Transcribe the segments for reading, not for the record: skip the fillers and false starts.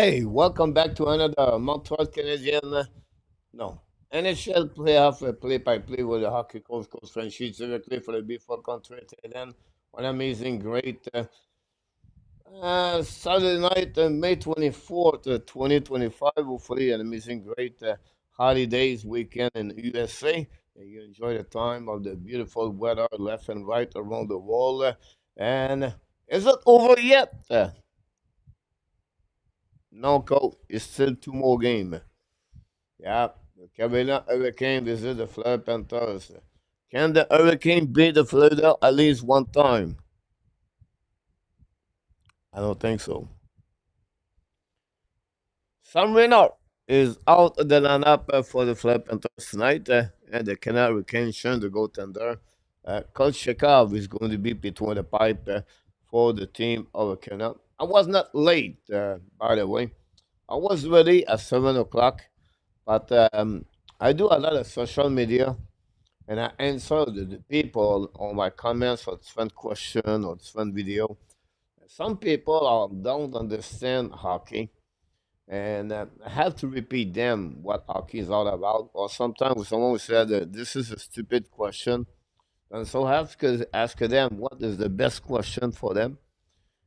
Hey, welcome back to another Montreal Canadian, no, NHL playoff play-by-play with the hockey coach Frenchy directly for the B4 country Thailand. One amazing, great Saturday night, May 24th, 2025. Hopefully, an amazing, great holidays weekend in USA. And you enjoy the time of the beautiful weather left and right around the world. And is it over yet? No, coach. It's still two more games. Yeah, the Carolina Hurricane visit the Florida Panthers. Can the Hurricane beat the Florida at least one time? I don't think so. Sam Reinhart is out of the lineup for the Florida Panthers tonight, and the Canada Hurricane showing the goaltender. Coach Shekov is going to be between the pipe for the team of Canada. I was not late, by the way. I was ready at 7 o'clock, but I do a lot of social media. And I answer the people on my comments or different question or different video. Some people don't understand hockey, and I have to repeat them what hockey is all about. Or sometimes someone will say that this is a stupid question, and so I have to ask them what is the best question for them,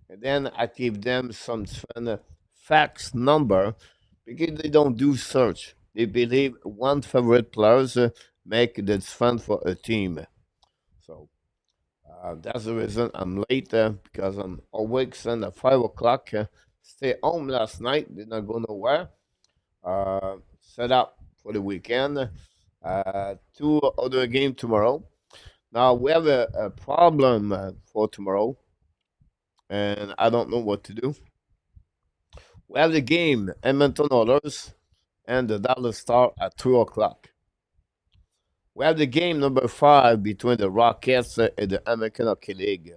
and then I give them some different facts number because they don't do search. They believe one favorite players make the difference for a team. So that's the reason I'm late because I'm awake since at 5 o'clock. Stay home last night, did not go nowhere. Set up for the weekend. Two other game tomorrow. Now we have a problem for tomorrow, and I don't know what to do. We have the game Edmonton Oilers and the Dallas Star at 2 o'clock. We have the game number 5 between the Rockets and the American Hockey League.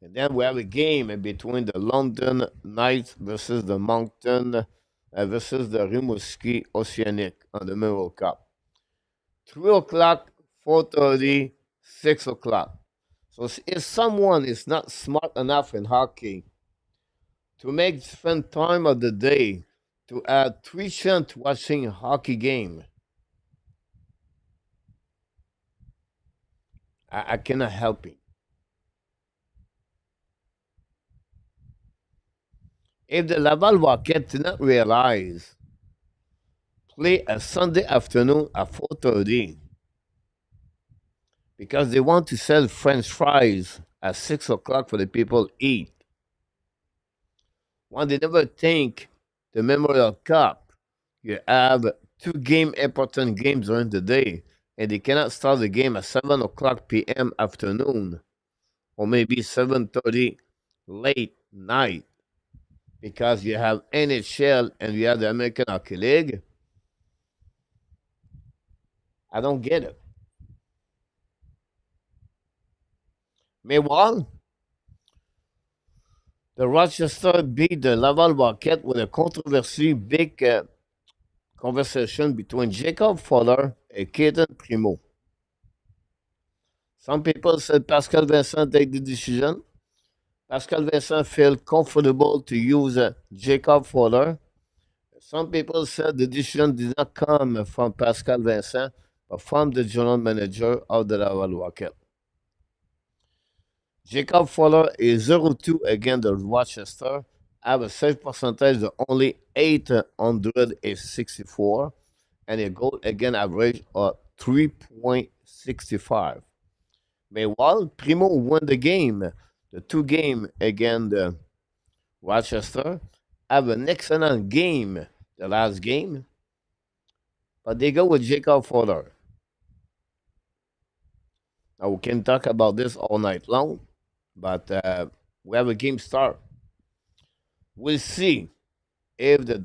And then we have a game between the London Knights versus the Moncton versus the Rimouski Oceanic on the Memorial Cup. 3 o'clock, 4:30, 6 o'clock. So if someone is not smart enough in hockey to make different time of the day to add tuition to watching a hockey game, I cannot help it. If the Laval Rocket did not realize, play a Sunday afternoon at 4:30 because they want to sell French fries at 6 o'clock for the people eat. When they never think the Memorial Cup, you have important games during the day, and they cannot start the game at 7 o'clock p.m. afternoon or maybe 7:30 late night because you have NHL and you have the American Hockey League. I don't get it. Meanwhile, the Rochester beat the Laval Rocket with a controversy big conversation between Jacob Fowler and Caden Primo. Some people said Pascal Vincent take the decision. Pascal Vincent felt comfortable to use Jacob Fowler. Some people said the decision did not come from Pascal Vincent, but from the general manager of the Laval Rocket. Jacob Fowler is 0-2 against the Rochester, have a save percentage of only 864, and a goal against average of 3.65. Meanwhile, Primo won the game, the two game against Rochester, have an excellent game, the last game, but they go with Jacob Fowler. Now we can talk about this all night long, but we have a game start. We'll see if the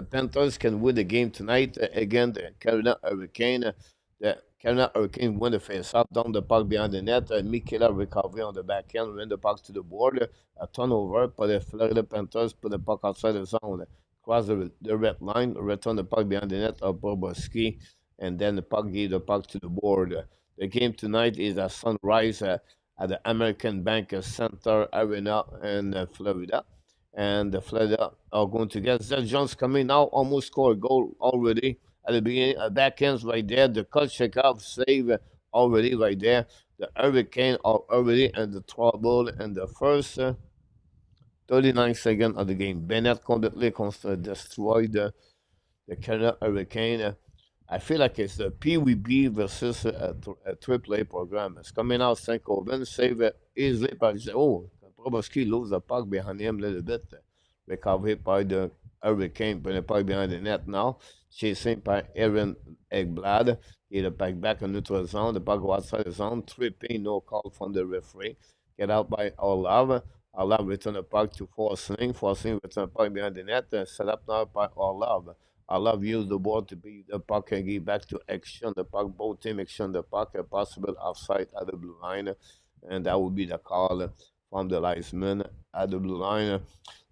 Panthers can win the game tonight against the Carolina Hurricane. The Carolina Hurricane win the face-off down the puck behind the net. Mikela recovery on the back end, win the puck to the board. A turnover, but the Florida Panthers put the puck outside the zone, cross the red line, return the puck behind the net of Bobrovsky, and then the puck gave the puck to the board. The game tonight is at sunrise at the American Bank Center Arena in Florida. And the Florida are going to get Zach Jones coming now, almost scored a goal already at the beginning. Back ends right there. The Tkachuk save already right there. The Hurricane are already in the trouble in the first 39 seconds of the game. Bennett completely destroyed the Canada Hurricane. I feel like it's the PWB versus a AAA program. It's coming out St. Corbin, save it easily by oh, Bobrovsky lose the puck behind him a little bit. Recovered by the Hurricane, putting the puck behind the net now. Chasing by Aaron Eggblad. He the puck back in neutral zone. The puck go outside the zone. Tripping, no call from the referee. Get out by Olav. Olav return the puck to Forcing. Forcing return the puck behind the net. Set up now by Olav. I love use the ball to beat the puck and get back to action. The puck, both team action the puck, a possible offside at the blue line, and that would be the call from the linesman at the blue line.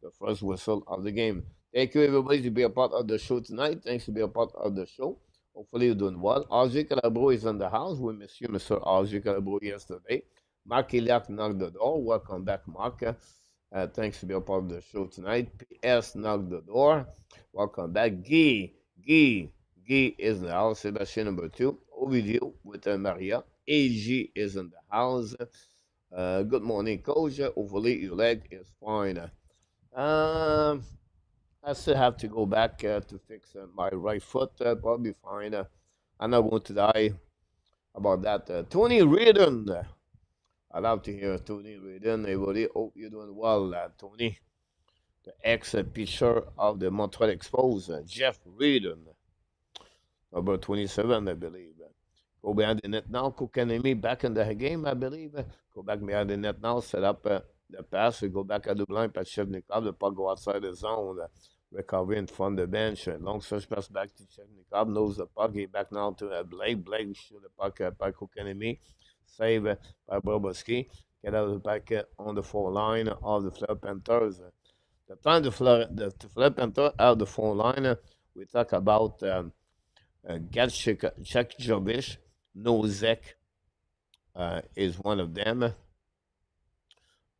The first whistle of the game. Thank you everybody to be a part of the show tonight. Thanks to be a part of the show. Hopefully you're doing well. RJ Calabro is in the house. We miss you, Mr. RJ Calabro, yesterday. Mark Iliak knocked the door. Welcome back, Mark. Thanks to be a part of the show tonight. PS knocked the door. Welcome back. Guy is in the house. Sebastian number 2. Ovidio with Maria. AG is in the house. Good morning, coach. Hopefully your leg is fine. Um, I still have to go back to fix my right foot. Probably fine. I'm not going to die about that. Tony Reardon. I love to hear Tony Reardon. Everybody, hope you're doing well, Tony. The ex-pitcher of the Montreal Expos, Jeff Reardon, number 27, I believe. Go behind the net now. Kokanemi back in the game, I believe. Go back behind the net now. Set up the pass. We go back at the blind. Shevnikov. The puck go outside the zone. Recovery in front of the bench. Long search pass back to Shevnikov. Knows the puck. He back now to Blake. Blake shoot the puck by Kokanemi. Save by Bobrovsky. Get out of the back on the 4 line of the Fleur Panthers. The time the Fleur Panthers out of the 4 line, we talk about Gatchik Jovic. Nozek is one of them.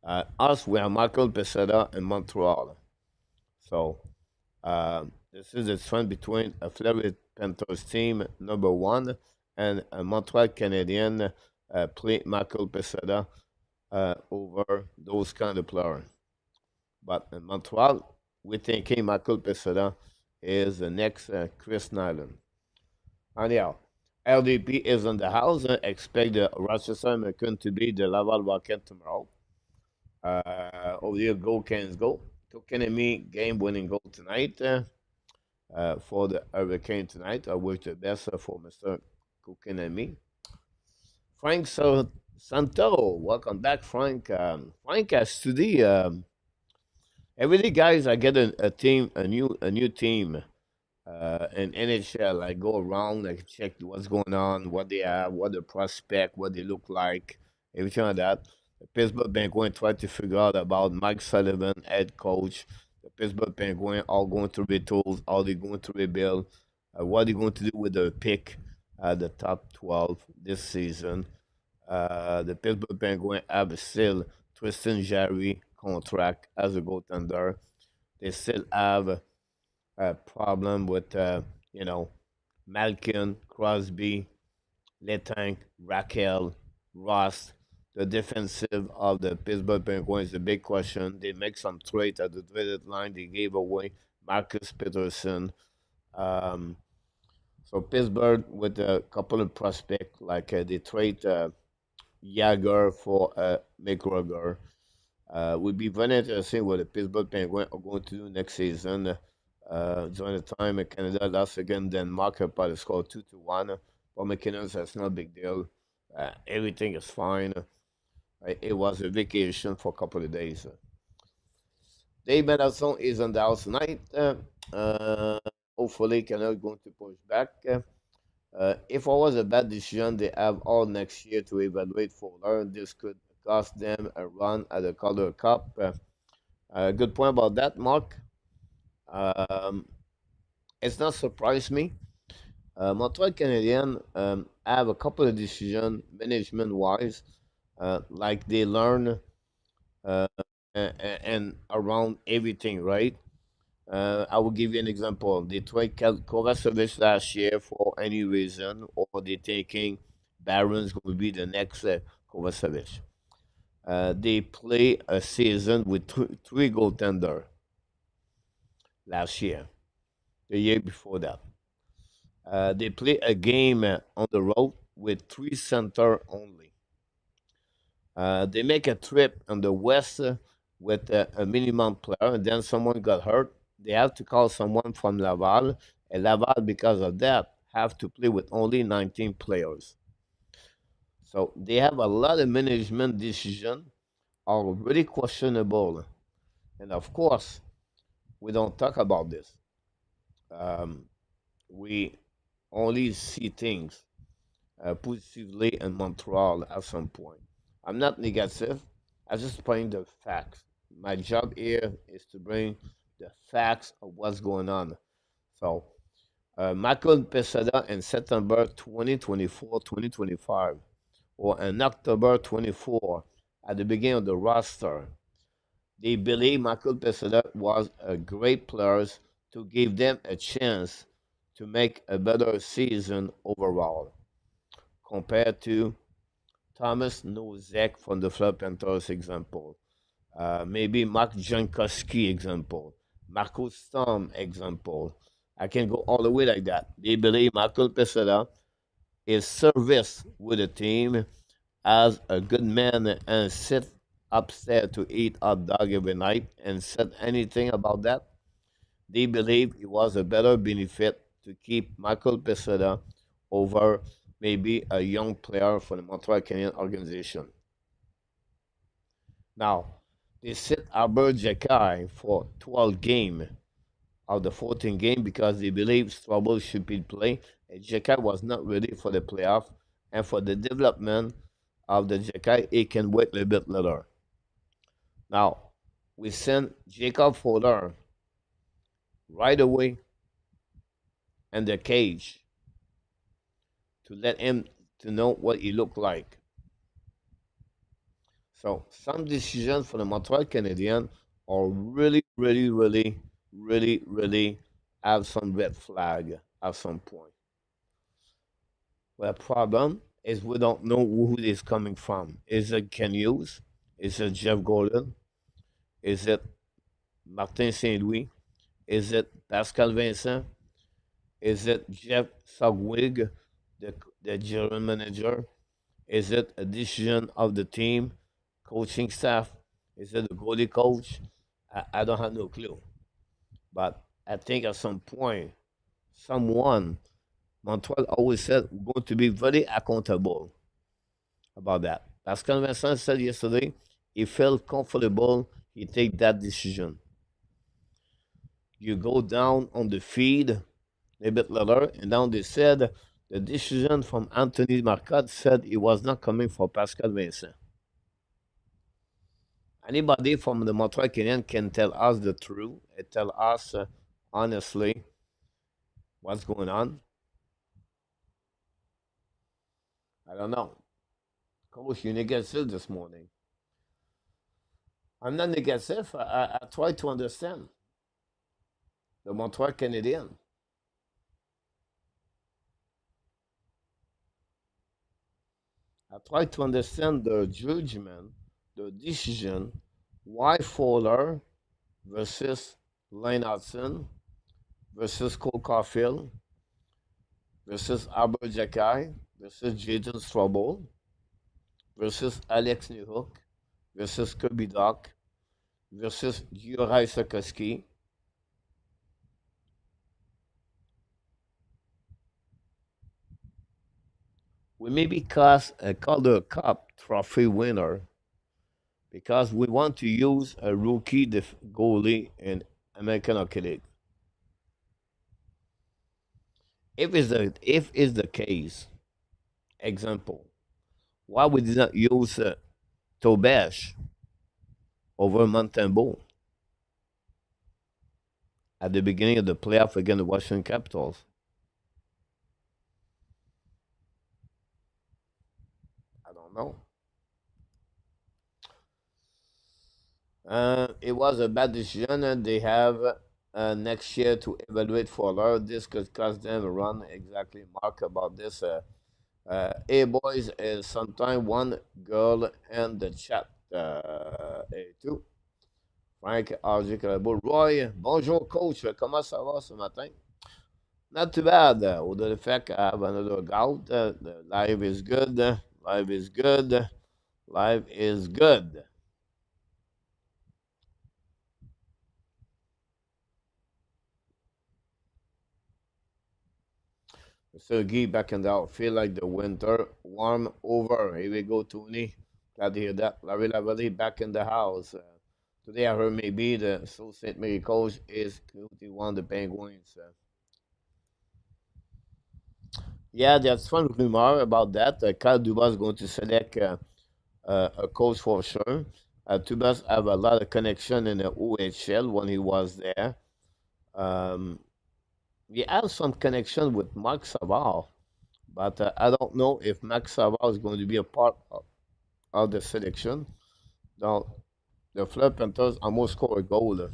Us, we are Michael Pesada in Montreal. So this is the trend between a Florida Panthers team number 1 and a Montreal Canadian play Michael Pesada over those kind of players. But in Montreal, we think Michael Pesada is the next Chris Nyland. Anyhow, LDP is in the house. Expect the Rochester American to be the Laval Rocket tomorrow. Over here, go Canes go. Kokanemi game-winning goal tonight for the Hurricane tonight. I wish the best for Mr. Kokanemi. Frank Santo, welcome back, Frank. Frank has today. Every day, guys, I get a new team in NHL. I go around, I check what's going on, what they have, what the prospect, what they look like, everything like that. The Pittsburgh Penguins try to figure out about Mike Sullivan, head coach. The Pittsburgh Penguins are going to retool, are they going to rebuild? What are they going to do with the pick at the top 12 this season? The Pittsburgh Penguins have still Tristan Jarry contract as a goaltender. They still have a problem with, Malkin, Crosby, Letang, Raquel, Ross. The defensive of the Pittsburgh Penguins is a big question. They make some trade at the traded line. They gave away Marcus Peterson. So Pittsburgh with a couple of prospects, like they trade Jagger for McGregor. Would be very interesting what the Pittsburgh Penguins are going to do next season. During the time Canada lost again Denmark by the score 2-1. For McKinnon, that's not a big deal. Everything is fine. It was a vacation for a couple of days. Dave Benelson is on the house tonight. Hopefully, Canada going to push back. If it was a bad decision, they have all next year to evaluate for learn. This could cost them a run at the Calder Cup. Good point about that, Mark. It's not surprised me. Montreal Canadiens have a couple of decisions management wise. like they learn uh, and around everything, right? I will give you an example. They tried Kovacevic last year for any reason, or they thinking Baron's going to be the next Kovacevic. They play a season with three goaltender last year, the year before that. They play a game on the road with three center only. They make a trip on the west with a minimum player, and then someone got hurt. They have to call someone from Laval, and Laval, because of that, have to play with only 19 players. So they have a lot of management decision are really questionable, and of course, we don't talk about this. Um, we only see things positively in Montreal at some point. I'm not negative. I just bring the facts. My job here is to bring the facts of what's going on. So, Michael Pesada in September 2024, 2025, or in October 24, at the beginning of the roster, they believe Michael Pesada was a great player to give them a chance to make a better season overall compared to Thomas Nozek from the Fleur Panthers example. Maybe Mark Jankowski example. Marco Sturm example. I can go all the way like that. They believe Michael Pesada is service with the team as a good man and sit upstairs to eat hot dog every night and said anything about that. They believe it was a better benefit to keep Michael Pesada over maybe a young player for the Montreal Canadiens organization. Now, they set Albert Jekai for 12 game of the 14 game because they believe Trouble should be played. And Jekai was not ready for the playoff, and for the development of the Jekai, it can wait a little bit later. Now, we sent Jacob Fowler right away in the cage to let him to know what he looked like. So some decisions for the Montreal Canadiens are really have some red flag at some point. Well, the problem is we don't know who it is coming from. Is it Ken Hughes? Is it Jeff Gordon? Is it Martin Saint Louis? Is it Pascal Vincent? Is it Jeff Sugwig, the general manager? Is it a decision of the team, coaching staff? Is it the goalie coach? I don't have no clue. But I think at some point, someone, Montreal always said, we're going to be very accountable about that. Pascal Vincent said yesterday he felt comfortable, he take that decision. You go down on the feed a bit later, and now they said the decision from Anthony Marcotte said it was not coming for Pascal Vincent. Anybody from the Montreal Canadiens can tell us the truth and tell us honestly what's going on. I don't know. Coach, you negative this morning. I'm not negative. I try to understand the Montreal Canadiens. I try to understand the judgment, the decision, why Fowler versus Lane Hudson versus Cole Caulfield versus Albert Jacky versus Jaden Strobel versus Alex Newhook versus Kirby Doc versus Juraj Sikorsky. We maybe cast a Calder Cup trophy winner because we want to use a rookie goalie in American Hockey League. If is the case, example, why we did not use Tobash over Montembeau at the beginning of the playoff against the Washington Capitals? I don't know. It was a bad decision, and they have next year to evaluate for her. This could cost them a run. Exactly, Mark, about this. Hey, boys, is sometime one girl in the chat. Hey, two. Frank, RJ Calabo. Roy, bonjour, coach. Comment ça va ce matin? Not too bad. Although the fact I have another gout, the life is good. Life is good. Life is good. Sergei back in the out. Feel like the winter warm over. Here we go, Tony. Glad to hear that. Larry Lavalley back in the house. Today I heard maybe the Sault Ste. Marie coach is currently one of the Penguins. Yeah, there's fun rumor about that. Kyle Dubas is going to select a coach for sure. Dubas have a lot of connection in the OHL when he was there. Um, we have some connection with Mark Savard. But I don't know if Max Savard is going to be a part of the selection. Now, the Fleur Panthers almost scored a goal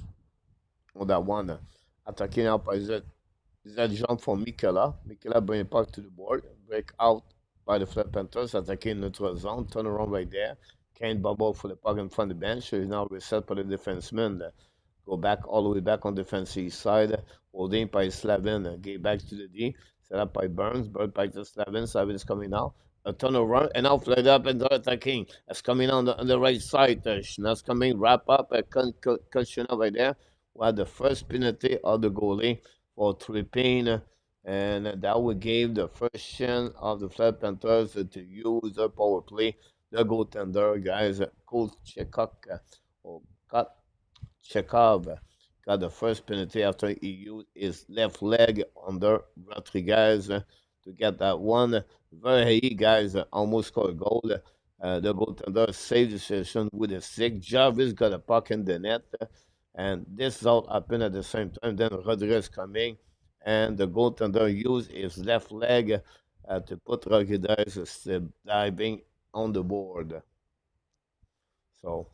on that one. Attacking up by that jump from Mikela. Mikela bring it back to the board. Break out by the Fleur Panthers. Attacking neutral zone. Turn around right there. Can't bubble for the puck in front of the bench. So he's now reset by the defenseman. Go back all the way back on the defensive side. Holding by Slavin. Get back to the D. Set up by Burns. Burns back to Slavin. Slavin is coming out. A turnaround and now flared up and they're attacking. That's coming on the right side. That's coming. Wrap up. A cushion over there. Well, the first penalty of the goalie for tripping. And that would give the first chance of the Flat Panthers to use the power play. The goaltender, guys, Colt Chekuk, or cut Chekhov got the first penalty after he used his left leg under Rodriguez to get that one. Very guys almost scored a goal. The goaltender saved the situation with a stick. Jarvis got a puck in the net, and this all happened at the same time. Then Rodriguez coming, and the goaltender used his left leg to put Rodriguez diving on the board. So,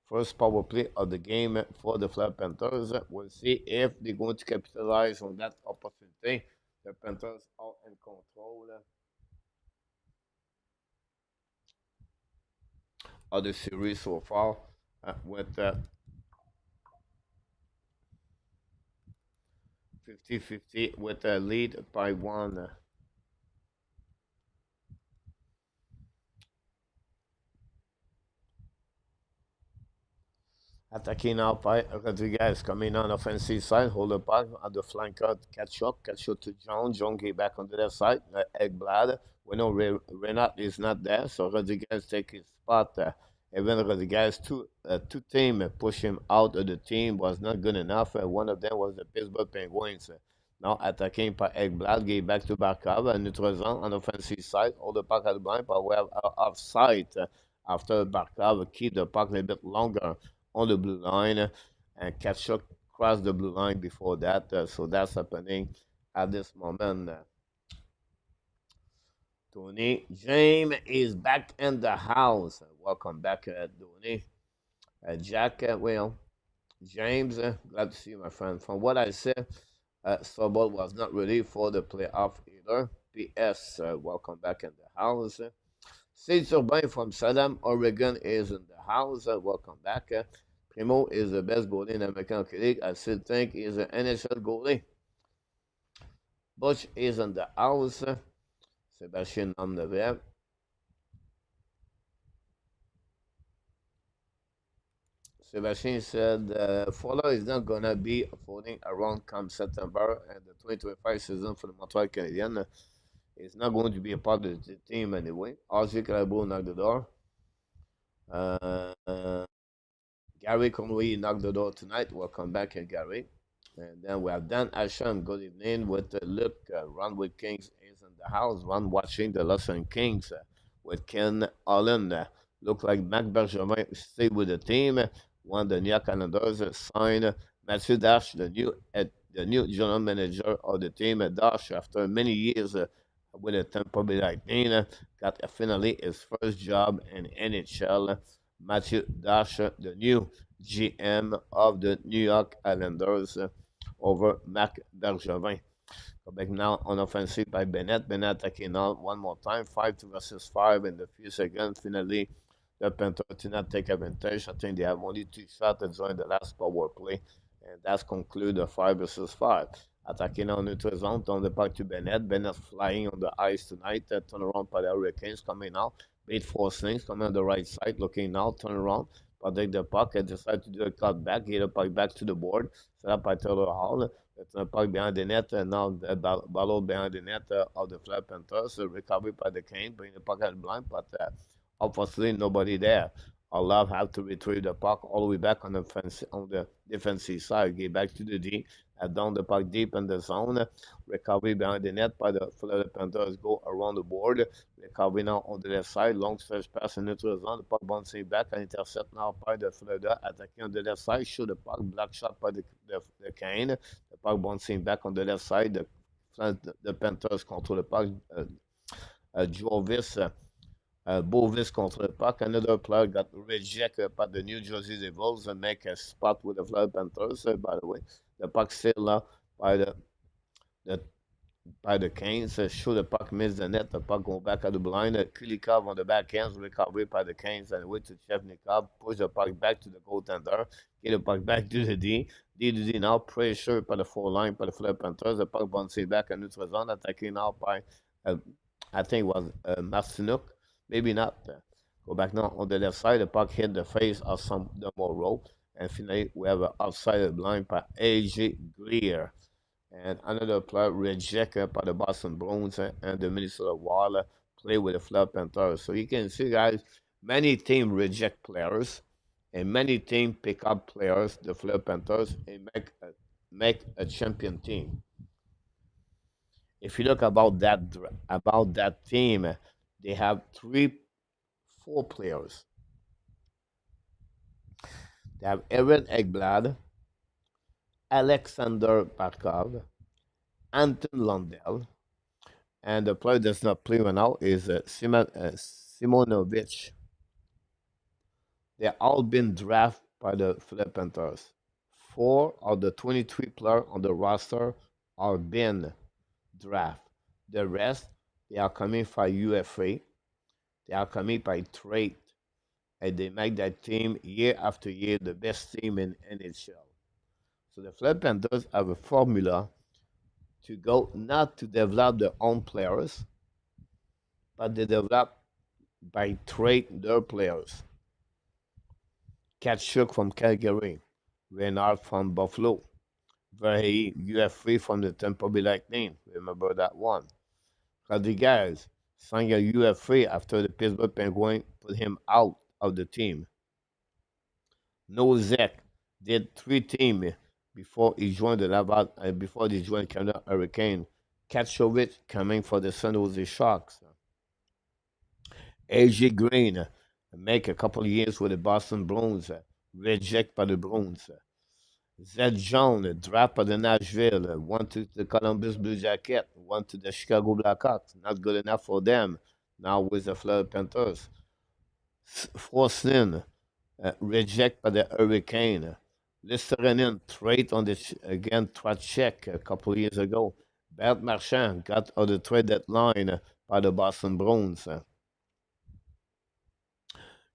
first power play of the game for the Flat Panthers. We'll see if they're going to capitalize on that opportunity. The Panthers are in control of the series so far with 50-50 with a lead by one. Attacking now by Rodriguez coming on offensive side, hold the puck at the flanker, Tkachuk to John. John get back on the left side, Ekblad. We know Renat is not there, so Rodriguez take his spot. Even Rodriguez, two team push him out of the team was not good enough. One of them was the Pittsburgh Penguins. Now attacking by Ekblad, get back to Barkov, neutral zone on offensive side, hold the puck at the blind, but we have offside after Barkov keep the puck a little bit longer on the blue line, and Tkachuk crossed the blue line before that. So that's happening at this moment. Tony James is back in the house. Welcome back, Tony. Jack, well, James, glad to see you, my friend. From what I said, Sobol was not ready for the playoff either. P.S. Welcome back in the house. Steve Urbain from Salem, Oregon is in the house. Welcome back. Primo is the best goalie in the American Hockey League. I still think he's an NHL goalie. Bush is in the house. Sebastian Amnever. Sebastian said Fuller is not going to be floating around come September, and the 2025 season for the Montreal Canadiens is not going to be a part of the team anyway. RJ Calabo knocked the door. Gary Conway knocked the door tonight. Welcome back, Gary. And then we have Dan Asham. Good evening with Luke. Run with Kings is in the house. Run watching the Los Angeles Kings with Ken Allen. Look like Mac Bergevin stay with the team. One of the New York Islanders signed Matthew Dash, the new general manager of the team. Dash, after many years with the Tampa Bay Lightning, got finally his first job in NHL. Matthew Dash, the new GM of the New York Islanders over Marc Bergevin. Quebec now on offensive by Bennett. Bennett attacking out one more time, 5 versus 5 in the few seconds. Finally, the Panthers did not take advantage. I think they have only 2 shots during the last power play, and that's concluded the 5 versus 5. Attacking on neutral zone, turn the puck to Bennett. Bennett flying on the ice tonight. Turn around by the Hurricanes coming out. Made 4 slings coming on the right side, looking now, turn around, protect the puck, and decide to do a cut back, get the puck back to the board. Set up by Taylor Hall. It's a puck behind the net, and now the ball behind the net of the Florida Panthers. Recovery by the Kane, bring the puck at blind, but obviously nobody there. Love have to retrieve the puck all the way back on the defensive side. Get back to the D, down the puck deep in the zone. Recovery behind the net by the Florida Panthers. Go around the board. Recovery now on the left side. Long stretch pass into the zone. The puck bouncing back and intercept now by the Florida. Attacking on the left side. Shoot the puck. Black shot by the Kane. The puck bouncing back on the left side. The Panthers control the puck. Jovis. Bovis contre le puck. Another player got rejected by the New Jersey Devils and make a spot with the Florida Panthers. By the way, the puck still by the by the Canes. Shoot the puck, miss the net. The puck go back at the blind. Kulikov on the backhand, recovery by the Canes and way to Svechnikov. Push the puck back to the goaltender. Get the puck back to the D. D to D now. Pressure by the 4 line by the Florida Panthers. The puck bouncing back in neutral zone. Attacking now by, I think it was Martinuk. Maybe not. Go back now on the left side. The puck hit the face of some the Morrow. And finally, we have an offside blind by A.J. Greer. And another player rejected by the Boston Bruins and the Minnesota Wild play with the Florida Panthers. So you can see, guys, many teams reject players, and many teams pick up players, the Florida Panthers, and make a champion team. If you look about that team, they have 4 players. They have Aaron Ekblad, Aleksander Barkov, Anton Lundell, and the player that's not playing right now is Simonovic. They all been drafted by the Florida Panthers. 4 of the 23 players on the roster are been drafted. The rest, they are coming by UFA. They are coming by trade. And they make that team year after year the best team in NHL. So the Florida Panthers have a formula to go not to develop their own players, but they develop by trade their players. Tkachuk from Calgary, Renard from Buffalo, Verhey UFA from the Tampa Bay Lightning. Remember that one. Rodriguez signed a UFA after the Pittsburgh Penguins put him out of the team. Nozek did 3 teams before he joined the Laval, before he joined Canada Hurricane. Katchowicz coming for the San Jose Sharks. A.J. Green make a couple of years with the Boston Bruins, rejected by the Bruins. Zed Jones, draft by the Nashville, went to the Columbus Blue Jackets, went to the Chicago Blackhawks. Not good enough for them. Now with the Florida Panthers. Forslin, rejected by the Hurricane. Listerinen trade on the again Trocheck a couple of years ago. Bert Marchand got on the trade deadline by the Boston Bruins.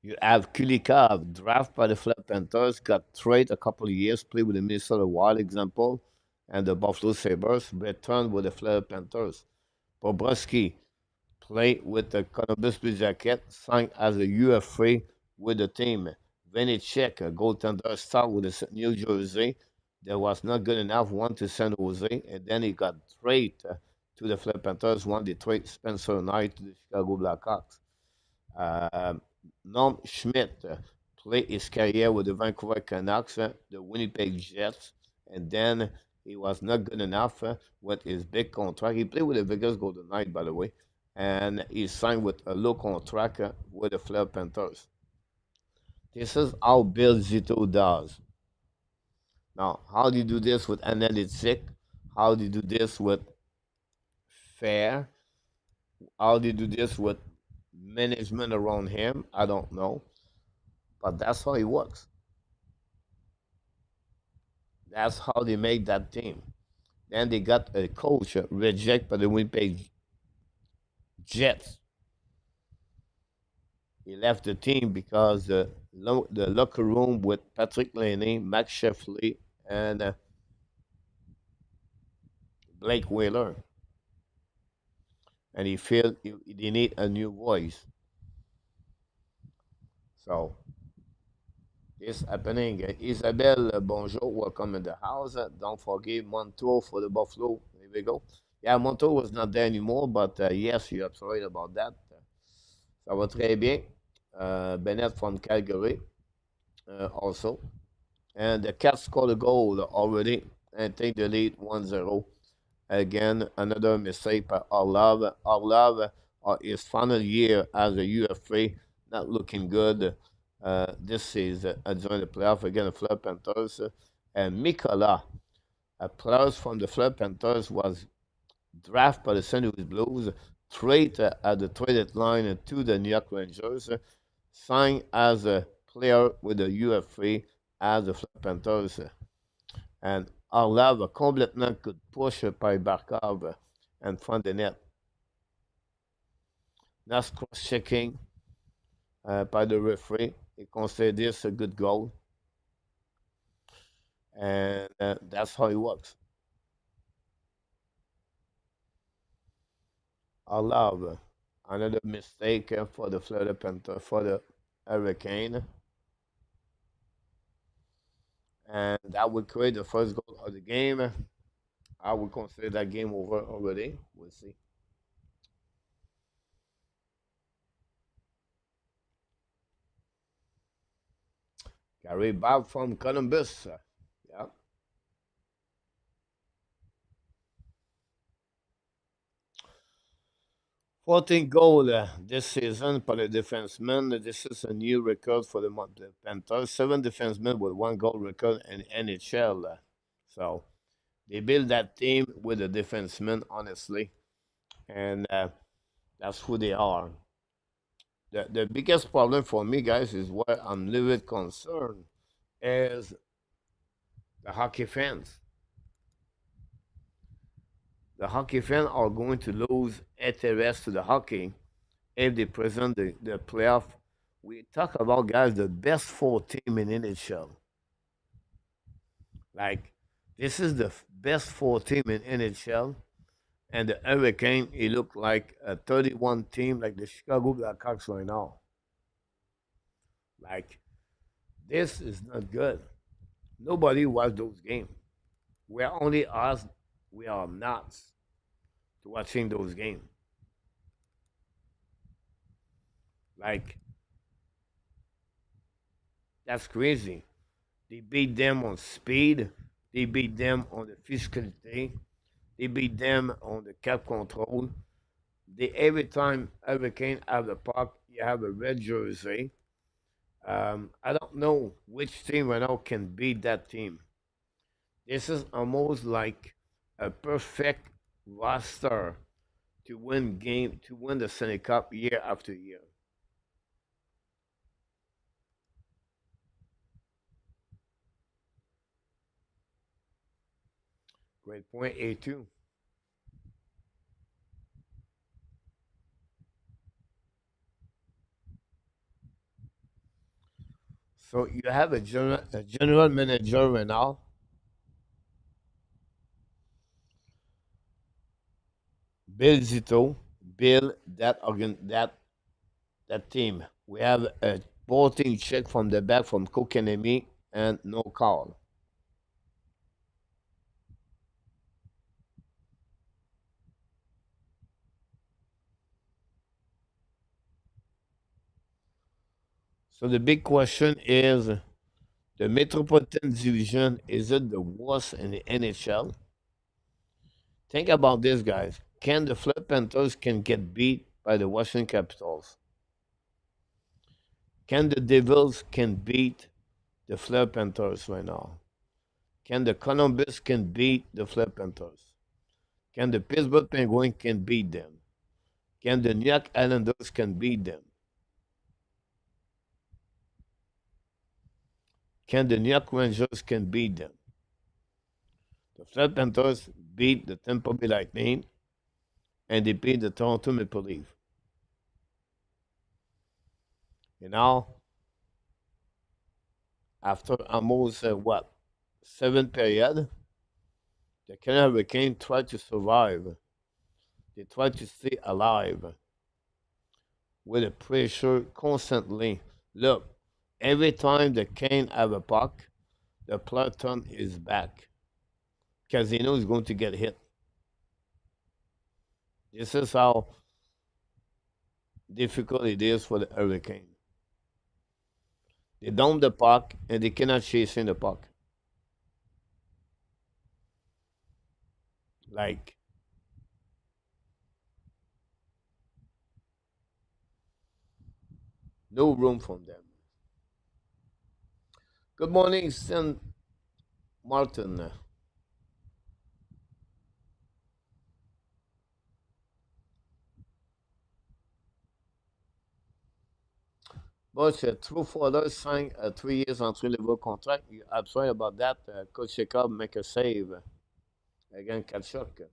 You have Kulikov, drafted by the Florida Panthers, got traded a couple of years, played with the Minnesota Wild, example, and the Buffalo Sabres, returned with the Florida Panthers. Bobrovsky played with the Columbus Blue Jackets, signed as a UFA with the team. Vanecek, a goaltender, started with the New Jersey. That was not good enough, went to San Jose, and then he got traded to the Florida Panthers, won the trade Spencer Knight to the Chicago Blackhawks. Norm Schmidt played his career with the Vancouver Canucks, the Winnipeg Jets, and then he was not good enough with his big contract. He played with the Vegas Golden Knights, by the way, and he signed with a low contract with the Florida Panthers. This is how Bill Zito does. Now, how do you do this with analytic? How do you do this with fair? How do you do this with management around him? I don't know. But that's how he works. That's how they made that team. Then they got a coach rejected by the Winnipeg Jets. He left the team because the locker room with Patrick Laney, Max Sheffley, and Blake Wheeler, and he felt he need a new voice. So this happening. Isabelle, bonjour, welcome in the house. Don't forget Montour for the Buffalo. Here we go. Yeah, Montour was not there anymore, but yes, you're absolutely right about that. Ça va très bien. Bennett from Calgary also. And the Cats scored a goal already and take the lead 1-0. Again, another mistake by Orlov. Orlov, his final year as a UFA, not looking good this season during the playoff against the Fleur Panthers. And Mikola, a player from the Fleur Panthers, was drafted by the St. Louis Blues, traded at the traded line to the New York Rangers, signed as a player with the UFA as the Fleur Panthers. And Orlov complètement coup de push par Barkov and front the net. Nice cross-checking by the referee. He considered this a good goal. And that's how it works. Orlov, another mistake for the Florida Panther, for the Hurricane. And that would create the first goal of the game. I would consider that game over already. We'll see. Gary Bob from Columbus. Yeah. 14 goals this season for the defenseman. This is a new record for the Panthers. 7 defensemen with 1 goal record in NHL. So they build that team with the defensemen, honestly. And that's who they are. The biggest problem for me, guys, is where I'm a little bit concerned is the hockey fans. The hockey fans are going to lose interest to the hockey if they present the playoff. We talk about, guys, the best 4 team in NHL. Like, this is the best 4 team in NHL. And the Hurricane, it looked like a 31 team, like the Chicago Blackhawks right now. Like, this is not good. Nobody watched those games. We're only us, we are nuts to watching those games. Like, that's crazy. They beat them on speed. They beat them on the physicality. They beat them on the cap control. They every time Hurricane have the puck, you have a red jersey. I don't know which team right now can beat that team. This is almost like a perfect roster to win the Stanley Cup year after year. Great point, A2. So you have a general manager right now, Bill Zito, Bill that team. We have a bolting check from the back from Kokanemi and no call. So the big question is the Metropolitan Division, is it the worst in the NHL? Think about this, guys. Can the Flip Panthers can get beat by the Washington Capitals? Can the Devils can beat the Flip Panthers right now? Can the Columbus can beat the Flip Panthers? Can the Pittsburgh Penguins can beat them? Can the New York Islanders can beat them? Can the New York Rangers can beat them? The Florida Panthers beat the Tampa Bay Lightning and they beat the Toronto Maple Leaf. And now, after almost what 7 period, the Canada Hurricane tried to survive. They tried to stay alive with the pressure constantly. Look, every time the Cane have a puck, the player turn his back because he knows he's going to get hit. This is how difficult it is for the Hurricane. They dump the puck and they cannot chase in the puck. Like, no room for them. Good morning, St. Martin. But True Father signed a 3 years entry-level contract. You're absolutely about that. Coach Jacob make a save against Tkachuk.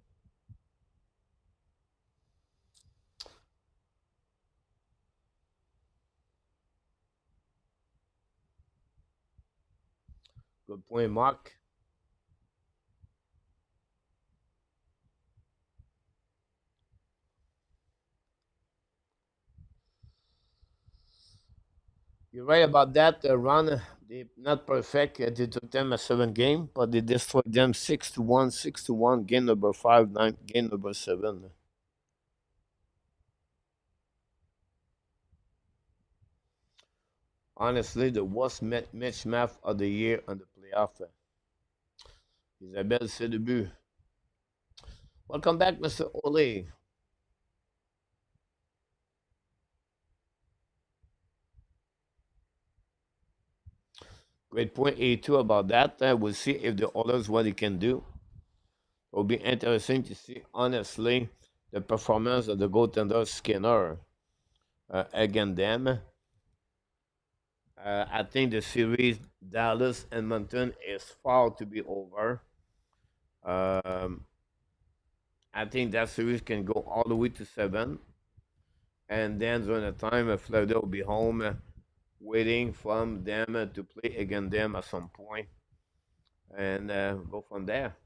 Good point, Mark. You're right about that. Run, they not perfect. They took them a 7 game, but they destroyed them 6-1, 6-1. Game number 5, game number 7. Honestly, the worst match map of the year on the playoff. Isabelle Sedebut. Welcome back, Mr. Ole. Great point, A2, about that. We'll see if the others what they can do. It will be interesting to see, honestly, the performance of the goaltender Skinner against them. I think the series Dallas Edmonton is far to be over. Um, I think that series can go all the way to 7. And then during the time, Florida will be home waiting for them to play against them at some point and go from there.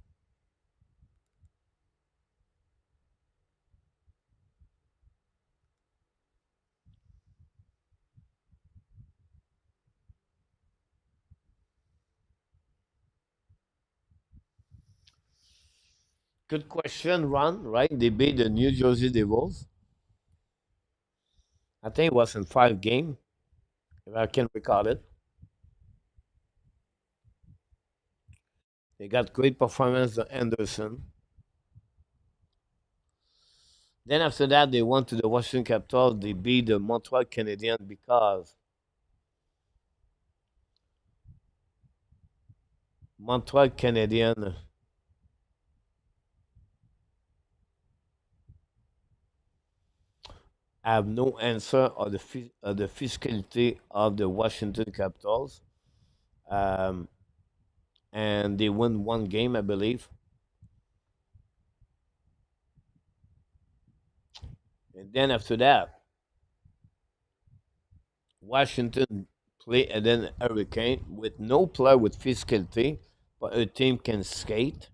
Good question, Ron. Right? They beat the New Jersey Devils. I think it was in 5 games, if I can recall it. They got great performance on Anderson. Then after that, they went to the Washington Capitals. They beat the Montreal Canadiens because Montreal Canadiens have no answer of the physicality of the Washington Capitals. Um, and they won 1 game, I believe. And then after that, Washington play and then Hurricane with no player with physicality, but a team can skate.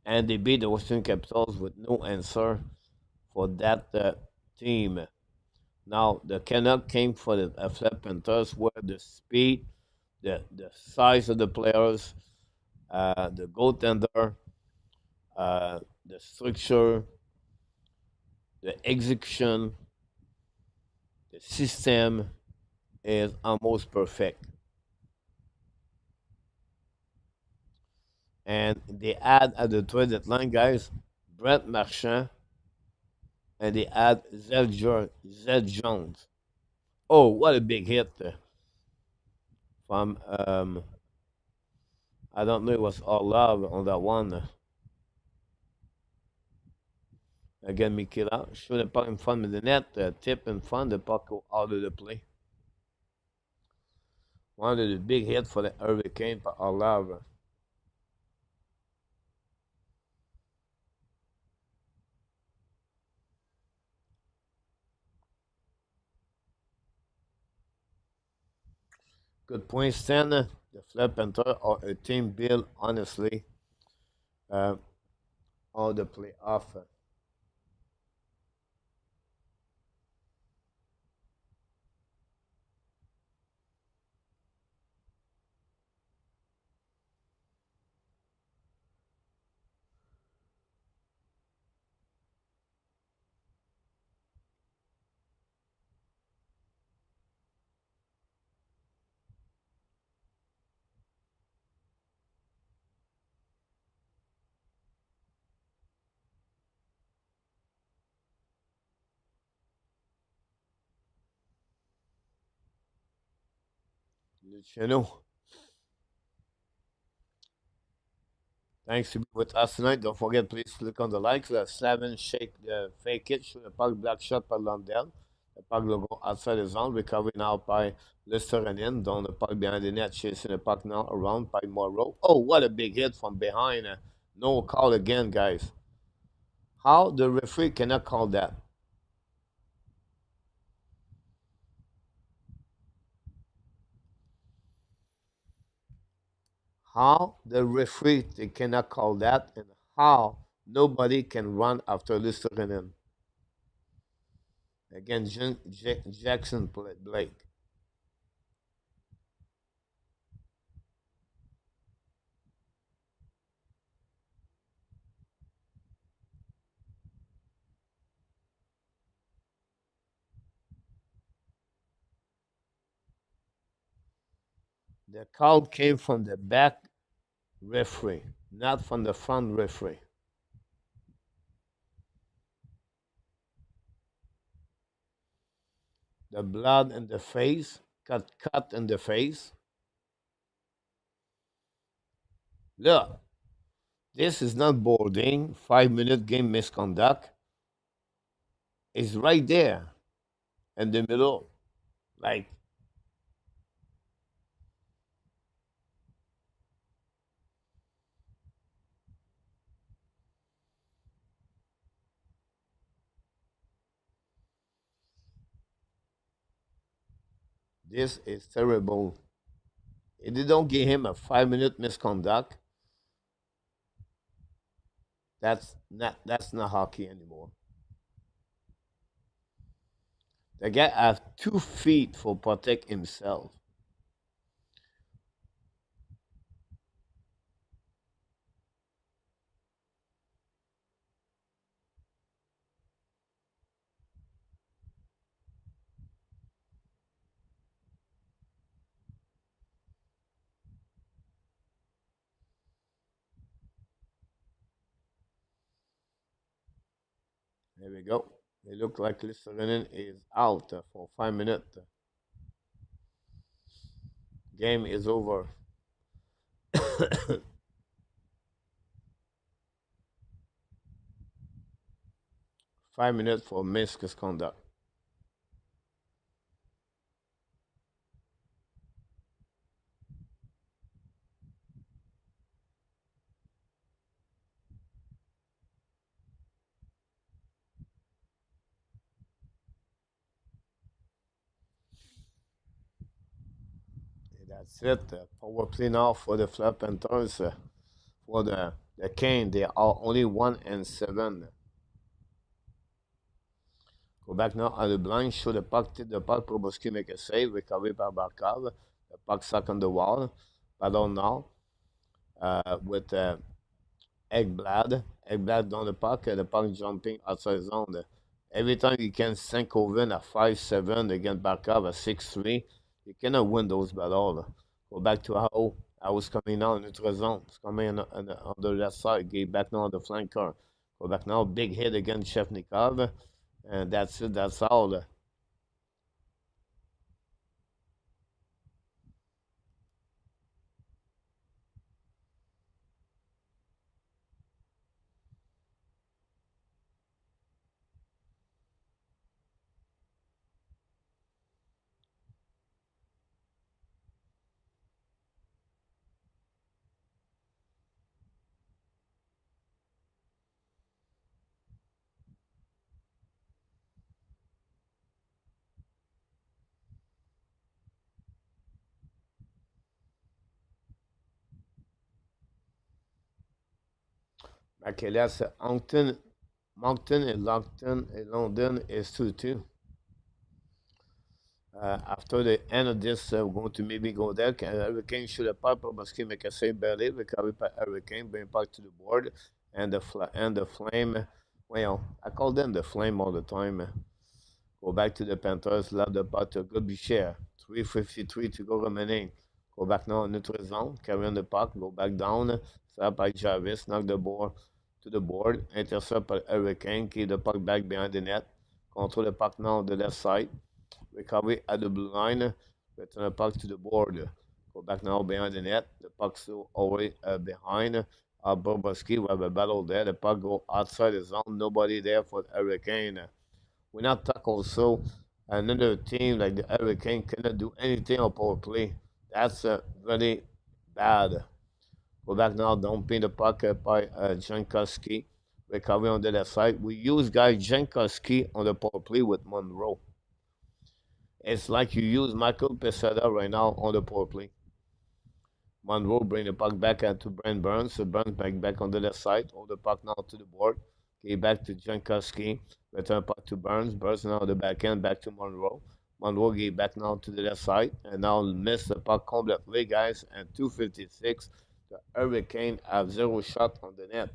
And they beat the Washington Capitals with no answer for that team. Now the Canuck came for the Flap Panthers, where the speed, the size of the players, the goaltender, the structure, the execution, the system is almost perfect. And they add at the trade deadline, guys, Brent Marchand, and they add Zed Jones. Oh, what a big hit from I don't know, it was all love on that one. Again, Mikela shoot the puck in front of the net, tip in front, the puck go out of the play. One of the big hits for the Hurricane for Orlov. Good point, Stan. The Flip Panther are a team built honestly uh, all the playoff. Luciano, thanks to be with us tonight. Don't forget, please click on the likes. Seven, shake the fake it, shoot the puck, black shot by Lundell. The puck logo outside the zone, recovered now by Lister and in. Down the puck behind the net, chasing the puck now around by Moreau. Oh, what a big hit from behind. No call again, guys. How the referee cannot call that? How the referee they cannot call that, and how nobody can run after Lister and in. Again, Jackson Blake. The call came from the back referee, not from the front referee. The blood in the face, cut in the face. Look, this is not boarding. 5 minute game misconduct is right there in the middle. Like, this is terrible. If they don't give him a 5 minute misconduct, that's not hockey anymore. The guy has 2 feet for protect himself. There we go. It looks like Listerinen is out for 5 minutes. Game is over. 5 minutes for misconduct. That's it. Power play now for the Flap Panthers. For the Cane, they are only 1-7. Go back now on the blind, show the puck, tip the puck, Bobrovsky make a save, recovery by Barkov. The puck stuck on the wall. Battle now with Ekblad down the puck jumping outside zone. Every time you can sink over at 5-7 against Barkov at 6-3, you cannot win those battles. Go back to how I was coming now in neutral zone. It's coming on the left side. Get back now on the flanker. Go back now, big hit against Svechnikov. And that's it, that's all. Macalas, Moncton and London is 2-2. After the end of this, we're going to maybe go there. Hurricane shoot a puck, Bobrovsky make a save barely, recovery by Hurricane, bring puck to the board, and the flame. Well, I call them the flame all the time. Go back to the Panthers, love the puck to good share. 3:53 to go remaining. Go back now in neutral zone, carry on the puck, go back down, stop by Jarvis, knock the ball to the board, intercept by Hurricane, keep the puck back behind the net, control the puck now on the left side, recovery at the blue line, return the puck to the board. Go back now behind the net, the puck still always behind. Bobrovsky, we have a battle there, the puck go outside the zone, nobody there for the Hurricane. We're not tackled, so another team like the Hurricane cannot do anything on power play. That's really bad. Go back now, don't pin the puck by Jankowski. Recovery on the left side. We use guy Jankowski on the power play with Monroe. It's like you use Michael Pesada right now on the power play. Monroe bring the puck back to Brent Burns. So Burns back on the left side. Hold the puck now to the board. Okay, back to Jankowski. Return puck to Burns. Burns now the back end. Back to Monroe. Monroe get back now to the left side. And now miss the puck completely, guys. And 2:56. The Hurricane have zero shot on the net.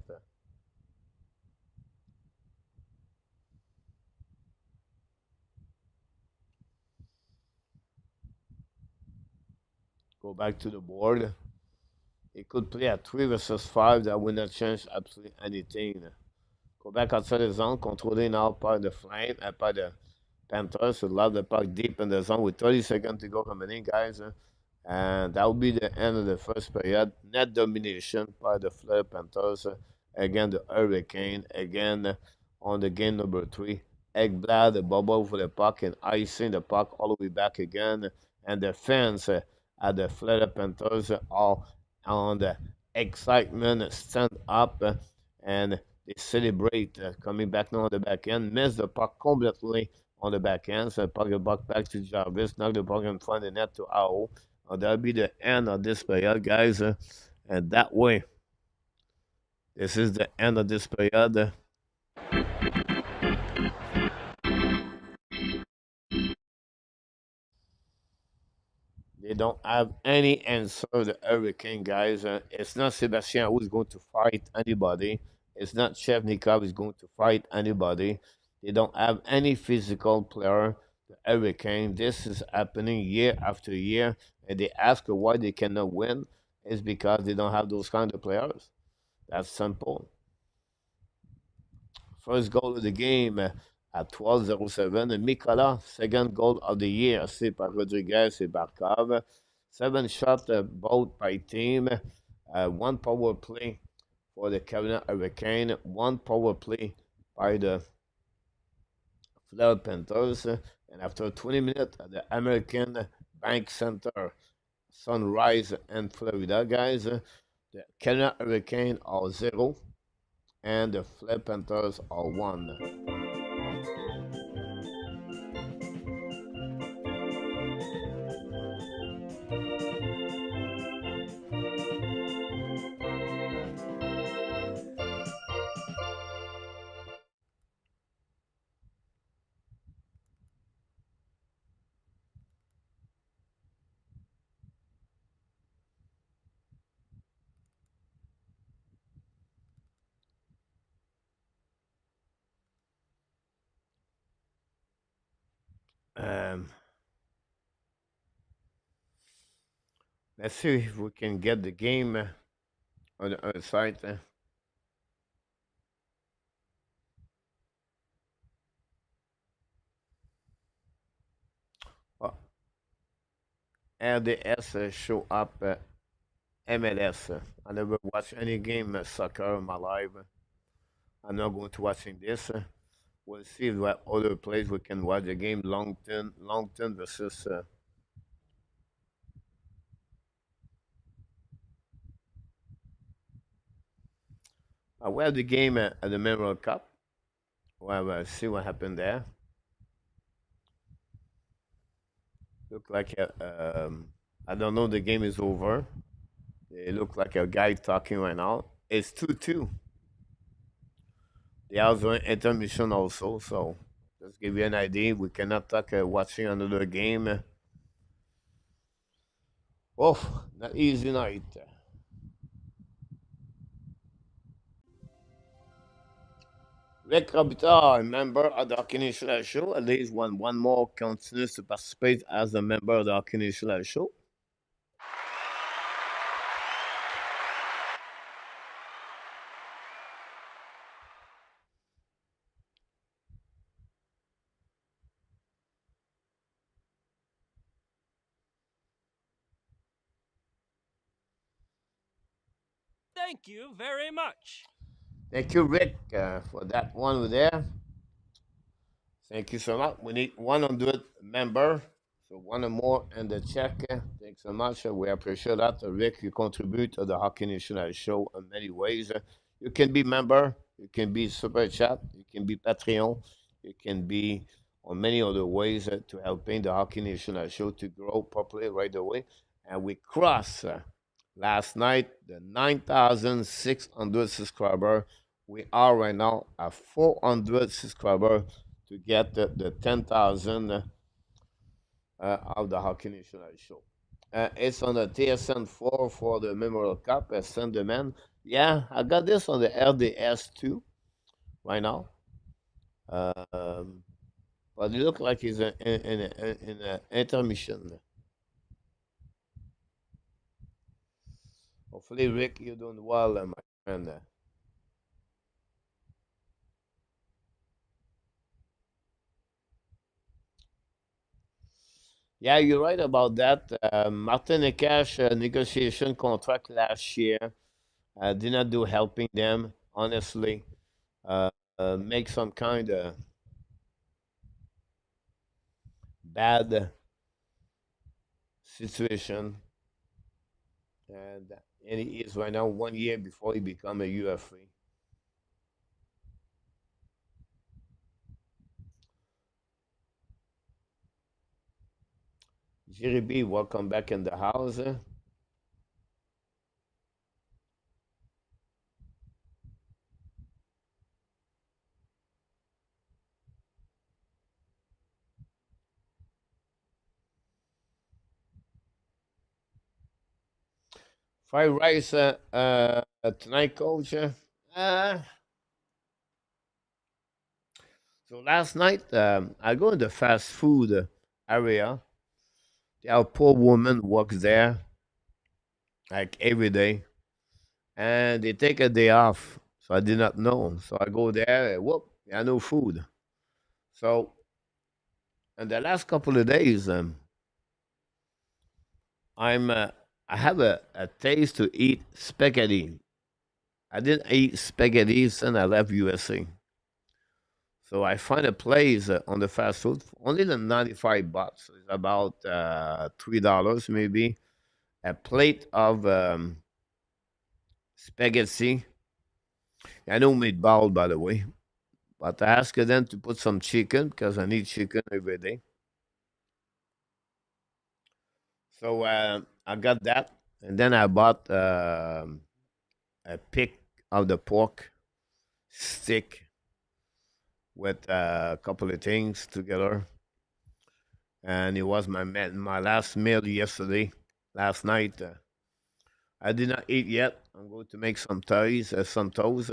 Go back to the board. He could play at 3 versus 5. That would not change absolutely anything. Go back outside the zone, controlling now by the Flame and by the Panthers. So love the puck deep in the zone with 30 seconds to go remaining, guys. And that will be the end of the first period. Net domination by the Florida Panthers. Again, the Hurricane. Again, on the game number 3. Ekblad, the bubble for the puck and icing the puck all the way back again. And the fans at the Florida Panthers are on the excitement, stand up and they celebrate coming back now on the back end. Miss the puck completely on the back end. So puck the puck back to Jarvis. Knock the puck in front of the net to Ao. That'll be the end of this period, guys. And that way, this is the end of this period. They don't have any answer to the Hurricane, guys. It's not Sebastian who's going to fight anybody. It's not Svechnikov who's going to fight anybody. They don't have any physical player. The Hurricane. This is happening year after year, and they ask why they cannot win. It's because they don't have those kind of players. That's simple. First goal of the game at 12:07. Mikola, second goal of the year, c'est par Rodriguez et Barkov. 7 shots both by team. One power play for the Carolina Hurricane. One power play by the Florida Panthers. And after 20 minutes at the American Bank Center, Sunrise in Florida, guys, the Carolina Hurricane are 0 and the Florida Panthers are 1. Um, let's see if we can get the game on the other side. Well, LDS show up MLS. I never watch any game soccer in my life. I'm not going to watching this. We'll see what other place we can watch the game. Longton versus. We have the game at the Memorial Cup. Well, see what happened there. Look like I don't know. The game is over. It look like a guy talking right now. It's 2-2. They have an intermission also, so just give you an idea. We cannot talk watching another game. Oh, not easy night. Rick Robitaille, a member of the Hockey National Show, at least one more continues to participate as a member of the Hockey National Show. Thank you very much. Thank you, Rick, for that one over there. Thank you so much. We need 100 member, so one or more in the check. Thanks so much. We appreciate that. Rick, you contribute to the Hockey National Show in many ways. You can be member, you can be super chat, you can be Patreon, you can be on many other ways to helping the Hockey National Show to grow properly right away. And we cross last night the 9,600 subscriber. We are right now at 400 subscriber to get the 10,000 of the Hockey National Show. It's on the TSN 4 for the Memorial Cup as Sunderman. Yeah, I got this on the LDS 2 right now. Um, but it looks like he's in a intermission. Hopefully, Rick, you're doing well, my friend. Yeah, you're right about that. Martin Nekash negotiation contract last year did not do helping them, honestly. Uh, make some kind of bad situation. And, and he is right now 1 year before he become a UFA. Jerry B, welcome back in the house. Fried rice tonight, coach. Uh, so last night, I go in the fast food area. There are poor woman works there like every day, and they take a day off. So I did not know. So I go there. Whoop, I no food. So in the last couple of days, I'm I have a taste to eat spaghetti. I didn't eat spaghetti since I left USA. So I find a place on the fast food, only the 95 bucks. It's about $3 maybe. A plate of spaghetti. I don't make bowl, by the way. But I asked them to put some chicken because I need chicken every day. So I got that. And then I bought a pick of the pork stick with a couple of things together. And it was my last meal yesterday, last night. I did not eat yet. I'm going to make some toast. Some toast.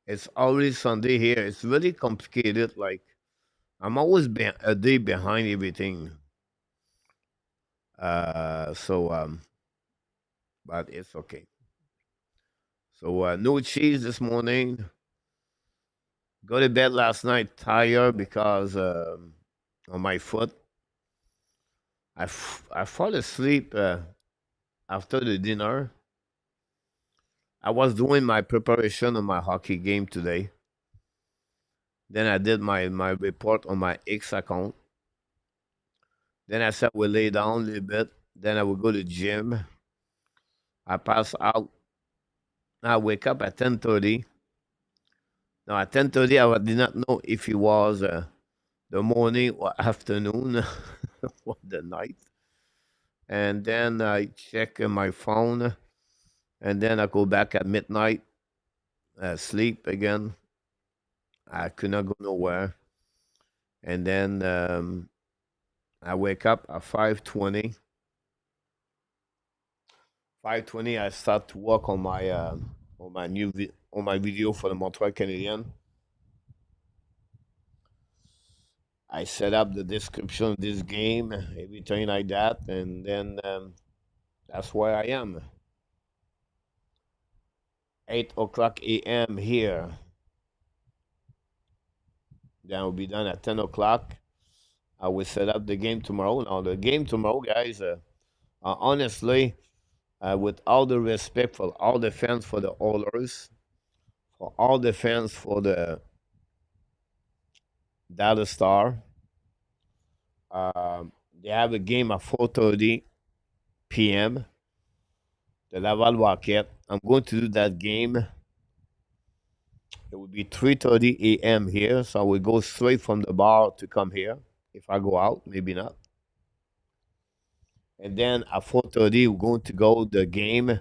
It's always Sunday here. It's really complicated. Like I'm always a day behind everything. But it's okay. So no cheese this morning. Go to bed last night tired because on my foot. I fall asleep after the dinner. I was doing my preparation on my hockey game today. Then I did my report on my X account. Then I said we lay down a little bit. Then I would go to gym. I pass out. I wake up at 10:30. Now at 10:30, I did not know if it was the morning or afternoon or the night. And then I check my phone. And then I go back at midnight, sleep again. I could not go nowhere. And then I wake up at 5:20. 5:20, I start to work on my on my video for the Montreal Canadian. I set up the description of this game, everything like that, and then that's where I am. 8 o'clock a.m. here. Then I'll be done at 10 o'clock. I will set up the game tomorrow. Now the game tomorrow, guys. Honestly, with all the respect for all the fans for the Oilers, for all the fans for the Dallas Star, they have a game at 4:30 p.m. The Laval Rocket. I'm going to do that game. It will be 3:30 a.m. here, so I will go straight from the bar to come here. If I go out, maybe not. And then at 4:30, we're going to go the game,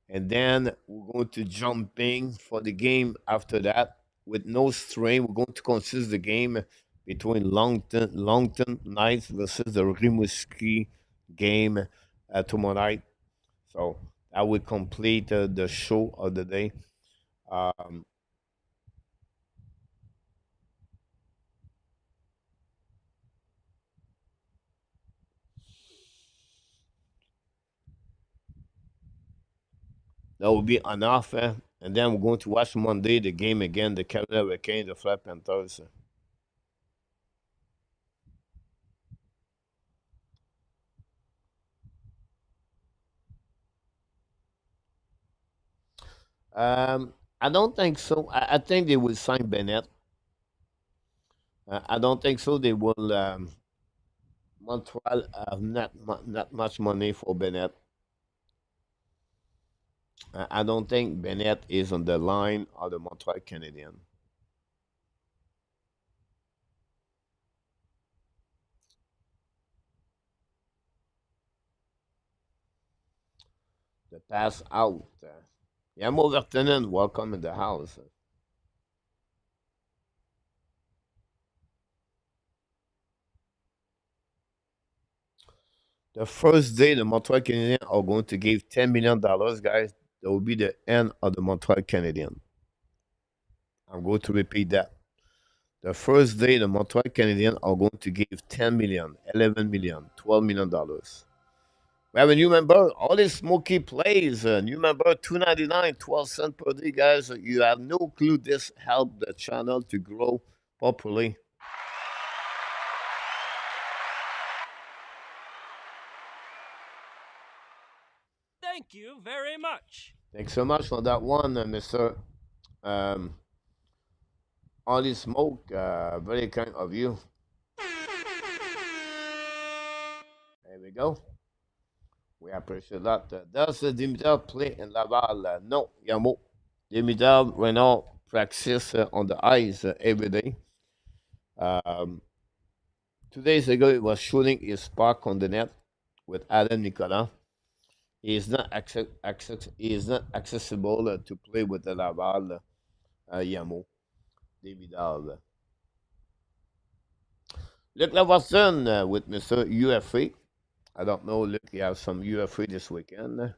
and then we're going to jumping for the game after that with no strain. We're going to consider the game between Longton Knights versus the Rimouski game tomorrow night. So that will complete the show of the day. Um, that will be enough. And then we're going to watch Monday the game again, the Canada Hurricnaes, the Flat Panthers. I don't think so. I think they will sign Bennett. I don't think so. They will. Montreal have not much money for Bennett. I don't think Bennett is on the line of the Montreal Canadian. The pass out. Yamo Vertanen, welcome in the house. The first day the Montreal Canadiens are going to give $10 million, guys. That will be the end of the Montreal Canadiens. I'm going to repeat that. The first day the Montreal Canadiens are going to give 10 million, 11 million, $12 million. We have a new member. All these smoky plays. New member 299, 12 cents per day, guys. You have no clue. This helped the channel to grow properly. Thank you very much. Thanks so much for that one, Mr. Um, Only Smoke. Very kind of you. There we go. We appreciate that. Does Dimitar play in Laval? No, Yamo. Dimitar right now practice on the ice every day. Um, 2 days ago, he was shooting his puck on the net with Adam Nicolas. He is not he is not accessible to play with the Laval Yamo. Dimitar. Luc Laverson with Mr. UFA. I don't know, Luc, you have some UFA this weekend.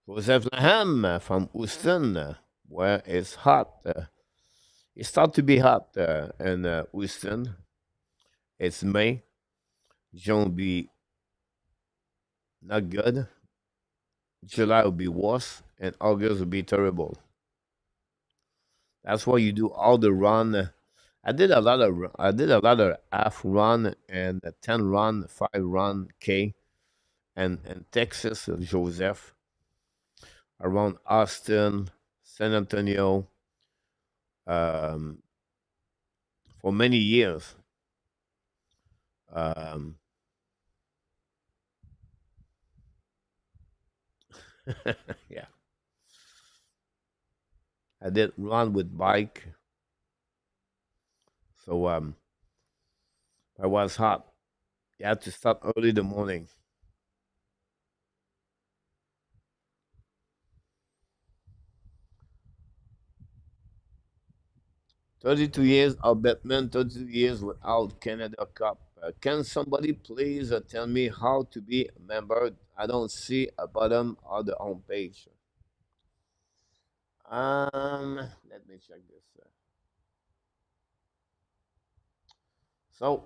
Joseph Laham from Houston, where it's hot. It starts to be hot in Houston. It's May. June will be not good. July will be worse, and August will be terrible. That's why you do all the run. I did a lot of half run and a 10 run, 5 run K, and Texas Joseph around Austin, San Antonio, um, for many years. Um, yeah, I did run with bike, so I was hot. You had to start early in the morning. 32 years of Batman, 32 years without Canada Cup. Can somebody please tell me how to be a member? I don't see a bottom of the home page. Let me check this. So,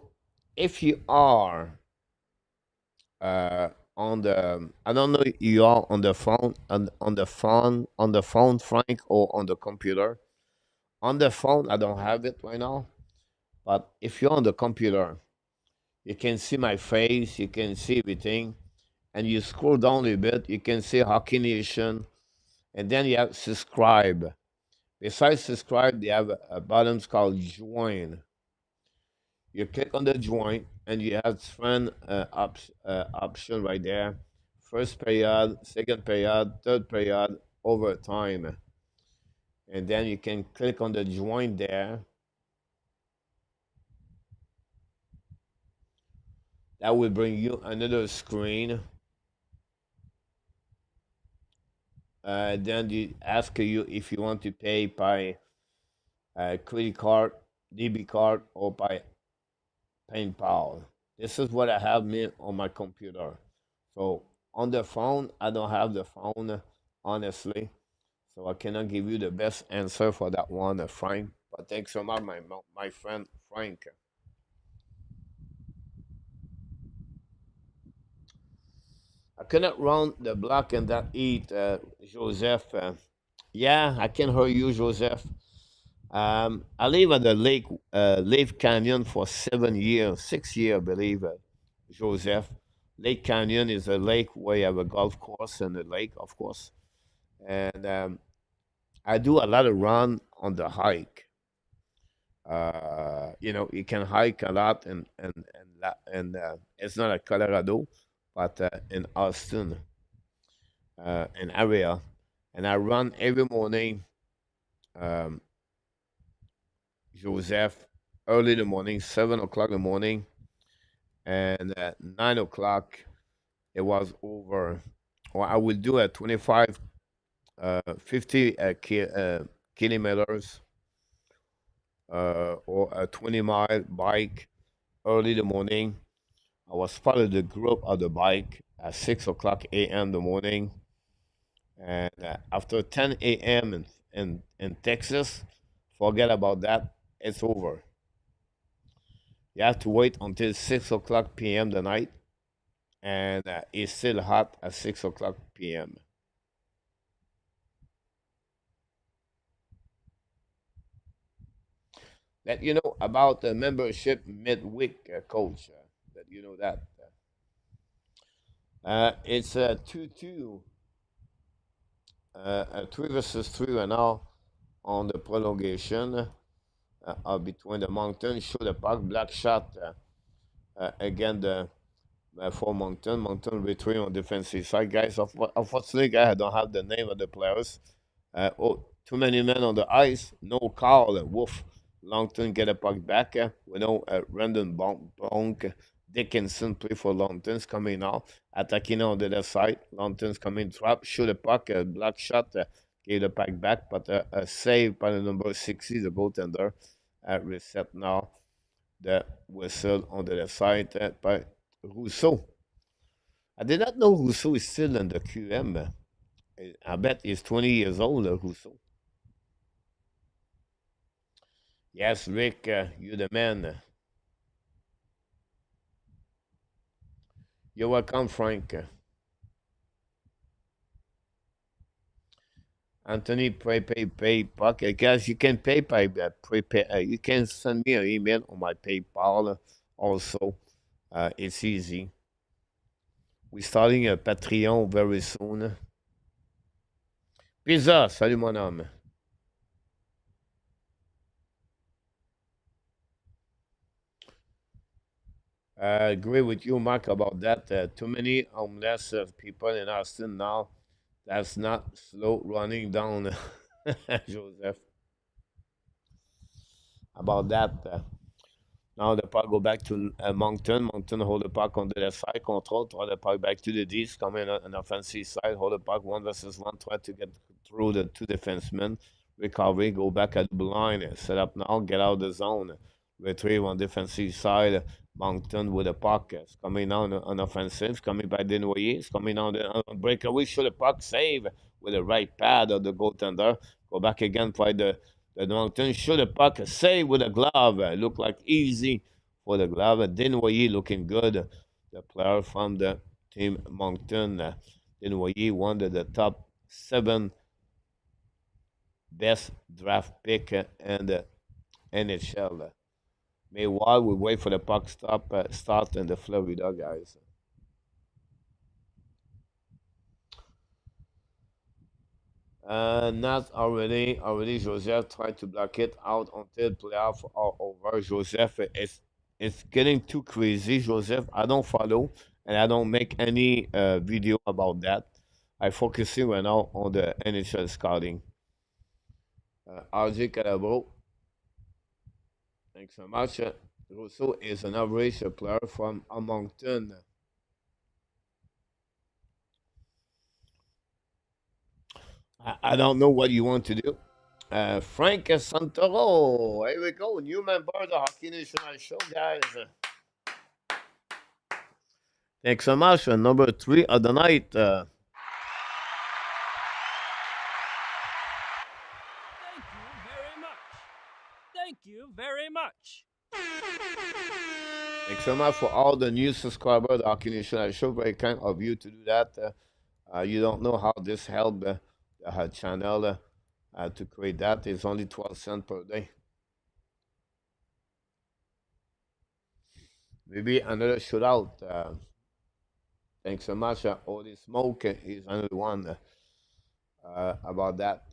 if you are on the, I don't know, if you are on the phone, on the phone, Frank, or on the computer. On the phone, I don't have it right now. But if you're on the computer, you can see my face, you can see everything, and you scroll down a bit, you can see Hockey Nation, and then you have subscribe. Besides subscribe, they have a button called join. You click on the join, and you have friend option right there. First period, second period, third period, overtime. And then you can click on the join there. That will bring you another screen. Then they ask you if you want to pay by credit card, debit card, or by PayPal. This is what I have me on my computer. So on the phone, I don't have the phone, honestly. So I cannot give you the best answer for that one, Frank. But thanks so much, my friend Frank. I cannot run the block and that eat, Joseph. Yeah, I can hear you, Joseph. I live at the Lake Canyon for 7 years, 6 years, I believe, Joseph. Lake Canyon is a lake where you have a golf course and a lake, of course. And I do a lot of run on the hike. You can hike a lot, and it's not at Colorado, but in Austin, an area, and I run every morning. Um, Joseph, early in the morning, 7 o'clock in the morning, and at 9 o'clock it was over. Or I will do a 25, 50 kilometers, or a 20-mile bike early in the morning. I was part of the group of the bike at 6 o'clock a.m. in the morning, and after 10 a.m. in Texas, forget about that. It's over. You have to wait until 6 o'clock p.m. the night, and it's still hot at 6 o'clock p.m. Let you know about the membership midweek, coach. That you know that it's a 2-2, a 3 versus 3 right now on the prolongation between the Mountain, show the puck, black shot again for Moncton. Moncton retreat on defensive side. Guys, unfortunately, I don't have the name of the players. Too many men on the ice. No call. Wolf. Longton get a puck back. We know Randon Bonk. Dickinson play for Longton's coming now. Attacking on the left side. Longton's coming trap. Shoot a puck. Black shot. Gave the puck back. But a save by the number 60, the goaltender. Reset now. The whistle on the left side by Rousseau. I did not know Rousseau is still in the QM. I bet he's 20 years old, Rousseau. Yes, Rick, you're the man. You're welcome, Frank. Anthony, pay, puck. I guess you can pay by prepay. You can send me an email on my PayPal also. It's easy. We're starting a Patreon very soon. Pizza, salut mon homme. I agree with you, Mark, about that. Too many homeless people in Austin now. That's not slow running down, Joseph. About that. Now the puck go back to Moncton. Moncton hold the puck on the left side, control, throw the puck back to the D, come in on offensive side, hold the puck 1 versus 1, try to get through the two defensemen. recovery, go back at the line, set up now, get out of the zone, retrieve on defensive side. Moncton with the puck, coming down on offensive, coming by Desnoyers, coming down the breakaway, shoot the puck, save with the right pad of the goaltender. Go back again, try the Moncton, shoot the puck, save with a glove. Look like easy for the glove. Desnoyers looking good. The player from the team Moncton, Desnoyers, one of the top 7 best draft pick in the NHL. Meanwhile, we wait for the puck start in the Florida guys. Not already. Joseph tried to block it out until playoff are over. Joseph, it's getting too crazy. Joseph, I don't follow and I don't make any video about that. I focusing right now on the NHL scouting. RJ Calabro, thanks so much. Rousseau is an average player from Moncton. I don't know what you want to do. Frank Santoro. Here we go. New member of the Hockey National Show, guys. Thanks so much. Number 3 of the night. Thank you very much. Thanks so much for all the new subscribers of the Hockey National Show. Very kind of you to do that. You don't know how this helped the channel to create that. It's only 12 cents per day. Maybe another shootout. Thanks so much. Holy Smoke is another one about that.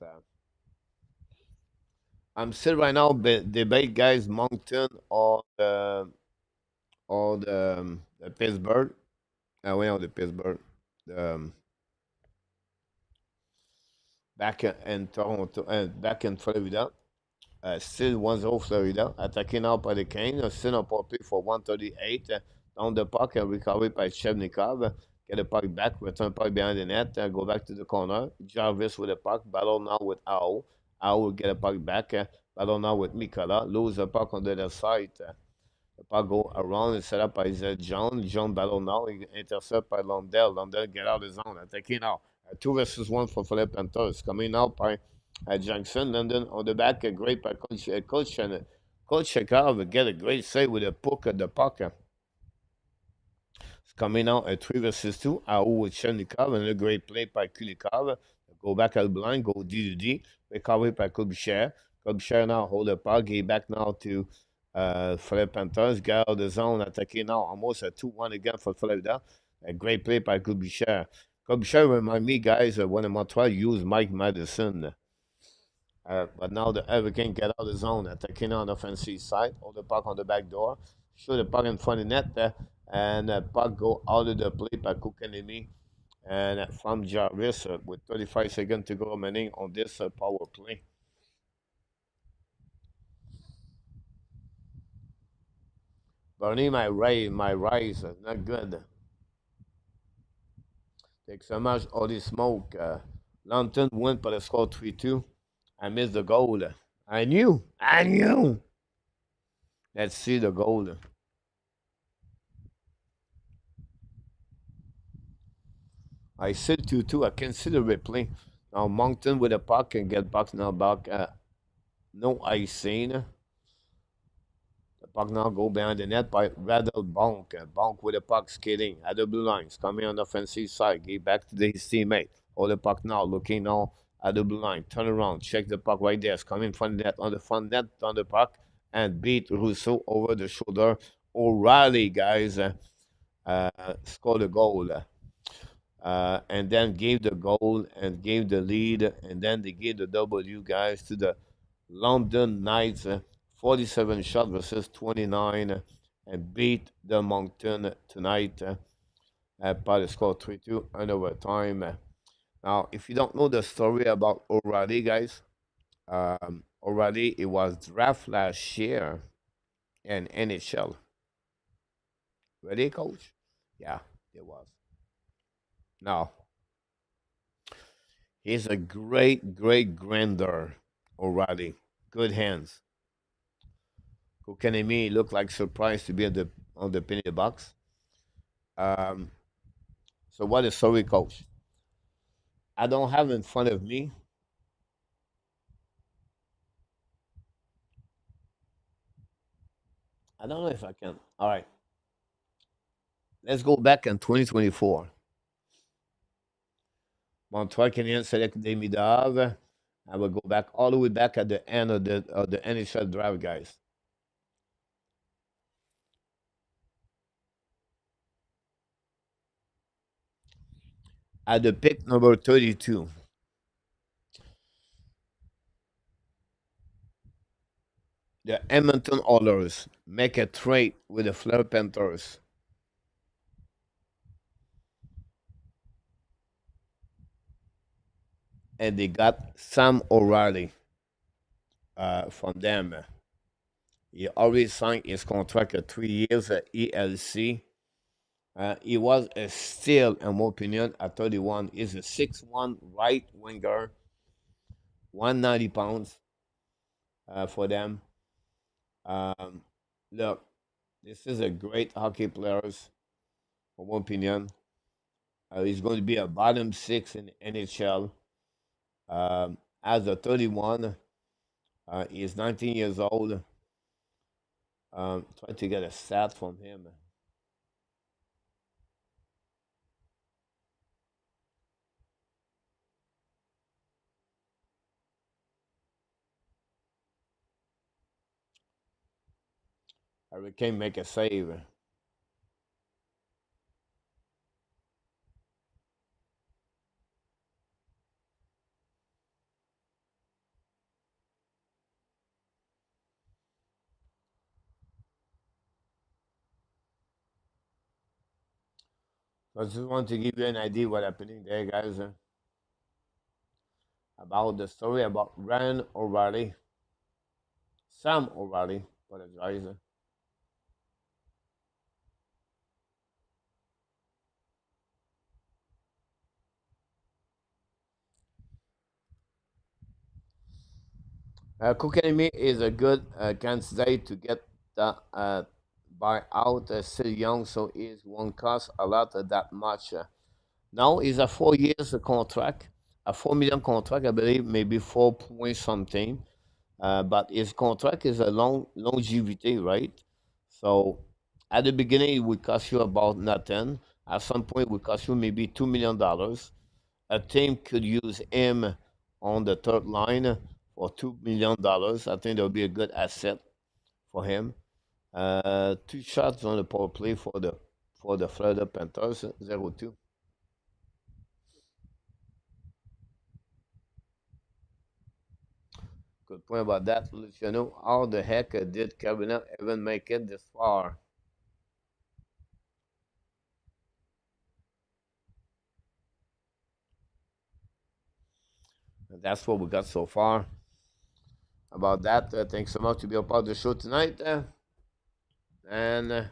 I'm still right now debate, guys, Moncton or the Pittsburgh. We know the Pittsburgh. The, back in Toronto, back in Florida. Still 1-0 Florida. Attacking now by the Kane. Still on power play for 138. Down the puck and recovered by Shevnikov. Get the puck back. Return puck behind the net. Go back to the corner. Jarvis with the puck. Battle now with Ao. Ao will get the puck back. Battle now with Mikola. Lose the puck on the other side. The puck go around and set up by John. John battle now. Intercept by Lundell. Lundell get out of the zone. Attacking now. 2 versus 1 for Philip Panthers. Coming out by Jackson. And then on the back, a great by Coach Chekhov get a great save with a puck at the puck. It's coming out at 3 versus 2. Ao with Shevnikov and a great play by Kulikov. Go back at the blind, go D to D. Recovery by Kubisher. Kubisher now hold the puck. Get back now to Philip Panthers. Get out of the zone. Attacking now almost a 2-1 again for Florida. A great play by Kubisher. Kubisher remind me, guys, when Montreal used Mike Madison. But now the Hurricane get out of the zone, attacking on the offensive side, hold the puck on the back door, shoot the puck in front of the net, and puck go out of the play by Kukanemi and from Jarvis with 35 seconds to go remaining on this power play. Bernie, my rise, not good. Take so much all this smoke. London win by the score 3-2. I missed the goal. I knew. Let's see the goal. I said 2-2. I can see the replay. Now Moncton with a puck and get back now back. No icing. The puck now go behind the net by Radel Bonk. Bonk with the puck skating at the blue lines. Coming on the offensive side. Give back to his teammate. Hold the puck now. Looking now at the blue line. Turn around. Check the puck right there. It's coming from the net on the front net on the puck. And beat Rousseau over the shoulder. O'Reilly, guys, scored a goal. And then gave the goal and gave the lead, and then they gave the W, guys, to the London Knights, 47 shot versus 29, and beat the Moncton tonight by the score 3-2 in overtime. Now, if you don't know the story about O'Reilly, guys, O'Reilly, it was draft last year in NHL. Ready, coach? Yeah, it was. Now, he's a great, great grander. O'Reilly. Good hands. Kokanemi looked like surprised to be at the on the penalty box. Um, so what is sorry, coach? I don't have in front of me. I don't know if I can. All right, let's go back in 2024. Montreal Canadiens select Demidov. I will go back all the way back at the end of the NHL draft, guys. At the pick number 32, the Edmonton Oilers make a trade with the Fleur Panthers, and they got Sam O'Reilly from them. He already signed his contract at 3 years at ELC. He was a still, in my opinion, at 31. He's a 6'1 right winger, 190 pounds for them. Um, Look, this is a great hockey player, in my opinion. He's going to be a bottom six in the NHL. As a 31, he's 19 years old. Trying to get a stat from him. Hurricane make a save. So I just want to give you an idea what happening there, guys, about the story about Ryan O'Reilly, Sam O'Reilly, apologize. Kokanemi is a good candidate to get the buyout. Still young, so he won't cost a lot of that much. Now is a 4 years contract, a 4 million contract, I believe, maybe 4 point something. But his contract is a long longevity, right? So at the beginning, it would cost you about nothing. At some point, it would cost you maybe $2 million. A team could use him on the third line for $2 million. I think that would be a good asset for him. Two shots on the power play for the Florida Panthers, 0-2. Good point about that, Luciano. How the heck did Carolina even make it this far? And that's what we got so far about that. Thanks so much to be a part of the show tonight. And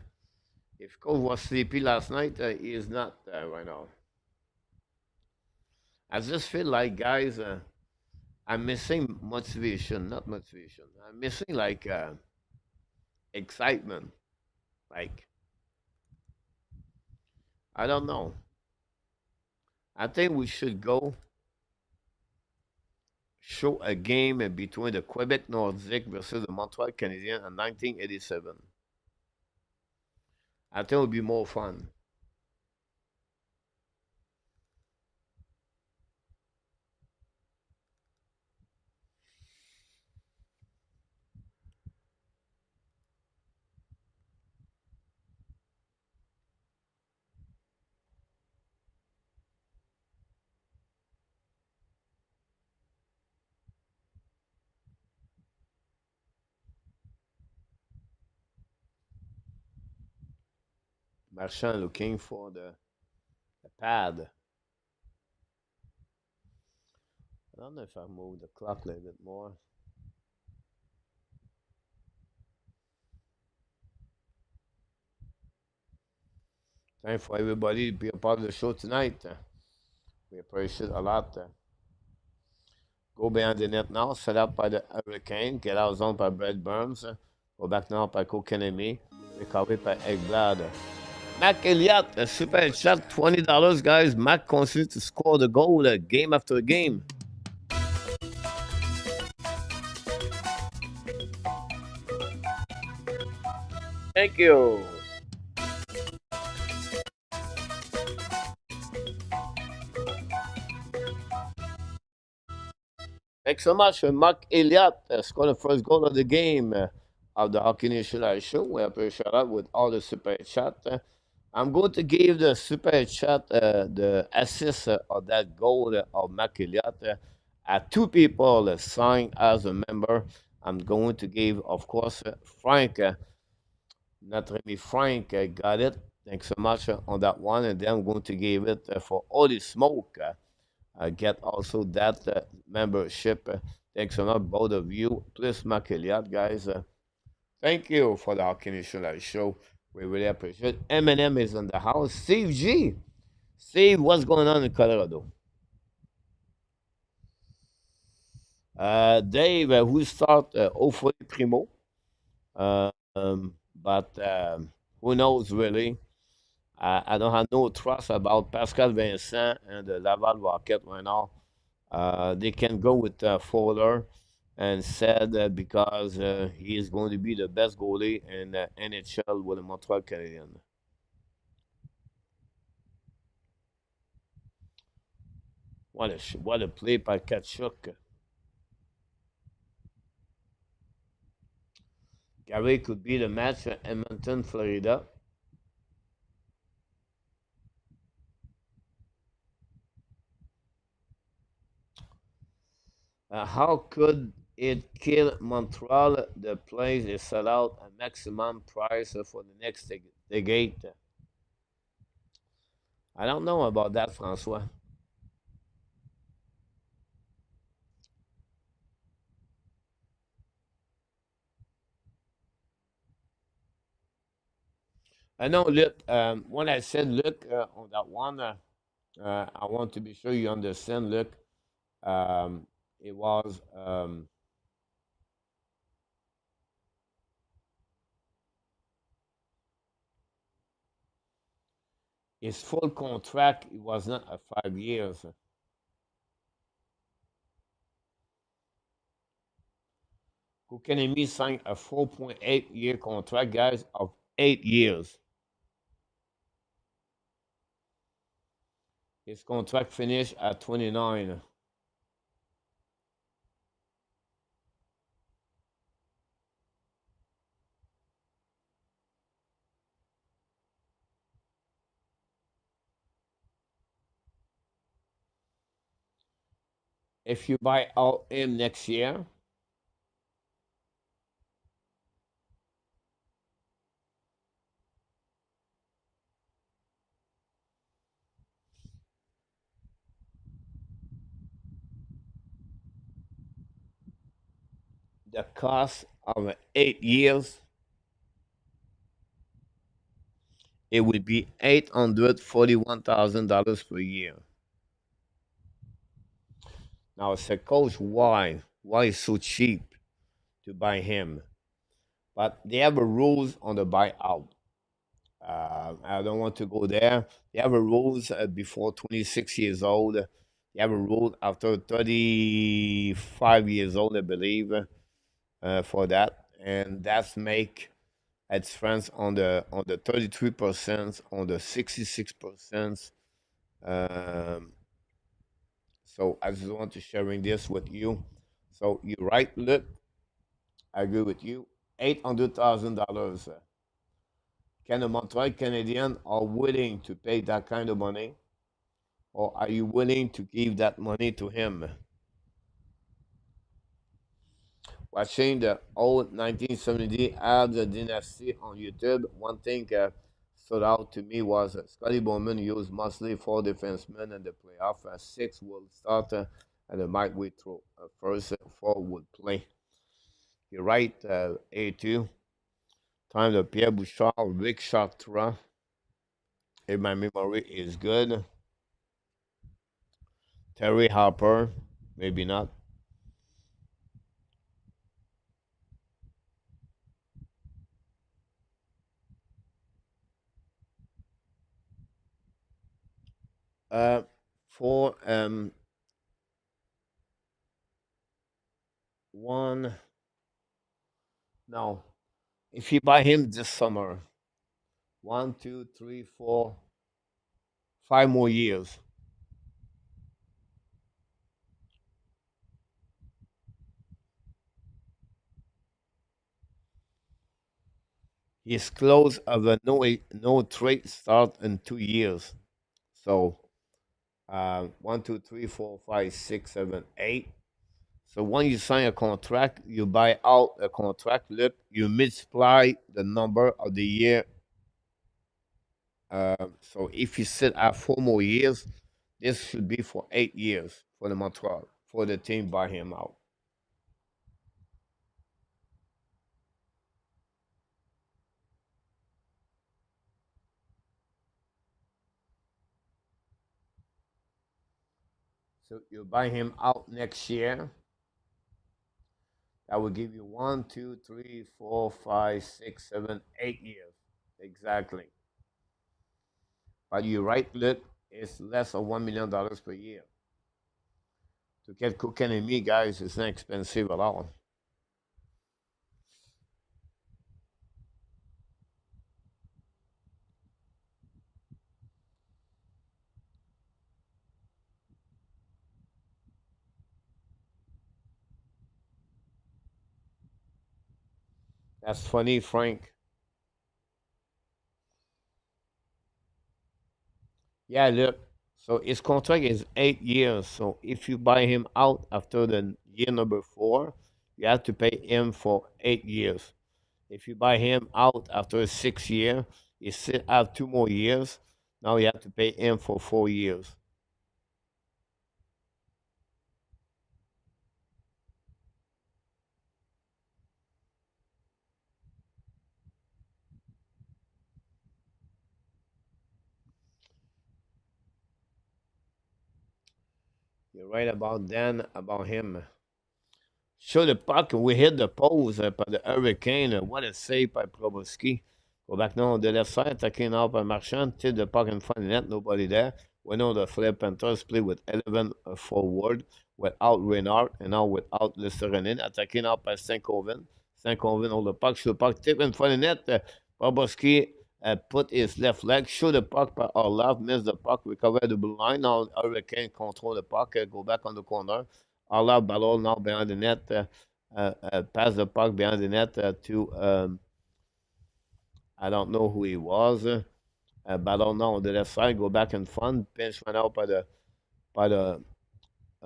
if Cole was sleepy last night, he is not right now. I just feel like, guys, I'm missing motivation, not motivation. I'm missing like excitement. Like, I don't know. I think we should go show a game between the Quebec Nordic versus the Montreal Canadiens in 1987. I think it would be more fun. Marchand looking for the pad. I don't know if I move the clock a little bit more. Time for everybody to be a part of the show tonight. We appreciate a lot. Go behind the net now. Set up by the Hurricane. Get out zone by Brett Burns. Go back now by Kokenemi. Recovery by Ekblad. Mac Elliott, a super chat, $20, guys. Mac continues to score the goal game after game. Thank you. Thanks so much. Mark Elliott scored the first goal of the game of the Hockey Nation show. We appreciate that with all the super chat. I'm going to give the super chat the assist of that goal of Mark Elliott two people signed as a member. I'm going to give, of course, Frank, not Remy Frank, got it. Thanks so much on that one. And then I'm going to give it for Holy Smoke. Get also that membership. Thanks so much, both of you. Please, Makeliat, guys. Thank you for the Hockey Nation show. We really appreciate it. Eminem is in the house. Steve G. Steve, what's going on in Colorado? Dave, who start hopefully Primo. But who knows, really? I don't have no trust about Pascal Vincent and the Laval Rocket right now. They can go with Fowler and said because he is going to be the best goalie in NHL with the Montreal Canadiens. What a play by Tkachuk. Gary could be the match at Edmonton, Florida. How could it kill Montreal? The place is set out a maximum price for the next decade. I don't know about that, Francois. I know, look, when I said look on that one, I want to be sure you understand. Look, it was his full contract. It was not a 5 years. Kukanemi signed a 4.8 year contract, guys, of 8 years. His contract finished at 29. If you buy out him next year, the cost of 8 years, it would be $841,000 per year. Now I said, Coach, why? Why is so cheap to buy him? But they have a rules on the buyout. I don't want to go there. They have a rules before 26 years old. They have a rule after 35 years old, I believe, for that, and that's make its friends on the 33%, on the 66%. Um, so I just want to sharing this with you. So you're right, look, I agree with you. $800,000. Can the Montreal Canadiens are willing to pay that kind of money, or are you willing to give that money to him? Watching the old 1970 Abs Dynasty on YouTube, one thing stood out to me was Scotty Bowman used mostly four defensemen in the playoff. Six will start and the midway through. First four would play. You're right, A2. Time to Pierre Bouchard, Rick Chartrand. If my memory is good. Terry Harper, maybe not. Uh, for one, no, if you buy him this summer, 1, 2, 3, 4, 5 more years, his close of a no trade start in 2 years. So 1, 2, 3, 4, 5, 6, 7, 8. So when you sign a contract, you buy out a contract. Look, you multiply the number of the year. So if you sit at 4 more years, this should be for 8 years for the Montreal for the team buy him out. So you buy him out next year. That will give you 1, 2, 3, 4, 5, 6, 7, 8 years exactly. But you right, look, it's less than $1 million per year. To get Cooking and me, guys, it's not expensive at all. That's funny, Frank. Yeah, look. So his contract is 8 years. So if you buy him out after the year number 4, you have to pay him for 8 years. If you buy him out after 6 year, you still have 2 more years. Now you have to pay him for 4 years. You're right about then about him. Show the puck, we hit the pose par le Hurricane. What a save by Bobrovsky. Go back now on the left side, attacking now by Marchand. Tip the puck in front of the net, nobody there. We know the Flip Panthers play with 11 forward without Reynard and now without Listerenin. Attacking now by Stankoven. Stankoven hold the puck, shoot the puck, tip in front of the net. Bobrovsky put his left leg, shoot the puck by our left, miss the puck, recover the blue line. Now Hurricane control the puck, go back on the corner. All ball now behind the net, pass the puck behind the net to I don't know who he was. Ballon now on the left side, go back in front, pinch went out by the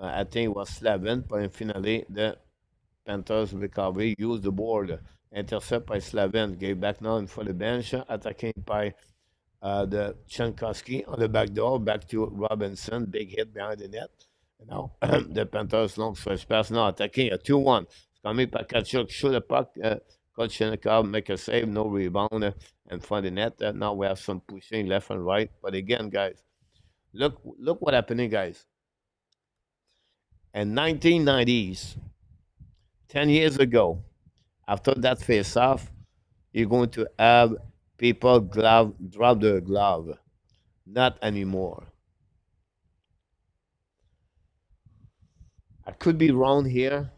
I think it was Slavin, but finally the Panthers recovery, use the board, intercept by Slavin, gave back now in front of the bench, attacking by the Chankowski on the back door, back to Robinson, big hit behind the net. And now the Panthers long stretch pass now attacking a 2-1. It's coming by Tkachuk, shoot the puck. Kolchenikov make a save, no rebound in front of the net. Now we have some pushing left and right. But again, guys, look what happening, guys. In 1990s, 10 years ago, after that face-off, you're going to have people drop their glove. Not anymore. I could be wrong here.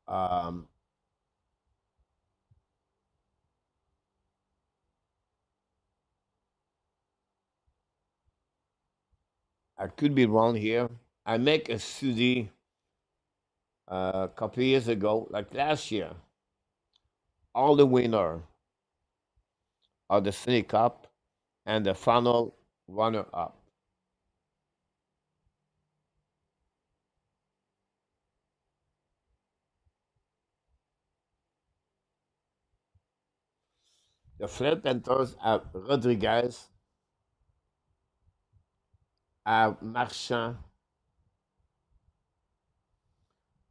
Um, I could be wrong here. I make a study a couple of years ago, like last year. All the winner of the Stanley Cup and the final runner-up. The Flip Panthers have Rodriguez, have Marchand,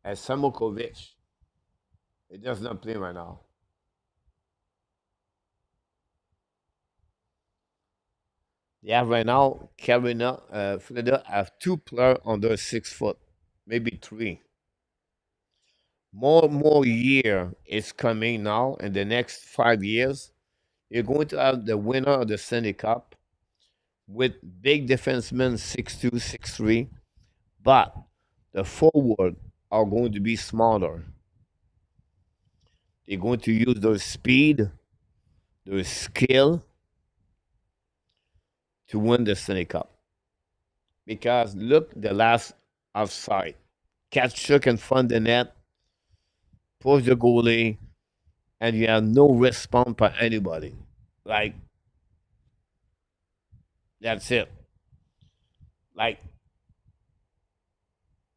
and Samokovic. It does not play right now. They have right now, Carolina, Florida have two players under 6 foot, maybe three. More year is coming now in the next 5 years. You're going to have the winner of the Stanley Cup with big defensemen 6'2", 6'3", but the forward are going to be smaller. They're going to use their speed, their skill to win the Stanley Cup. Because look, the last offside. Tkachuk in front of the net, push the goalie, and you have no response by anybody. Like, that's it. Like,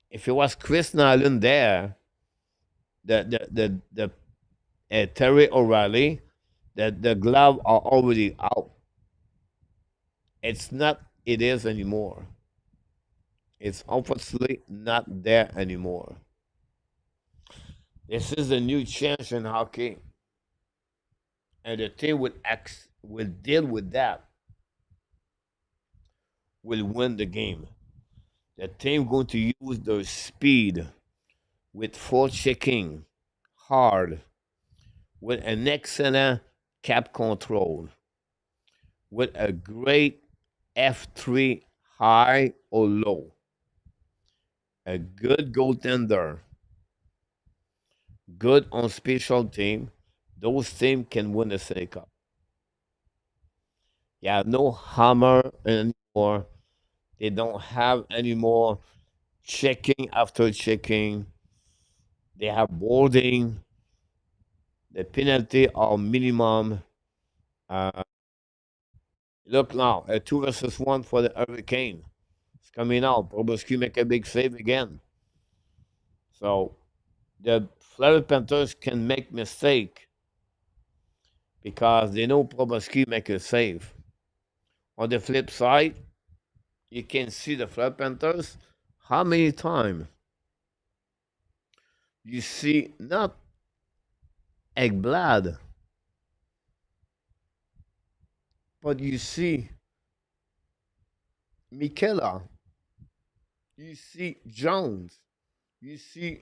if it was Chris Nyland there, Terry O'Reilly, the glove are already out. It's not. It is anymore. It's unfortunately not there anymore. This is a new change in hockey, and the team will deal with that. Will win the game. The team going to use their speed with forechecking hard, with an excellent cap control, with a great F3 high or low, a good goaltender, good on special team, those teams can win the Stanley Cup. Yeah, no hammer anymore. They don't have any more checking after checking. They have boarding. The penalty are minimum. Uh, Look now, a 2 versus 1 for the Hurricane. It's coming out. Bobrovsky make a big save again. So the Florida Panthers can make mistake because they know Bobrovsky make a save. On the flip side, you can see the Florida Panthers. How many times you see not Ekblad, but you see Mikela, you see Jones, you see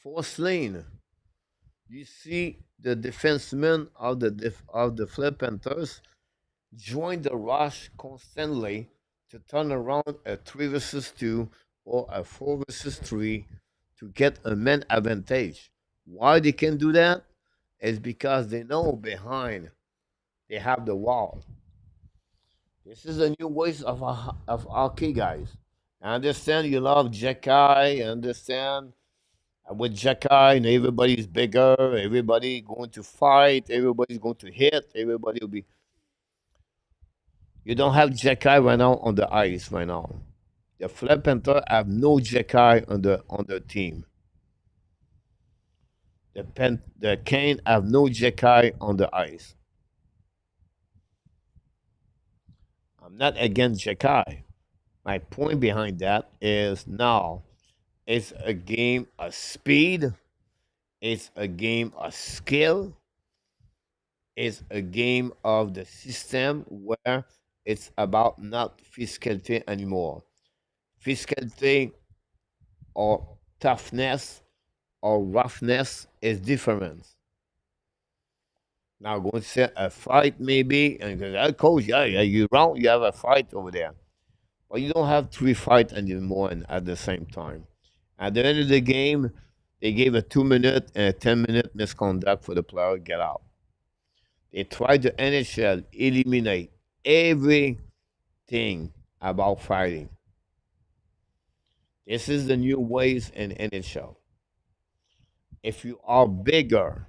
Forslane, you see the defensemen of the Flip Panthers join the rush constantly to turn around a 3 versus 2 or a 4 versus 3 to get a man advantage. Why they can do that? Is because they know behind they have the wall. This is a new ways of hockey, guys. I understand you love Jekai. I understand with Jekai, and everybody's bigger. Everybody going to fight. Everybody's going to hit. Everybody will be. You don't have Jekai right now on the ice right now. The Flip Panther have no Jekai on the team. The Kane have no Jekai on the ice. I'm not against Jekai. My point behind that is now it's a game of speed, it's a game of skill, it's a game of the system where it's about not physicality anymore. Physicality or toughness or roughness is different. Now, going to say a fight maybe, and because coach, yeah, you wrong, you have a fight over there. But you don't have three fights anymore at the same time. At the end of the game, they gave a 2 minute and a 10 minute misconduct for the player to get out. They tried to NHL eliminate everything about fighting. This is the new ways in NHL. If you are bigger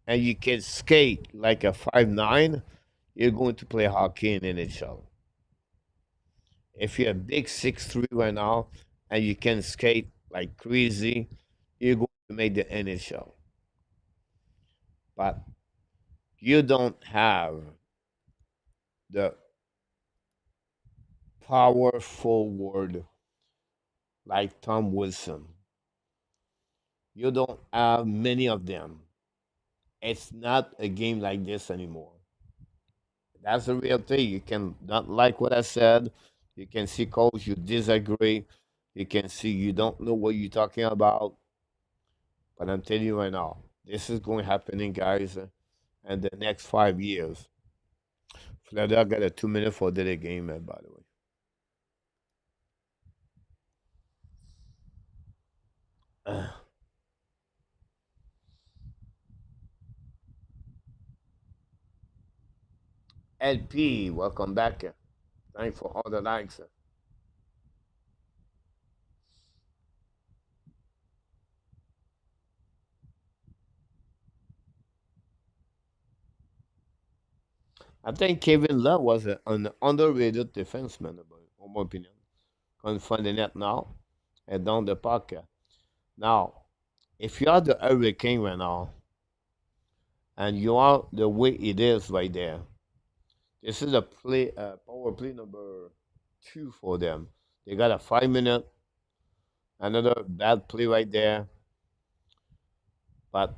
and you can skate like a 5'9", you're going to play hockey in NHL. If you're a big 6'3" right now and you can skate like crazy, you're going to make the NHL. But you don't have the power forward like Tom Wilson. You don't have many of them. It's not a game like this anymore. That's the real thing. You can not like what I said. You can see, coach, you disagree. You can see you don't know what you're talking about. But I'm telling you right now, this is going to happen, guys, in the next 5 years. Florida got a 2 minute for delay game, by the way. LP, welcome back. Thanks for all the likes. I think Kevin Love was an underrated defenseman, in my opinion. Can't find the net now and down the puck. Now, if you are the Hurricane right now, and you are the way it is right there, this is a power play number 2 for them. They got a 5 minute, another bad play right there. But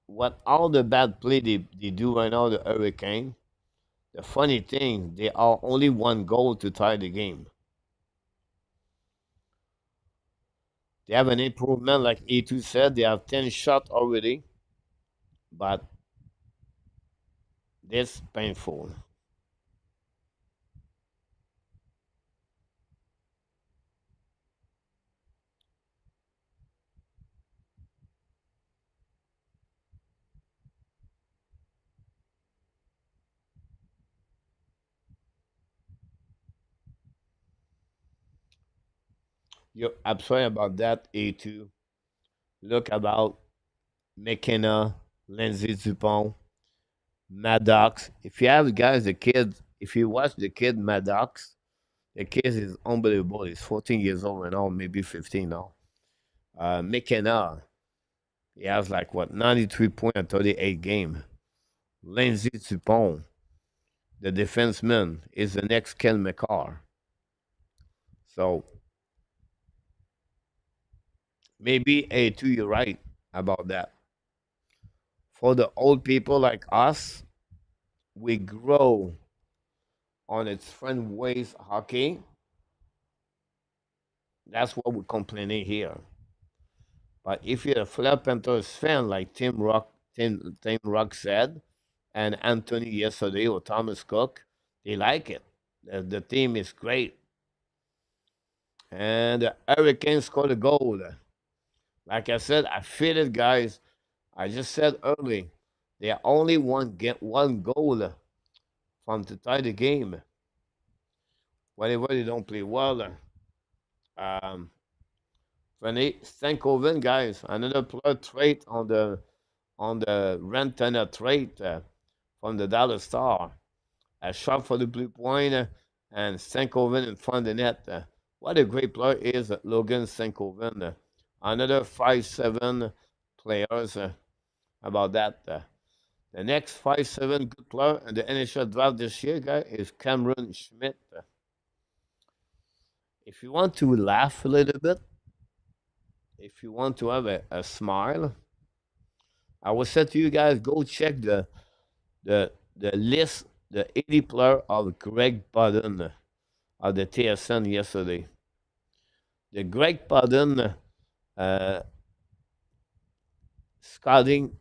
what all the bad play they do right now, the Hurricane, the funny thing, they are only one goal to tie the game. They have an improvement, like A2 said. They have 10 shots already, but this painful. I'm sorry about that, A2. Look about McKenna, Lindsay Dupont, Maddox. If you have guys, the kid, if you watch the kid Maddox, the kid is unbelievable. He's 14 years old right now, maybe 15 now. McKenna, he has like what 93 point at 38 game. Lindsay Dupont, the defenseman, is the next Ken McCarr. So maybe A2, you're right about that. For the old people like us, we grow on its friend ways hockey. That's what we're complaining here. But if you're a Fleur Panthers fan like Tim Rock said, and Anthony yesterday or Thomas Cook, they like it. The team is great. And the Hurricanes scored a goal. Like I said, I feel it, guys. I just said early, they only get one goal from to tie the game. Whenever they don't play well, um, Stankoven, guys, another player trait on the Rentana trait from the Dallas Star. A shot for the blue point and Stankoven in front of the net. What a great player is Logan Stankoven. Another 5'7" players about that. The next 5'7" good player in the NHL draft this year, guy, is Cameron Schmidt. If you want to laugh a little bit, if you want to have a smile, I would say to you guys, go check the list, the 80 player of Greg Budden of the TSN yesterday. The Greg Budden uh, scouting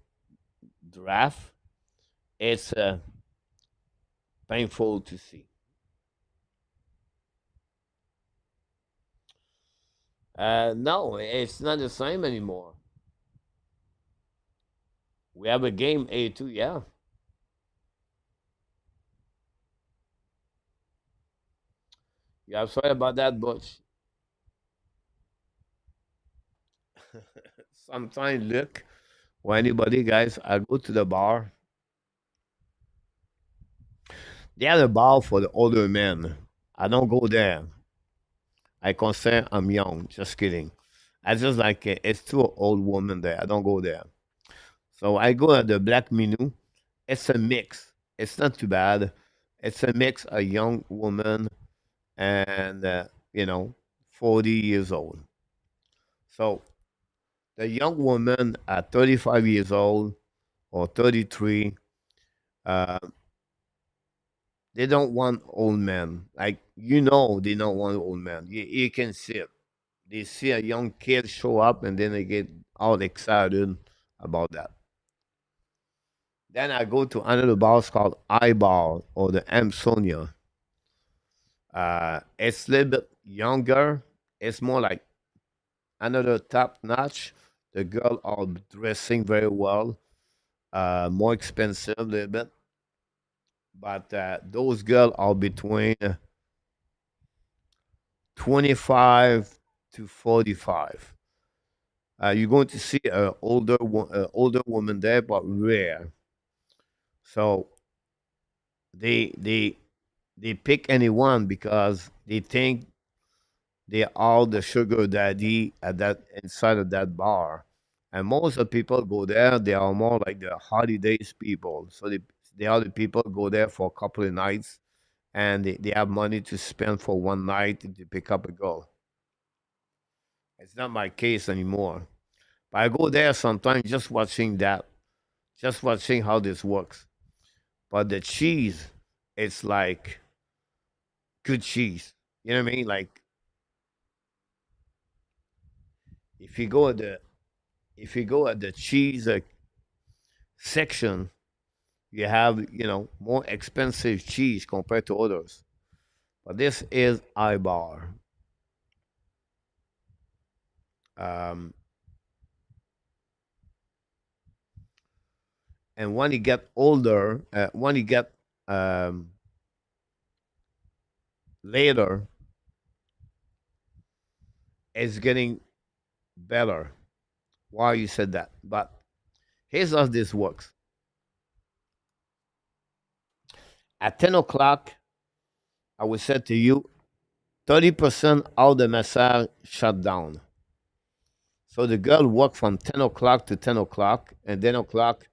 draft, it's painful to see. No, it's not the same anymore. We have a game A2, yeah. Yeah, I'm sorry about that, Butch. Sometimes look, or anybody, guys, I go to the bar. They have a bar for the older men. I don't go there. I consider I'm young. Just kidding. I just like it. It's too old woman there. I don't go there. So I go at the Black Menu. It's a mix. It's not too bad. It's a mix of young woman and 40 years old. So the young woman at 35 years old or 33, uh, they don't want old men. Like they don't want old men. You can see it. They see a young kid show up and then they get all excited about that. Then I go to another bar called Eyeball or the M Sonia. It's a little bit younger. It's more like another top notch. The girl are dressing very well. More expensive a little bit, but those girls are between 25 to 45. You're going to see an older woman there, but rare. So they they they pick anyone because they think they are the sugar daddy at that inside of that bar. And most of the people go there, they are more like the holidays people. So they are the people go there for a couple of nights and they have money to spend for one night to pick up a girl. It's not my case anymore. But I go there sometimes just watching that, just watching how this works. But the cheese, it's like good cheese. You know what I mean? Like if you go at the if you go at the cheese section, you have more expensive cheese compared to others. But this is Ibar. Um, and when you get older, when you get um, later, it's getting better. Why you said that? But here's how this works. At 10 o'clock, I will say to you, 30% of the massage shut down. So the girl work from 10 o'clock to 10 o'clock, and 10 o'clock,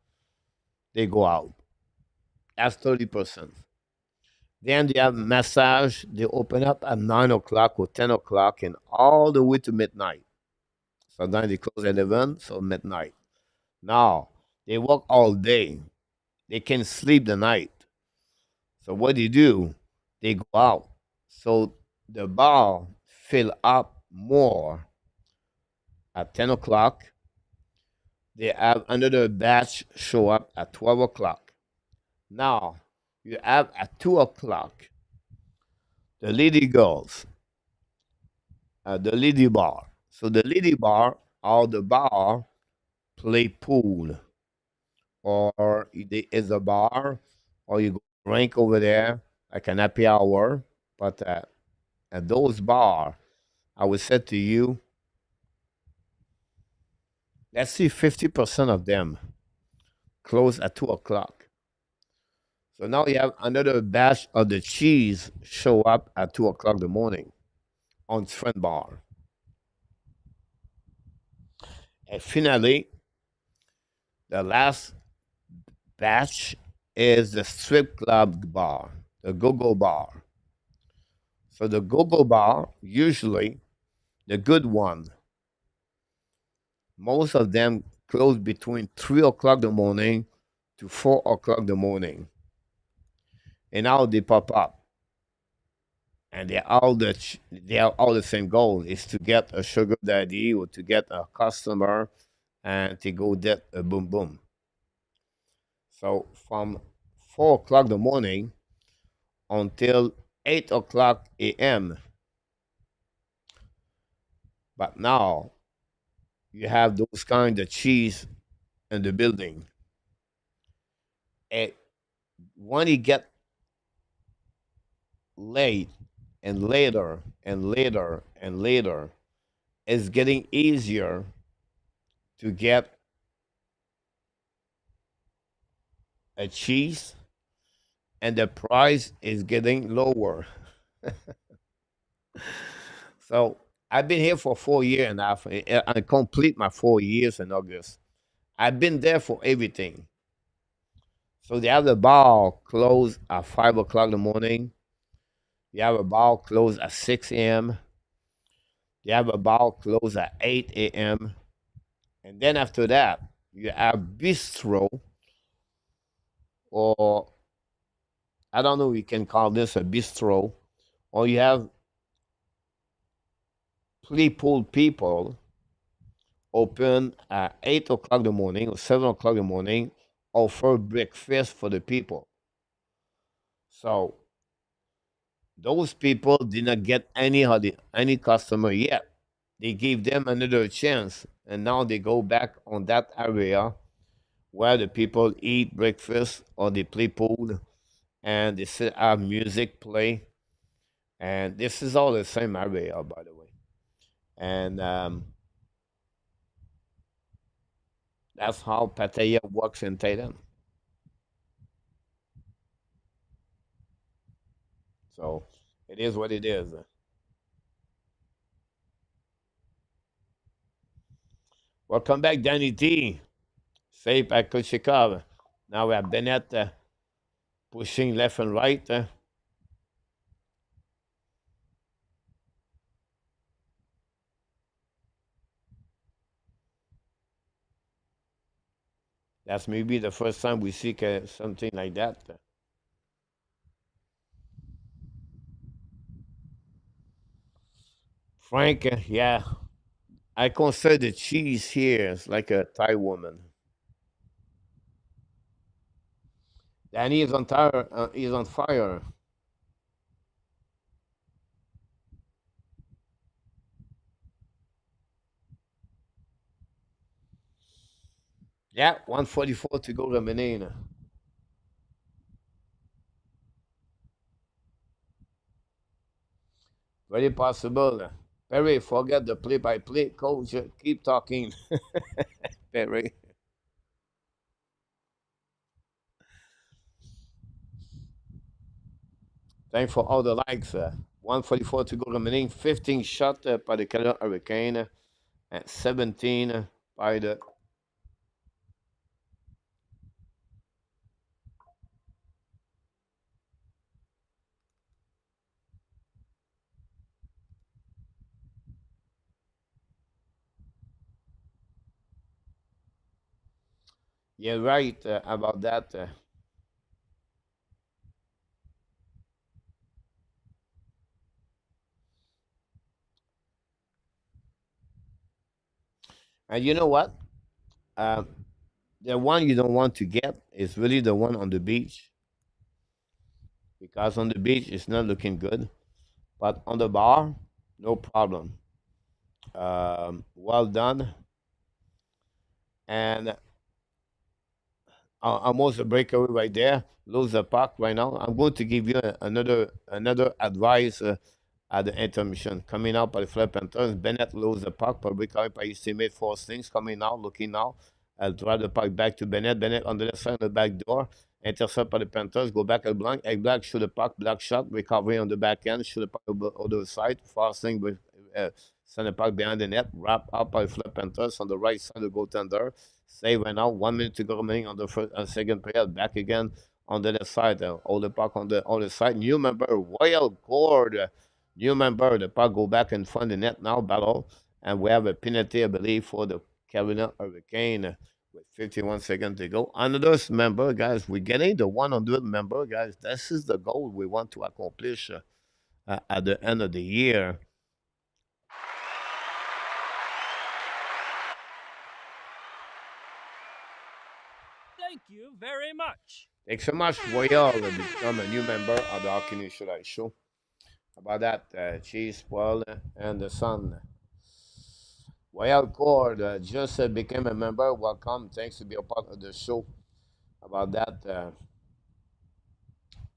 they go out. That's 30%. Then they have massage. They open up at 9 o'clock or 10 o'clock and all the way to midnight. Sometimes they close at 11, so midnight. Now they work all day. They can sleep the night. So what they do, they go out. So the bar fill up more at 10 o'clock. They have another batch show up at 12 o'clock. Now you have at 2 o'clock the lady girls the lady bar. So the lady bar or the bar play pool, or there is a bar, or you go drink over there like an happy hour. But at those bar, I would say to you, let's see, 50% of them close at 2 o'clock. So now you have another batch of the cheese show up at 2 o'clock in the morning on friend bar. And finally, the last batch is the strip club bar, the go-go bar. So the go-go bar, usually the good one, most of them close between 3 o'clock in the morning to 4 o'clock in the morning. And now they pop up. And they are all the same goal is to get a sugar daddy or to get a customer and to go get a boom boom. So from 4 o'clock in the morning until 8 o'clock a.m. But now you have those kind of cheese in the building. And when you get late and later and later and later, it's getting easier to get a cheese and the price is getting lower. So I've been here for 4 years and a half. I complete my 4 years in August. I've been there for everything. So they have the bar closed at 5 o'clock in the morning. You have a bar closed at 6 a.m. You have a bar closed at 8 a.m. And then after that, you have bistro, or I don't know, you can call this a bistro, or you have pre-pool people open at 8 o'clock in the morning or 7 o'clock in the morning offer breakfast for the people. So those people did not get any customer yet. They gave them another chance, and now they go back on that area where the people eat breakfast or they play pool and they still have music play. And this is all the same area, by the way. And that's how Pattaya works in Thailand. So it is what it is. Welcome back, Danny T. Safe at Kuchikov. Now we have Bennett pushing left and right. That's maybe the first time we see something like that. Frank, yeah, I consider the cheese here is like a Thai woman. Danny is on fire. He's on fire. Yeah, 144 to go remaining. Very possible. Perry, forget the play-by-play, coach. Keep talking, Perry. Thanks for all the likes. 144 to go remaining. 15 shot by the Carolina Hurricane. And 17 by the. You're right about that. And you know what? Um, the one you don't want to get is really the one on the beach because on the beach it's not looking good, but on the bar, no problem. Well done, and almost a breakaway right there. Lose the puck right now. I'm going to give you another advice at the intermission. Coming out by the flip and turns, Bennett lose the puck, probably coming by his teammate Force Things coming out, looking now. Drive the puck back to Bennett. Bennett on the left side of the back door. Intercept by the Panthers. Go back at blank. Egg Black shoot the puck. Black shot. Recovery on the back end. Shoot the puck on the other side. Force Things with send the puck behind the net. Wrap up by Flip Panthers on the right side of the goaltender. Save right now. 1 minute to go remaining on the second period. Back again on the left side. Hold the puck on the other side. New member, Wild Cord. New member, the puck go back in front of the net now, battle. And we have a penalty, I believe, for the Carolina Hurricane with 51 seconds to go. Another member, guys, we're getting the 100 member, guys. This is the goal we want to accomplish at the end of the year. Thank you very much. Thanks so much, Royal, to become a new member of the Hockey News Show. About that, Cheese, Paul, and the Sun. Wild Cord just became a member. Welcome. Thanks to be a part of the show. About that,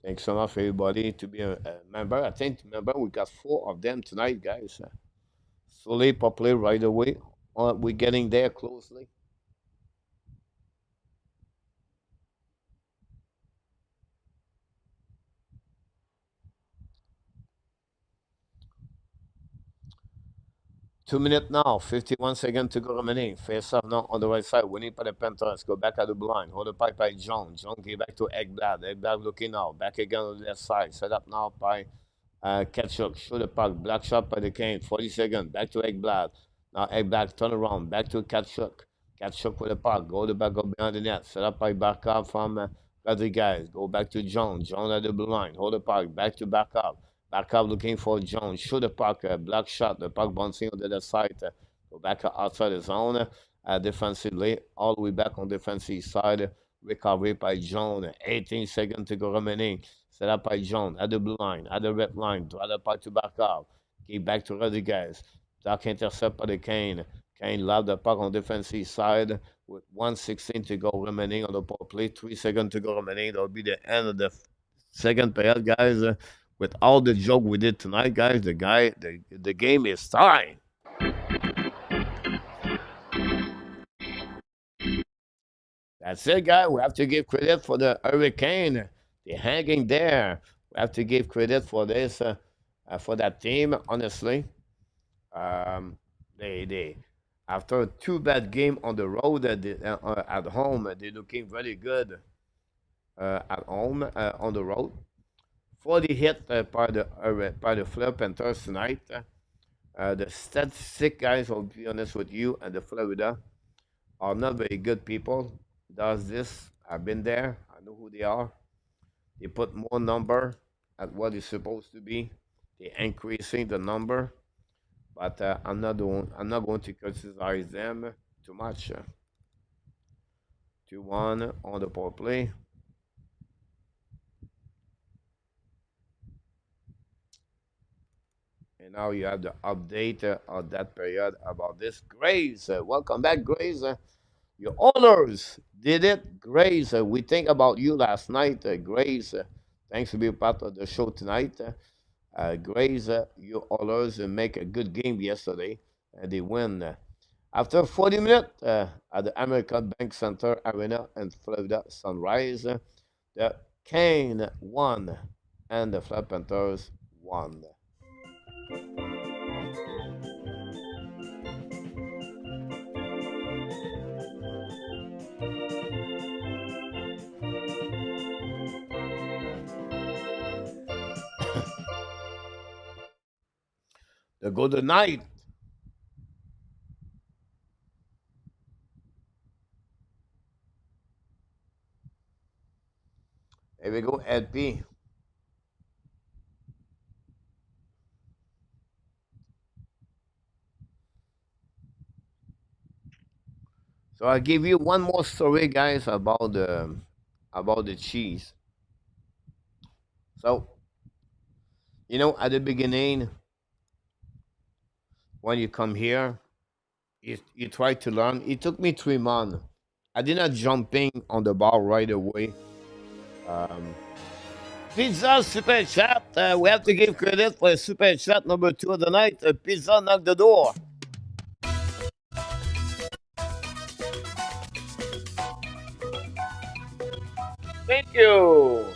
thanks so much for everybody to be a member. I think, remember, we got 4 of them tonight, guys. Slowly populate right away. We're getting there closely. 2 minutes now, 51 seconds to go remaining. Face off now on the right side. Winning for the Panthers. Go back at the blind. Hold the pipe by John. John give back to Eggblad. Eggblad looking now. Back again on the left side. Set up now by Tkachuk. Shoot the puck. Black shot by the Kane. 40 seconds. Back to Eggblad. Now Eggblad turn around. Back to Tkachuk. Tkachuk with the puck. Go the back, go behind the net. Set up by Barkov from Rodriguez. Go back to John. John at the blue line. Hold the puck. Back to Barkov. Barkov looking for John. Shoot the puck. Black shot. The puck bouncing on the other side. Go back outside the zone. Defensively. All the way back on defensive side. recovery by John, 18 seconds to go remaining. Set up by John at the blue line, at the red line, to other part to Barkov. Give back to Rodriguez. Duck intercept by the Kane. Kane lobbed the puck on defensive side with 1:16 to go remaining on the power play. 3 seconds to go remaining. That'll be the end of the second period, guys. With all the joke we did tonight, guys, the game is tied. That's it, guys. We have to give credit for the Hurricane. They're hanging there. We have to give credit for this, for that team. Honestly, um, they after two bad game on the road, at home, they're looking very good at home on the road. 40 hit by the Flip Panthers tonight. The statistic guys, I'll be honest with you, and the Florida are not very good people. Does this? I've been there. I know who they are. They put more number at what it's supposed to be. They're increasing the number, but I'm not going to criticize them too much. 2-1 on the power play. And now you have the update of that period about this. Grace, welcome back, Grace. Your owners did it. Grace, we think about you last night. Grace, thanks for being part of the show tonight. Grace, your owners make a good game yesterday. They win. After 40 minutes at the American Bank Center Arena in Florida Sunrise, the Kane won and the Flap Panthers won. The Golden Knight. Here we go, LP. So I'll give you one more story, guys, about the cheese. So, at the beginning, when you come here, you try to learn. It took me 3 months. I did not jumping on the ball right away. Um, Pizza super chat. We have to give credit for super chat number 2 of the night. Pizza knocked the door. Thank you.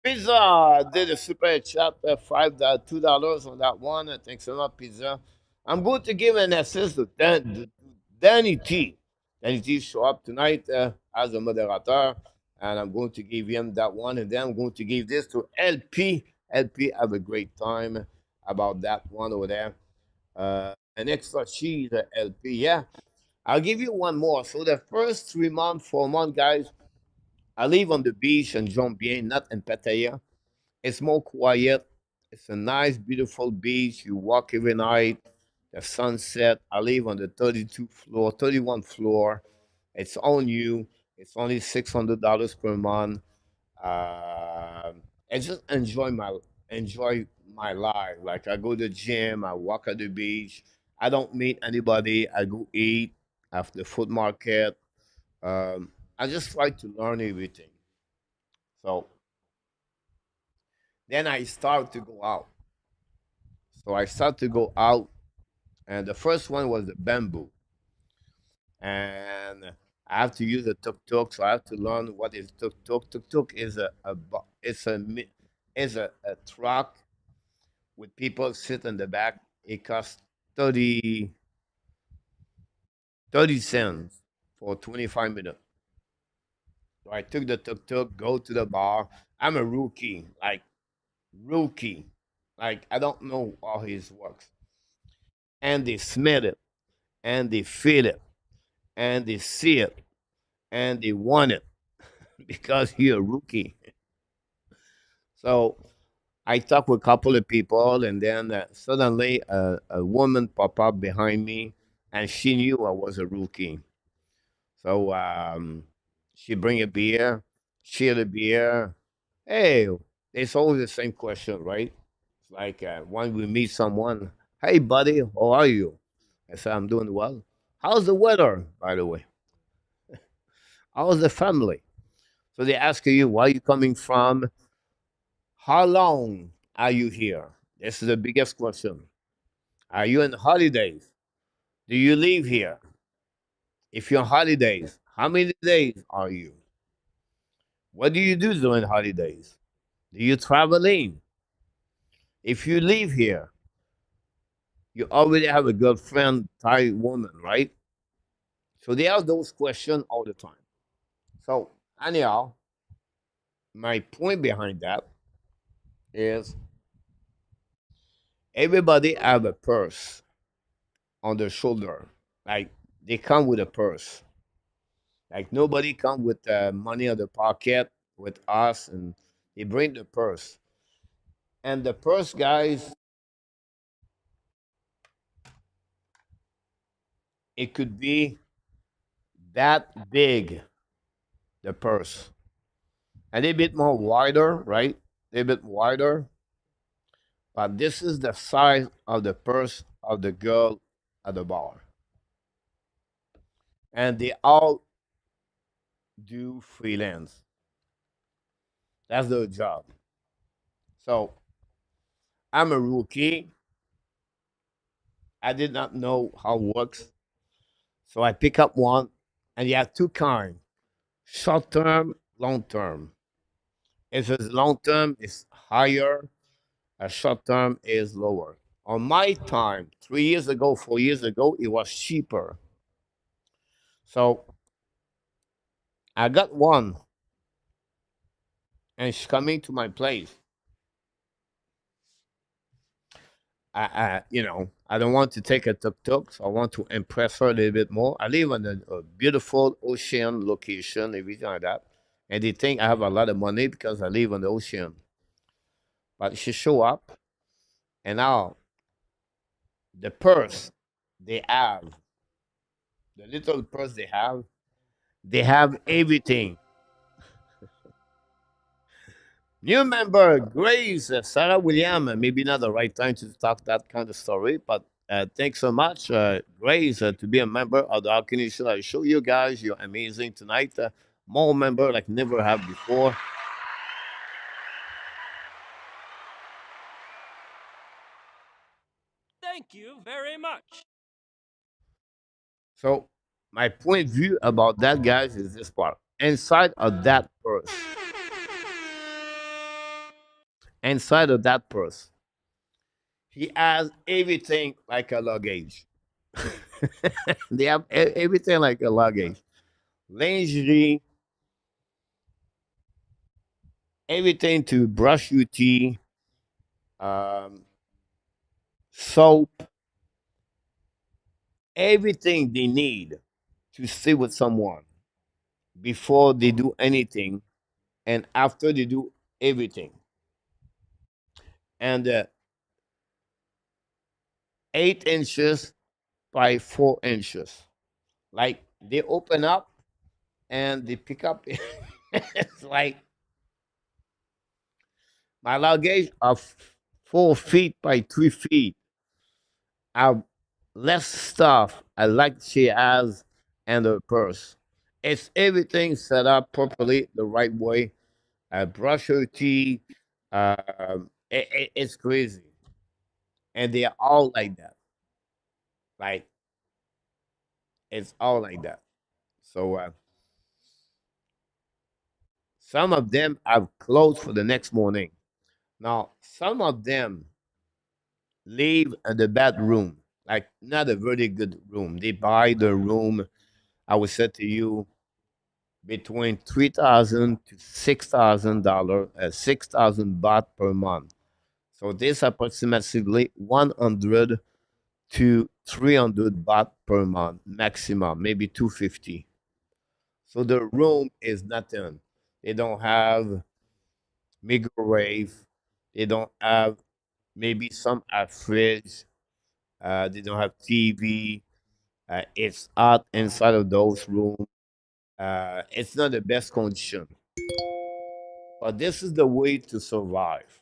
Pizza did a super chat, $2 on that one. Thanks a lot, Pizza. I'm going to give an assist to Danny T. Danny T show up tonight as a moderator, and I'm going to give him that one, and then I'm going to give this to LP. LP have a great time about that one over there. An extra cheese, LP. Yeah, I'll give you one more. So the first 3 months, 4 months, guys, I live on the beach in Jean-Bien, not in Pattaya. It's more quiet. It's a nice, beautiful beach. You walk every night. The sunset. I live on the 32 floor, 31 floor. It's on you. It's only $600 per month. I just enjoy my life. Like I go to the gym. I walk at the beach. I don't meet anybody. I go eat after the food market. I just try to learn everything. So then I start to go out. So I start to go out, and the first one was the bamboo, and I have to use a tuk tuk. So I have to learn what is tuk tuk. Tuk tuk is a truck with people sit in the back. It costs 30 30 cents for 25 minutes. So I took the tuk tuk, go to the bar. I'm a rookie, like I don't know how his works, and they smell it, and they feel it, and they see it, and they want it because you're a rookie. So I talked with a couple of people, and then suddenly a woman popped up behind me, and she knew I was a rookie. So she bring a beer, share the beer. Hey, it's always the same question, right? It's like when we meet someone, hey buddy, how are you? I said I'm doing well. How's the weather, by the way? How's the family? So they ask you where you coming from, how long are you here? This is the biggest question. Are you on holidays? Do you live here? If you're on holidays, how many days are you? What do you do during holidays? Do you travel in? If you live here, you already have a girlfriend, Thai woman, right? So they ask those questions all the time. So anyhow, my point behind that is everybody have a purse on their shoulder. Like they come with a purse. Like nobody come with money in the pocket with us, and they bring the purse. And the purse, guys, it could be that big. The purse, a little bit more wider, right? A little bit wider, but this is the size of the purse of the girl at the bar, and they all do freelance. That's their job. So I'm a rookie. I did not know how it works. So I pick up one, and you have two kinds: short term, long term. If it's long term, it's higher. A short term is lower. On my time, 3 years ago, 4 years ago, it was cheaper. So I got one, and she's coming to my place. I don't want to take a tuk-tuk, so I want to impress her a little bit more. I live in a beautiful ocean location, everything like that. And they think I have a lot of money because I live on the ocean. But she show up, and now the purse they have, the little purse they have everything. New member Grace, Sarah William. Maybe not the right time to talk that kind of story, but thanks so much, Grace, to be a member of the Hurricnaes Show. I show you guys you're amazing tonight. More member like never have before. Thank you very much. So my point of view about that, guys, is this part. Inside of that purse, he has everything like a luggage. They have everything like a luggage. Lingerie, everything to brush your teeth, um, soap, everything they need to stay with someone before they do anything and after they do everything. And 8 inches by 4 inches. Like they open up and they pick up. It's like my luggage of 4 feet by 3 feet. Have less stuff I like she has and her purse. It's everything set up properly the right way. I brush her teeth. It's crazy, and they're all like that. Like it's all like that. So some of them have clothes for the next morning. Now some of them live in the bad room, like not a very good room. They buy the room. I would say to you between 3,000 to $6,000, 6,000 baht per month. So this approximately 100 to 300 baht per month maximum, maybe 250. So the room is nothing. They don't have microwave. They don't have, maybe some have fridge. They don't have TV. It's hot inside of those rooms. It's not the best condition, but this is the way to survive.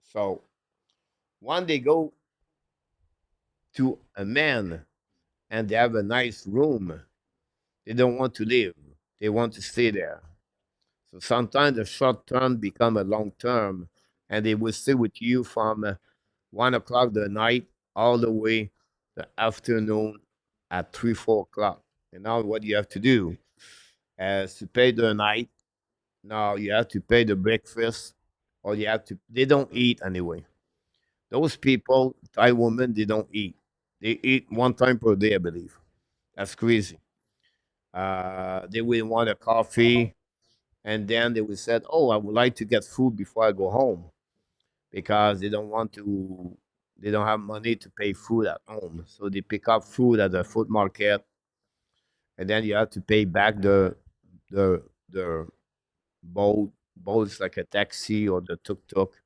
So when they go to a man and they have a nice room, they don't want to leave. They want to stay there. So sometimes the short term become a long term, and they will stay with you from 1 o'clock the night all the way the afternoon at 3, 4 o'clock. And now what you have to do is to pay the night. Now you have to pay the breakfast, or you have to. They don't eat anyway. Those people, Thai women, they don't eat. They eat 1 time per day, I believe. That's crazy. They will want a coffee, and then they will say, "Oh, I would like to get food before I go home," because they don't want to. They don't have money to pay food at home, so they pick up food at the food market, and then you have to pay back the boats like a taxi or the tuk tuk,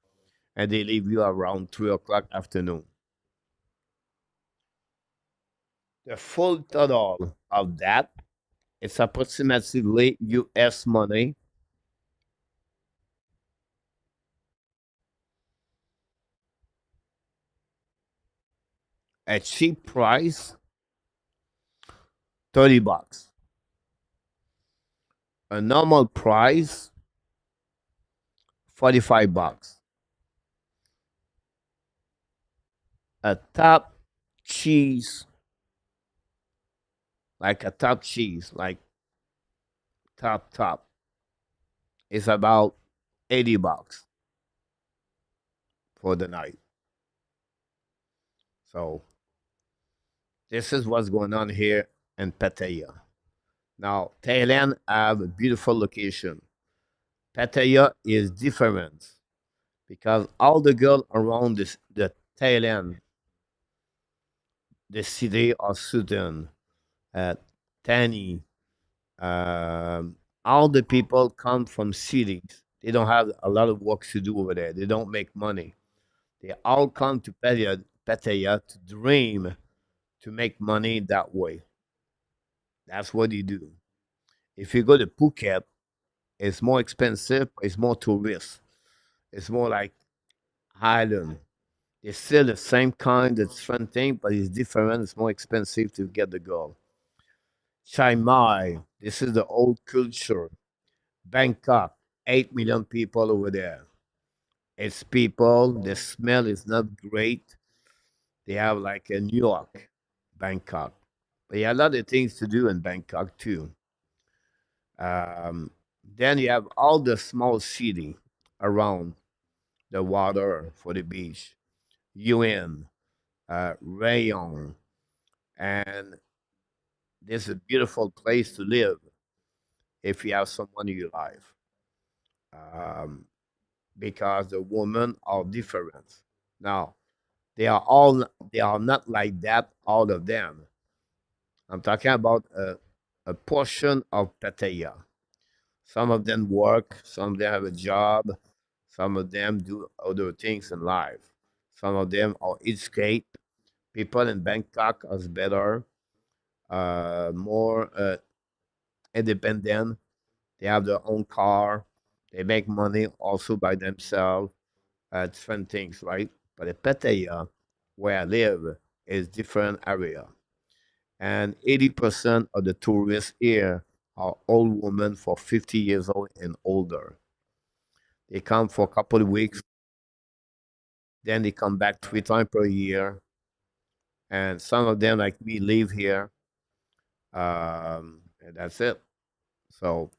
and they leave you around 3 o'clock afternoon. The full total of that is approximately US money, a cheap price, $30. A normal price, $45. A top cheese, like a top cheese, like top, is about $80 for the night. So this is what's going on here in Pattaya. Now, Thailand have a beautiful location. Pattaya is different because all the girls around the Thailand, the city of Sudan, uh, Tani, um, all the people come from cities. They don't have a lot of work to do over there. They don't make money. They all come to Pattaya to dream to make money that way. That's what they do. If you go to Phuket, it's more expensive. It's more tourist. It's more like island. It's still the same kind, it's fun thing, but it's different. It's more expensive to get the girl. Chiang Mai, this is the old culture. Bangkok, 8 million people over there. It's people, the smell is not great. They have like a New York, Bangkok. But you have a lot of things to do in Bangkok too. Um, then you have all the small city around the water for the beach. UN, Rayon, and this is a beautiful place to live if you have someone in your life, um, because the women are different. Now they are not like that. All of them. I'm talking about a portion of Pattaya. Some of them work. Some of them have a job. Some of them do other things in life. Some of them are escape. People in Bangkok are better, more independent. They have their own car. They make money also by themselves. Different things, right? But in Pattaya, where I live, is different area. And 80% of the tourists here are old women for 50 years old and older. They come for a couple of weeks, then they come back 3 times per year. And some of them, like me, live here. And that's it. So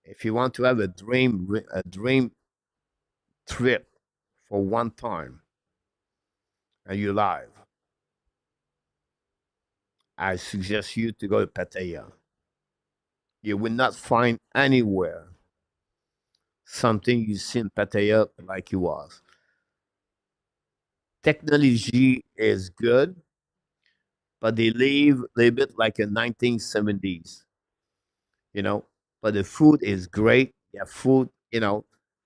if you want to have a dream trip for 1 time and you live, I suggest you to go to Pattaya. You will not find anywhere something you see in Pattaya like you was. Technology is good, but they live a little bit like in 1970s, you know. But the food is great. Yeah, food,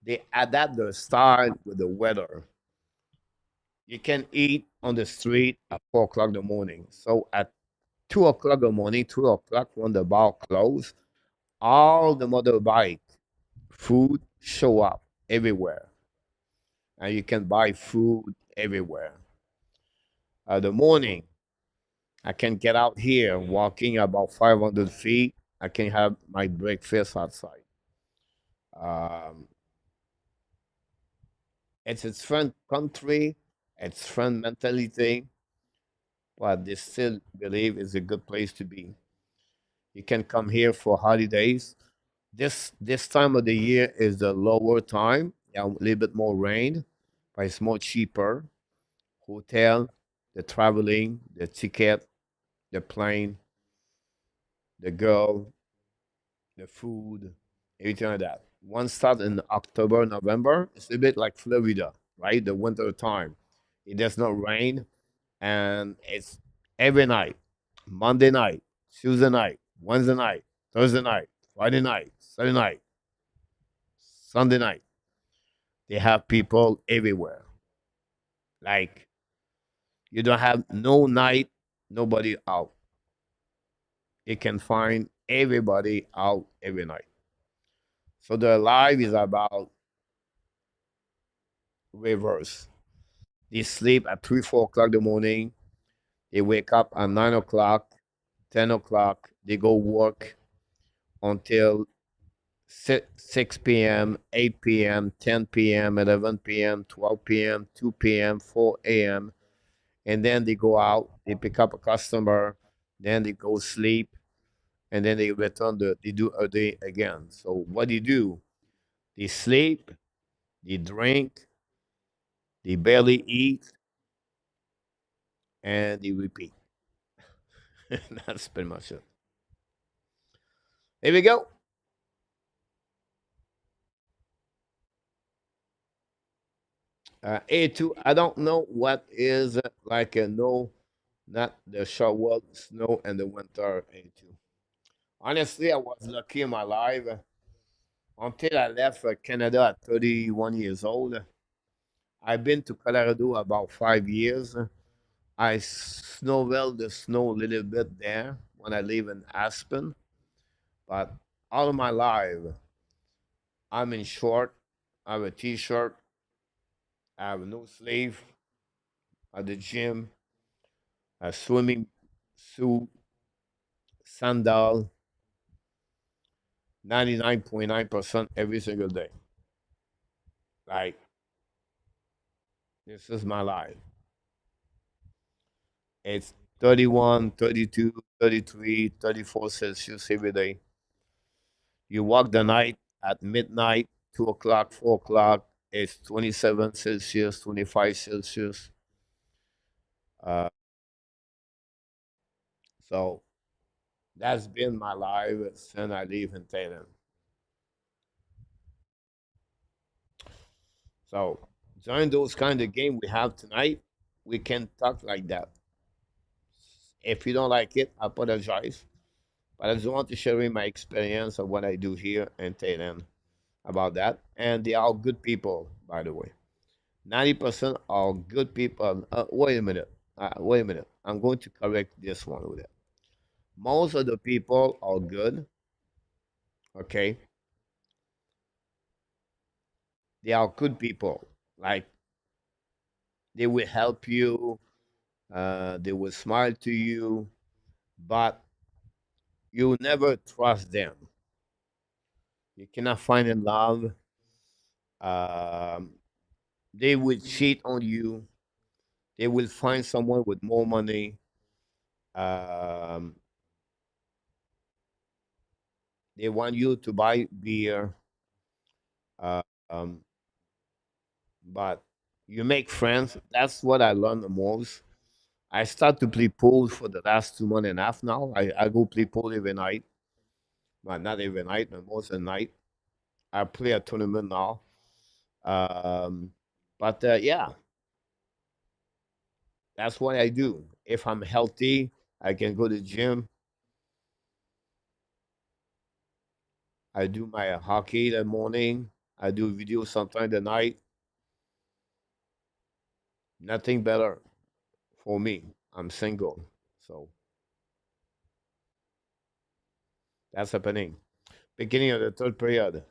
They adapt their style with the weather. You can eat on the street at 4 o'clock in the morning. So at 2 o'clock in the morning, 2 o'clock when the bar closes, all the motorbike food show up everywhere, and you can buy food everywhere. The morning, I can get out here walking about 500 feet. I can have my breakfast outside. Um, it's its friend country, its friend mentality, but they still believe it's a good place to be. You can come here for holidays. This time of the year is the lower time, yeah, a little bit more rain, but it's more cheaper. Hotel, the traveling, the ticket, the plane, the girl, the food, everything like that. One start in October, November. It's a bit like Florida, right? The winter time. It does not rain, and it's every night. Monday night, Tuesday night, Wednesday night, Thursday night, Friday night, Saturday night, Sunday night. They have people everywhere. Like you don't have no night, nobody out. You can find everybody out every night. So their life is about reverse. They sleep at 3, 4 o'clock in the morning. They wake up at 9 o'clock, 10 o'clock. They go work until 6 p.m., 8 p.m., 10 p.m., 11 p.m., 12 p.m., 2 p.m., 4 a.m. And then they go out, they pick up a customer, then they go sleep, and then they return, they do a day again. So what do you do? They sleep, they drink, they barely eat, and they repeat. That's pretty much it. Here we go. A2, I don't know what is like a no, not the shovel, snow, and the winter A2. Honestly, I was lucky in my life until I left Canada at 31 years old. I've been to Colorado about 5 years. I snowvel the snow a little bit there when I live in Aspen, but all of my life, I'm in short. I have a t-shirt. I have no sleeve at the gym, a swimming suit, sandal, 99.9% every single day. Like, this is my life. It's 31, 32, 33, 34 Celsius every day. You walk the night at midnight, 2 o'clock, 4 o'clock. It's 27 Celsius, 25 Celsius. Uh, so that's been my life since I live in Thailand. So during those kind of game we have tonight, we can talk like that. If you don't like it, I apologize. But I just want to share with my experience of what I do here in Thailand about that. And they are good people, by the way. 90% are good people. Wait a minute. Wait a minute. I'm going to correct this one with it. Most of the people are good. Okay. They are good people. Like they will help you. They will smile to you, but you never trust them. You cannot find in love. Um, they will cheat on you. They will find someone with more money. Um, they want you to buy beer. Uh, um, but you make friends. That's what I learned the most. I start to play pool for the last 2 months and a half now. I go play pool every night. Well, not every night, but most of the night. I play a tournament now. Um, but yeah, that's what I do. If I'm healthy, I can go to the gym. I do my hockey in the morning. I do videos sometime the night. Nothing better for me. I'm single. So that's happening. Beginning of the third period.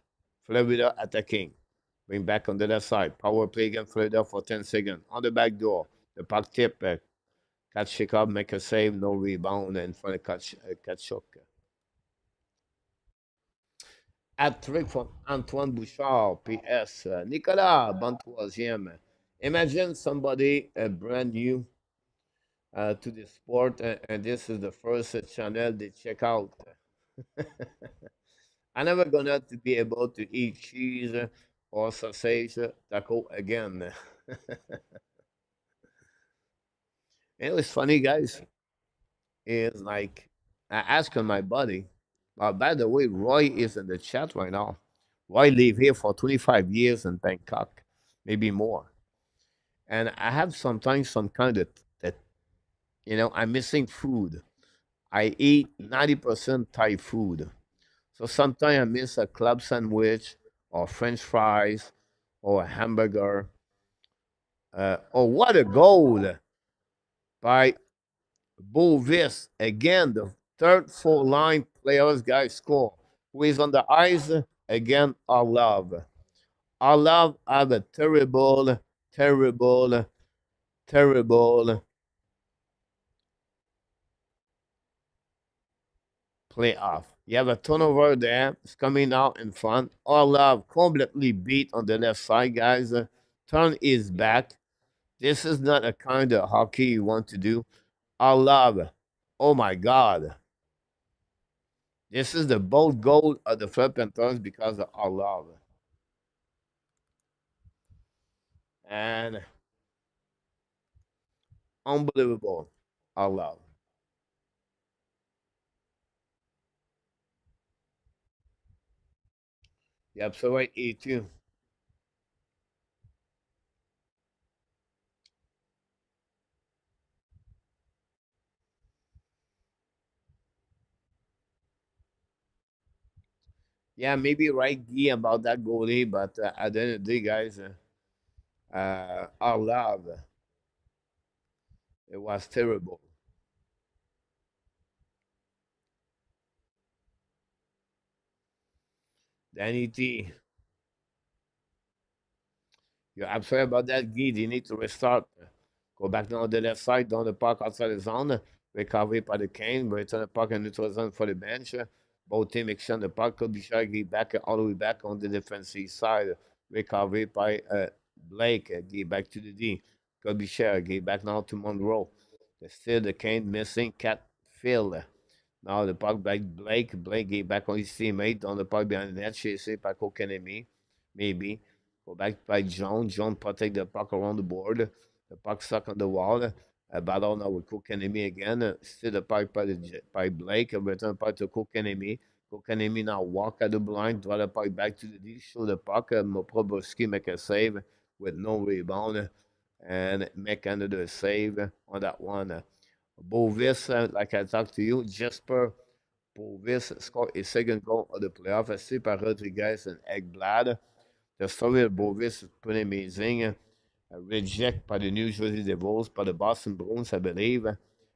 Florida attacking. Bring back on the left side. Power play against Florida for 10 seconds. On the back door. The puck tip. Tkachuk make a save. No rebound in front of Tkachuk. Hat-trick from Antoine Bouchard. PS. Nicolas, bon troisième. Imagine somebody brand new to the sport, and this is the first channel they check out. I'm never gonna to be able to eat cheese or sausage taco again. It was funny, guys. Is like I asked my buddy. By the way, Roy is in the chat right now. Roy lived here for 25 years in Bangkok, maybe more. And I have sometimes some kind of that I'm missing food. I eat 90% Thai food. So sometimes I miss a club sandwich or French fries or a hamburger. Oh, what a goal by Bovis. Again, the third full line players guy score. Who is on the ice? Again, our love. Our love have a terrible, terrible, terrible playoff. You have a turnover there. It's coming out in front. Our love completely beat on the left side, guys. Turn is back. This is not a kind of hockey you want to do. Our love. Oh my God. This is the bold goal of the Flip Panthers because of our love. And unbelievable. Our love. You're absolutely right, E2. Yeah, maybe right, Guy, about that goalie, but at the end of the day, guys, our love, it was terrible. Danny T, you're absolutely about that, Guy. They need to restart. Go back down the left side, down the park outside the zone. Recovery by the Kane, return the puck in neutral zone for the bench. Both teams exchange the puck. Could be shy, get back all the way back on the defensive side. Recovery by Blake, get back to the D. Could be shy, get back now to Monroe. Still the Kane missing. Cat Phil. Now the puck back Blake. Blake get back on his teammate on the puck behind the net. Chasé by Kokanemi. Maybe. Go back by John. John protect the puck around the board. The puck stuck on the wall. A battle now with Kokanemi again. Still the puck by Blake. Return puck to Kokanemi. Kokanemi now walk at the blind. Draw the puck back to the D. Show the puck. Bobrovsky make a save with no rebound. And make another save on that one. Bovis, like I talked to you, Jesper Bovis scored a second goal of the playoff, assisté par Rodriguez and Ekblad. The story of Bovis is pretty amazing. Reject by the New Jersey Devils, by the Boston Bruins, I believe.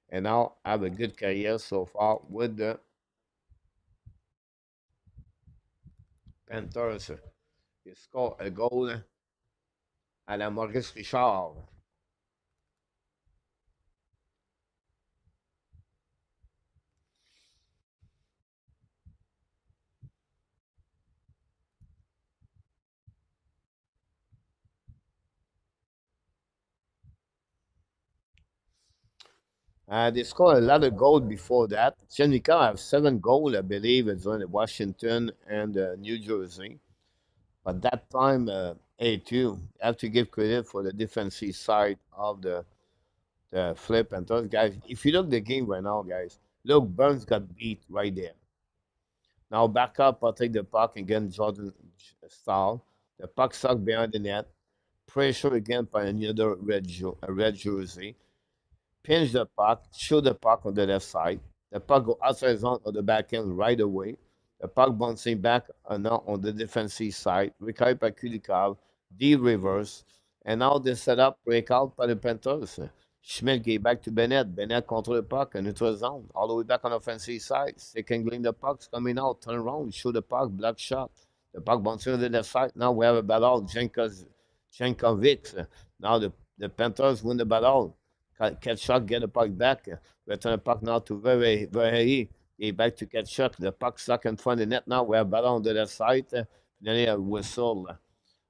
And now have a good career so far with the Panthers. He scored a goal à la Maurice Richard. They scored a lot of goals before that. Svechnikov have 7 goals, I believe, it's on Washington and New Jersey. But that time, A2, you have to give credit for the defensive side of the flip and those guys. If you look the game right now, guys, look, Burns got beat right there. Now back up, I'll take the puck again, Jordan style. The puck stuck behind the net. Pressure again by another red jersey. Pinch the puck, shoot the puck on the left side. The puck go outside zone of the back end right away. The puck bouncing back now on the defensive side. Recovery by Kulikov, D reverse. And now they set up breakout by the Panthers. Schmidt gave back to Bennett. Bennett control the puck in neutral zone. All the way back on the offensive side. Second glean the puck's coming out. Turn around. Shoot the puck. Block shot. The puck bouncing to the left side. Now we have a battle. Jenkovic. Now the Panthers win the battle. Tkachuk get the puck back. Return the puck now to very back to Tkachuk. The puck stuck in front of the net now. We have battle on the left side. Then a whistle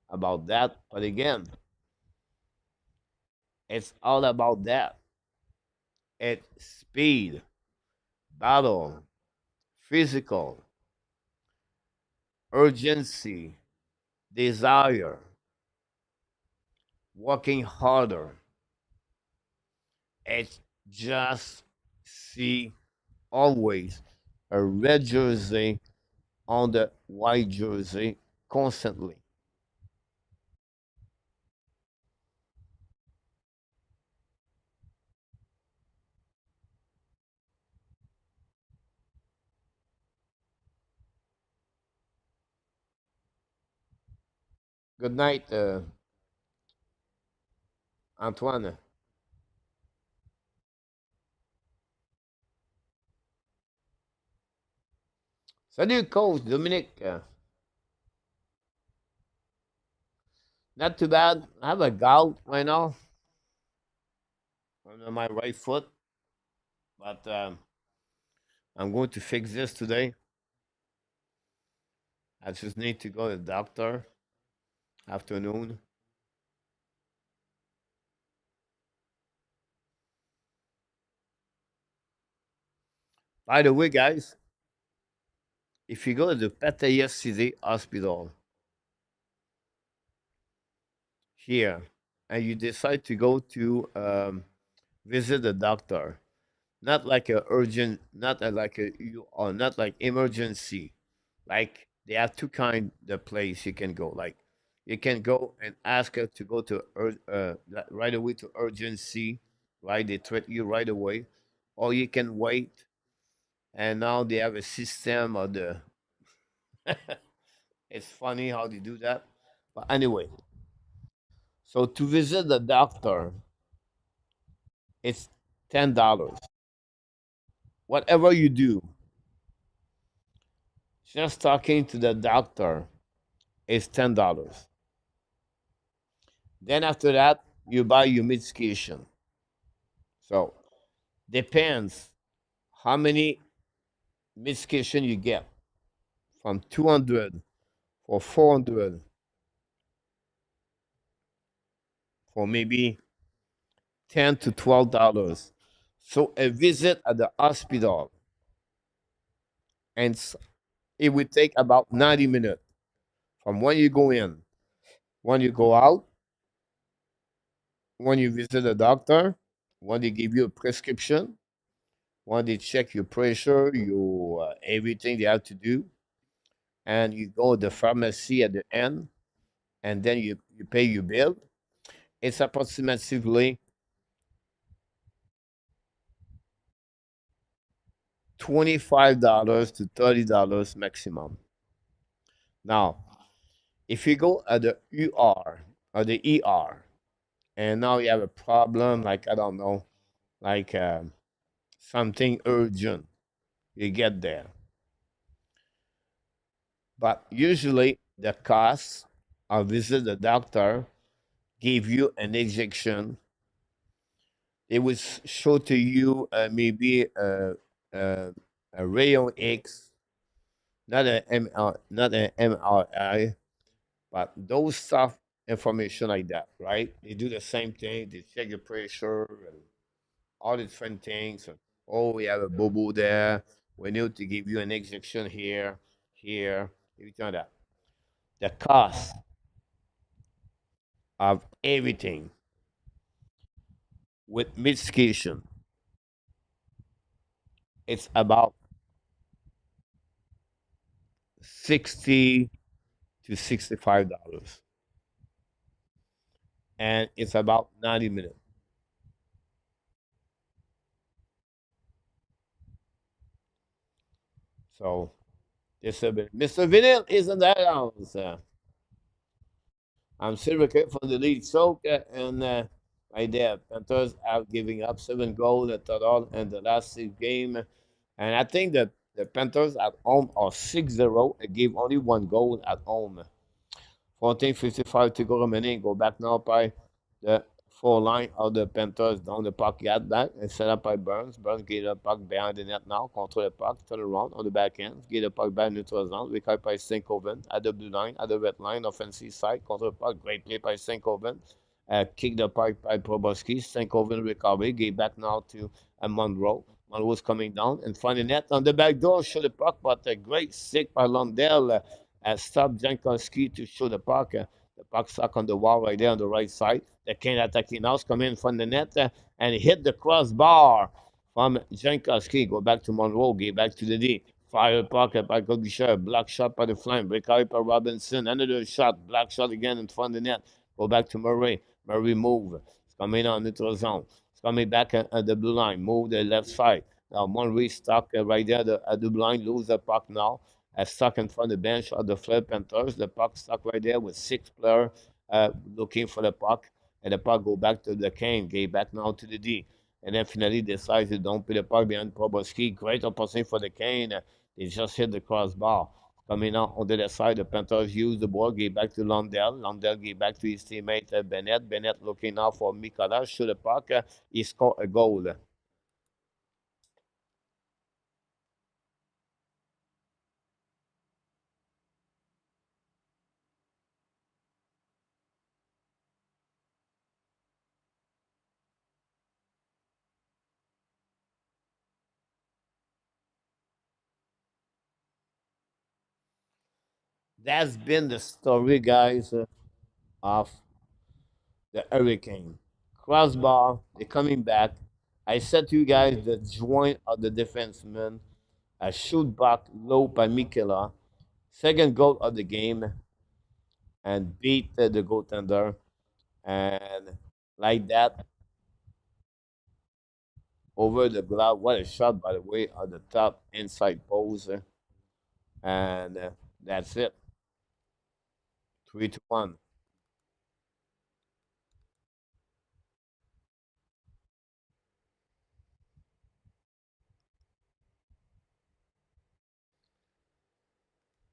about that. But again, it's all about that. It's speed, battle, physical, urgency, desire, working harder. It's just see always a red jersey on the white jersey constantly. Good night, Antoine. Salut, coach Dominic. Not too bad. I have a gout right now on my right foot, but I'm going to fix this today. I just need to go to the doctor afternoon. By the way, guys, if you go to the Pattaya City Hospital here and you decide to go to visit the doctor, not like a urgent, not a, like a you or not like emergency, like they have two kind the place you can go. Like you can go and ask her to go to right away to urgency, right? They treat you right away, or you can wait. And now they have a system of the. It's funny how they do that, but anyway. So to visit the doctor, it's $10. Whatever you do, just talking to the doctor is $10. Then after that, you buy your medication. So depends how many medication you get from 200 or 400 for maybe 10 to $12. So a visit at the hospital and it would take about 90 minutes from when you go in, when you go out, when you visit the doctor, when they give you a prescription, when they check your pressure, your everything they have to do, and you go to the pharmacy at the end, and then you pay your bill. It's approximately $25 to $30 maximum. Now, if you go at the UR or the ER, and now you have a problem, like I don't know, like something urgent, you get there. But usually the cost of visit the doctor give you an injection. They will show to you maybe a, a rayon X, not an MRI, but those stuff information like that, right? They do the same thing. They check your pressure and all the different things. Oh, we have a boo there. We need to give you an injection here, here, everything like that. The cost of everything with medication, it's about 60 to $65, and it's about 90 minutes. So Mr. Vinyl is in the house. I'm still recovering from the lead choke, and right there, Panthers are giving up 7 goals at all in the last 6 games. And I think that the Panthers at home are 6-0 and gave only 1 goal at home. 14:55 to go remaining. Go back now by the full line of the Panthers down the puck. Got back and set up by Burns. Burns get the puck behind the net now. Control the puck. Turn around on the back end. Get the puck back neutral zone. Recovered by Stankoven at the blue line, at the red line, offensive side. Control the puck. Great play by Stankoven. Kick the puck by Bobrovsky. Stankoven recovery. Get back now to Monroe. Monroe's coming down and find the net on the back door. Show the puck, but a great stick by Lundell. Stop Jankowski to show the puck. The puck stuck on the wall right there on the right side. The Kane attacking now come in from the net and hit the crossbar from Jankowski. Go back to Monroe, get back to the D. Fire puck by Gobisher. Block shot by the flame. Break out by Robinson. Another shot. Black shot again in front of the net. Go back to Murray. Murray move. It's coming on neutral zone. It's coming back at the blue line. Move the left side. Now Murray stuck right there at the blue line. Lose the puck now stuck in front of the bench of the Flip Panthers. The puck stuck right there with 6 players looking for the puck. And the puck go back to the Kane, get back now to the D. And then finally decides to don't put the puck behind Bobrovsky. Great opportunity for the Kane. They just hit the crossbar. Coming out on the other side, the Panthers use the ball, get back to Lundell. Lundell get back to his teammate Bennett. Bennett looking now for Mikala, shoot the puck. He scored a goal. That's been the story, guys, of the Hurricane. Crossbar, they're coming back. I said to you guys the joint of the defenseman, a shoot back low by Mikela, second goal of the game, and beat the goaltender. And like that, over the glove. What a shot, by the way, on the top inside post. And that's it. 3-1.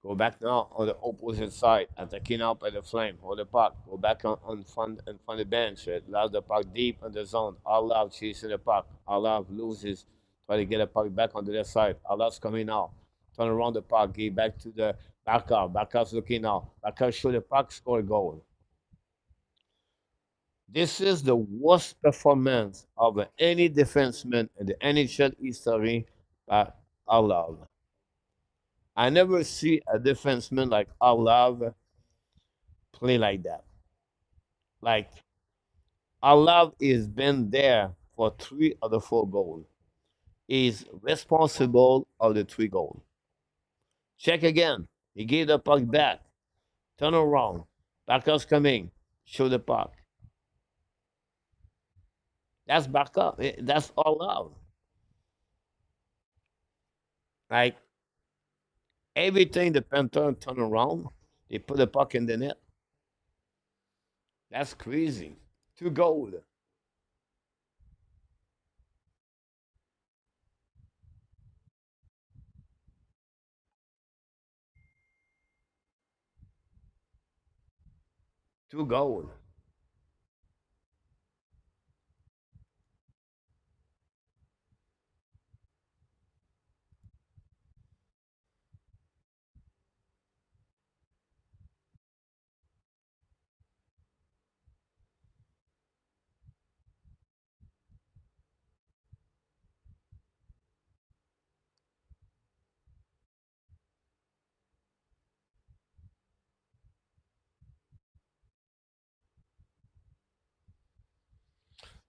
Go back now on the opposite side, attacking out by the flame. Hold the puck. Go back on front the bench. Allow the puck deep in the zone. All chasing the puck. All loses. Try to get the puck back on the left side. All coming out. Turn around the puck. Get back to the backup. Backup's looking now. Backup shoot the puck. Score a goal. This is the worst performance of any defenseman in the NHL history by Arlov. I never see a defenseman like Arlov play like that. Like Allah has been there for 3 of the 4 goals. He's responsible of the 3 goals. Check again. He gave the puck back. Turn around. Backup's coming. Show the puck. That's backup. That's all out. Like everything the Panthers turn around, they put the puck in the net. That's crazy. 2 goals. 2 goals.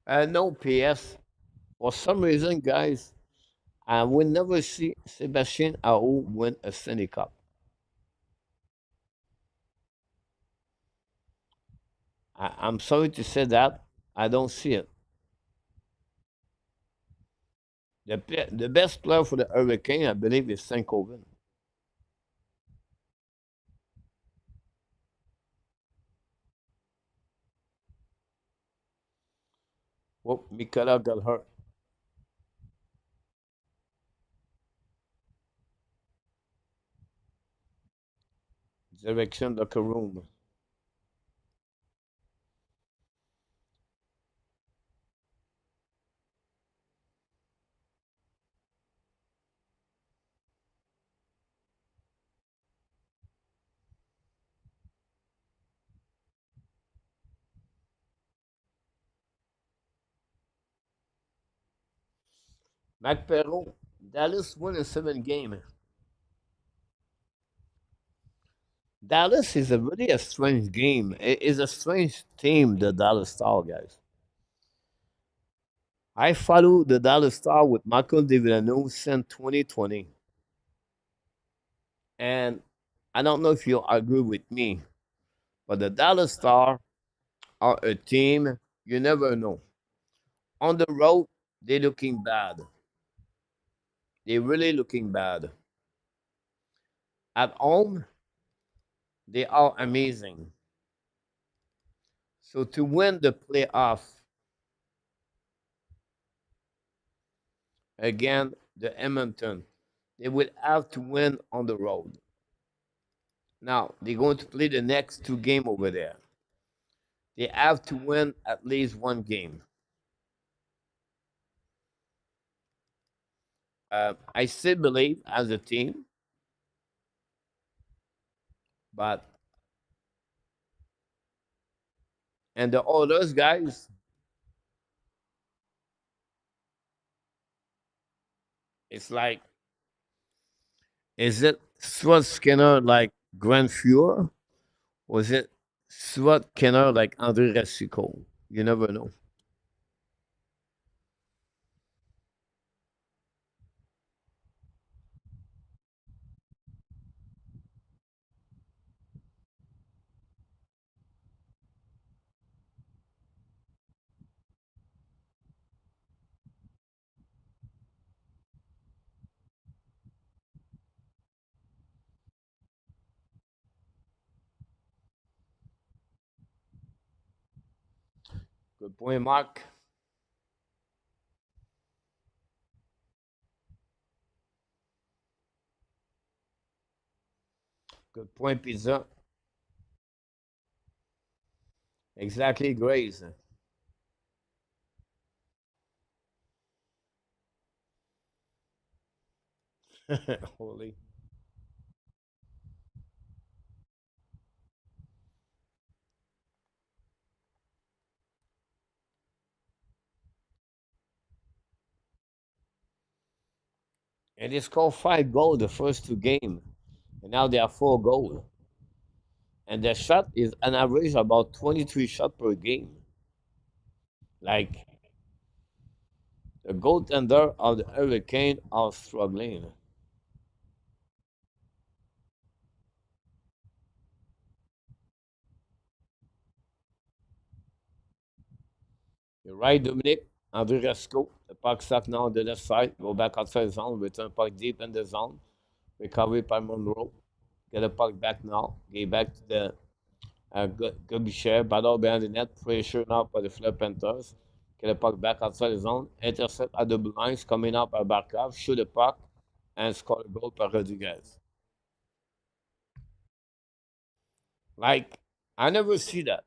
No PS. For some reason, guys, I will never see Sebastian Aho win a Stanley Cup. I'm sorry to say that. I don't see it. The best player for the Hurricane, I believe, is Stankoven. Whoop, Mikala got hurt. Direction locker room. Mac Perron, Dallas won in 7 games. Dallas is a really a strange game. It is a strange team, the Dallas Star, guys. I follow the Dallas Star with Michael Villeneuve since 2020. And I don't know if you agree with me, but the Dallas Star are a team you never know. On the road, they're looking bad. They're really looking bad. At home, they are amazing. So to win the playoff again, the Edmonton, they will have to win on the road. Now they're going to play the next 2 games over there. They have to win at least 1 game. I still believe as a team, but and the others guys, it's like, is it Swat Skinner like Grand Fuhrer? Or is it Swat Skinner like Andrei Resico? You never know. Good point, Mark. Good point, Pizza. Exactly, Grace. Holy. And they scored 5 goals the first 2 games. And now they are 4 goals. And their shot is an average about 23 shots per game. Like the goaltender of the Hurricane are struggling. You're right, Dominic. Andrei Resco, the puck stuck now on the left side. Go back outside the zone, return puck deep in the zone. Recovery by Monroe. Get the puck back now. Get back to the good share. Battle behind the net. Pressure now by the Flip Panthers. Get the puck back outside the zone. Intercept at the blue lines. Coming up by Barkov. Shoot the puck and score a goal by Rodriguez. Like, I never see that.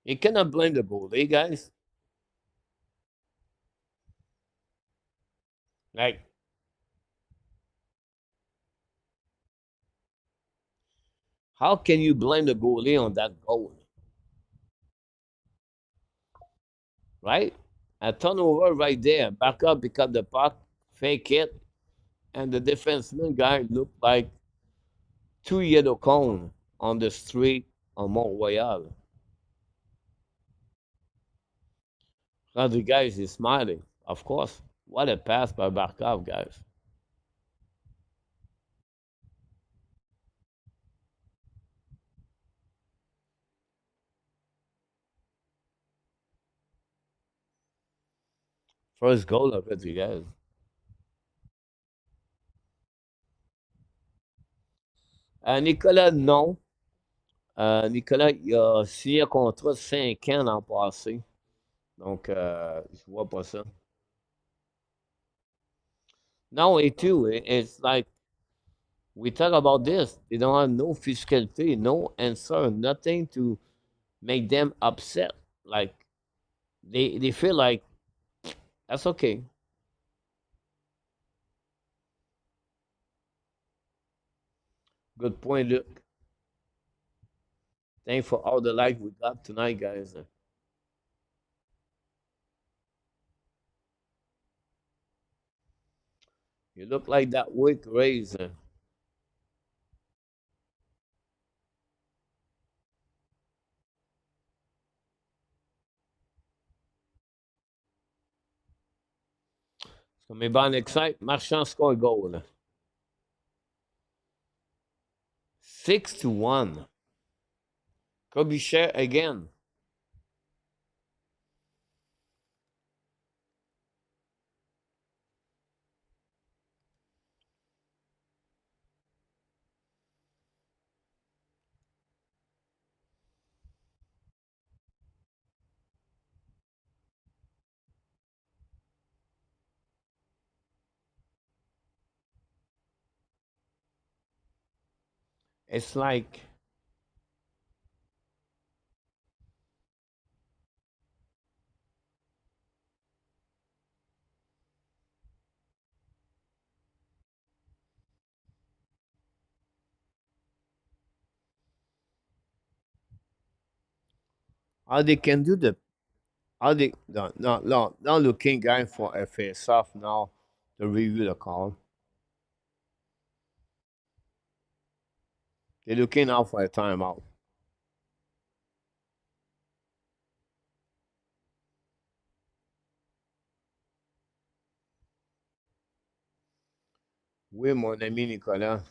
You cannot blame the goalie, guys. Like, how can you blame the goalie on that goal? Right? A turnover right there. Back up, pick up the puck, fake it, and the defenseman guy looked like 2 yellow cone on the street on Mont Royal. Rodriguez is smiling, of course. What a pass by Barkov, guys. First goal of Rodriguez. Nicolas, non. Nicolas, il a signé un contrat de 5 ans l'an passé. Donc, je vois pas ça. No, it too. It's like we talk about this. They don't have no physicality, no answer, nothing to make them upset. Like they feel like that's okay. Good point, Luke. Thanks for all the like we got tonight, guys. You look like that wick raise. So maybe on excite. Marchand score a goal. 6-1. Kobichet again. It's like how they can do the how they not looking guy for a face off now to review the call. They're looking out for a timeout. Oui, mon ami Nicolas.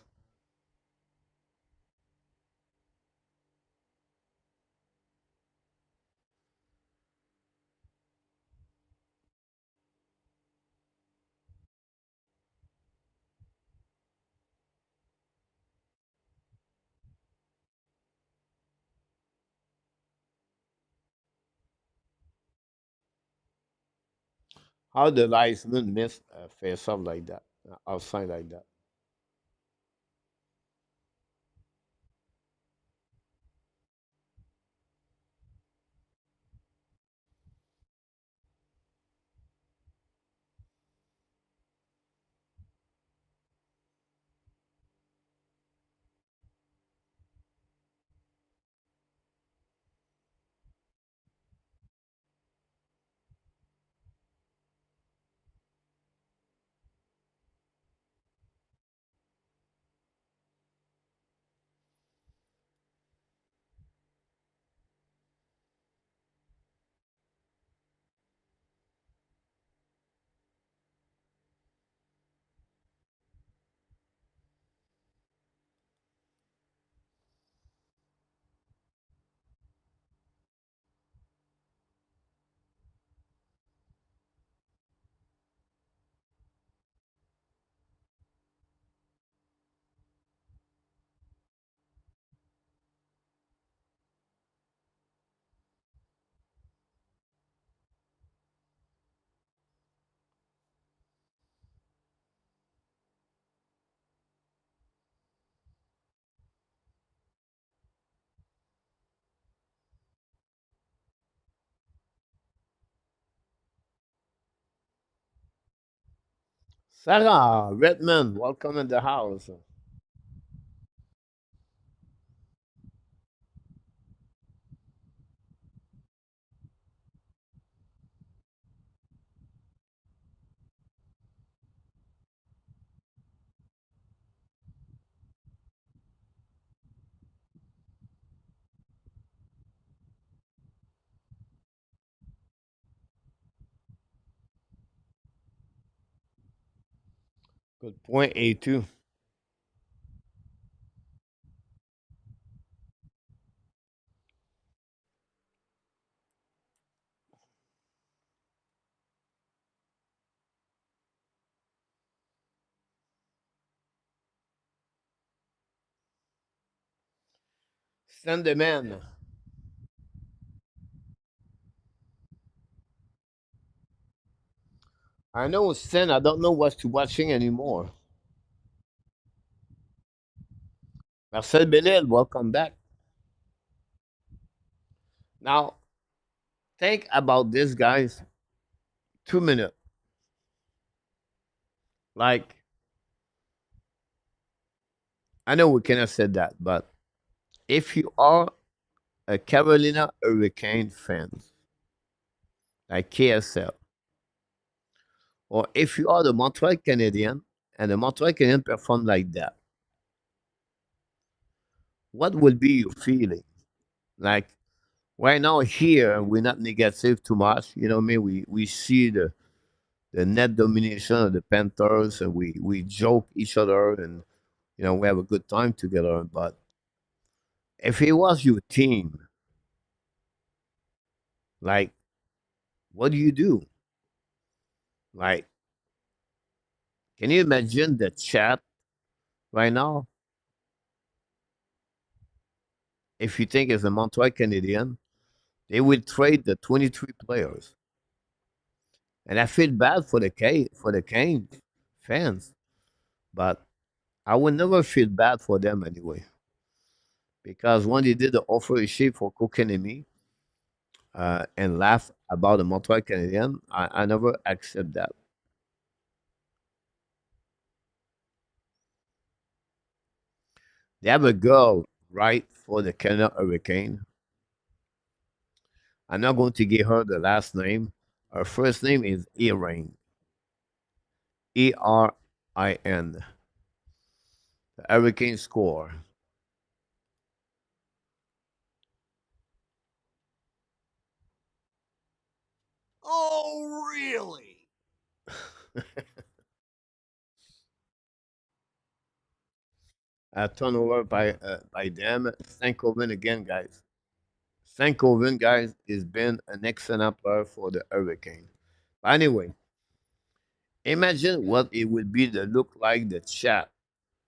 How the linesman miss a face off like that, outside like that. Sarah Redmond, welcome in the house. Good point, A2. Send the man. I know, Sen. I don't know what to watching anymore. Marcel Belil, welcome back. Now, think about this, guys. 2 minutes. Like, I know we cannot say that, but if you are a Carolina Hurricane fan, like KSL, or if you are the Montreal Canadian and the Montreal Canadian perform like that, what will be your feeling? Like right now here, we're not negative too much. You know what I mean? We see the net domination of the Panthers and we joke each other and we have a good time together. But if it was your team, like what do you do? Like, can you imagine the chat right now? If you think as a Montreal Canadian, they will trade the 23 players. And I feel bad for the Kane fans, but I would never feel bad for them anyway. Because when they did the offer issue for Kokenemi and laugh about the Montreal Canadian, I never accept that. They have a girl, right, for the Canada Hurricane. I'm not going to give her the last name. Her first name is Erin. Erin. The Hurricane score. Oh, really? Turnover by them. Thank Owen again, guys. Thank Owen, guys, has been an excellent player for the Hurricane. But anyway, imagine what it would be to look like the chat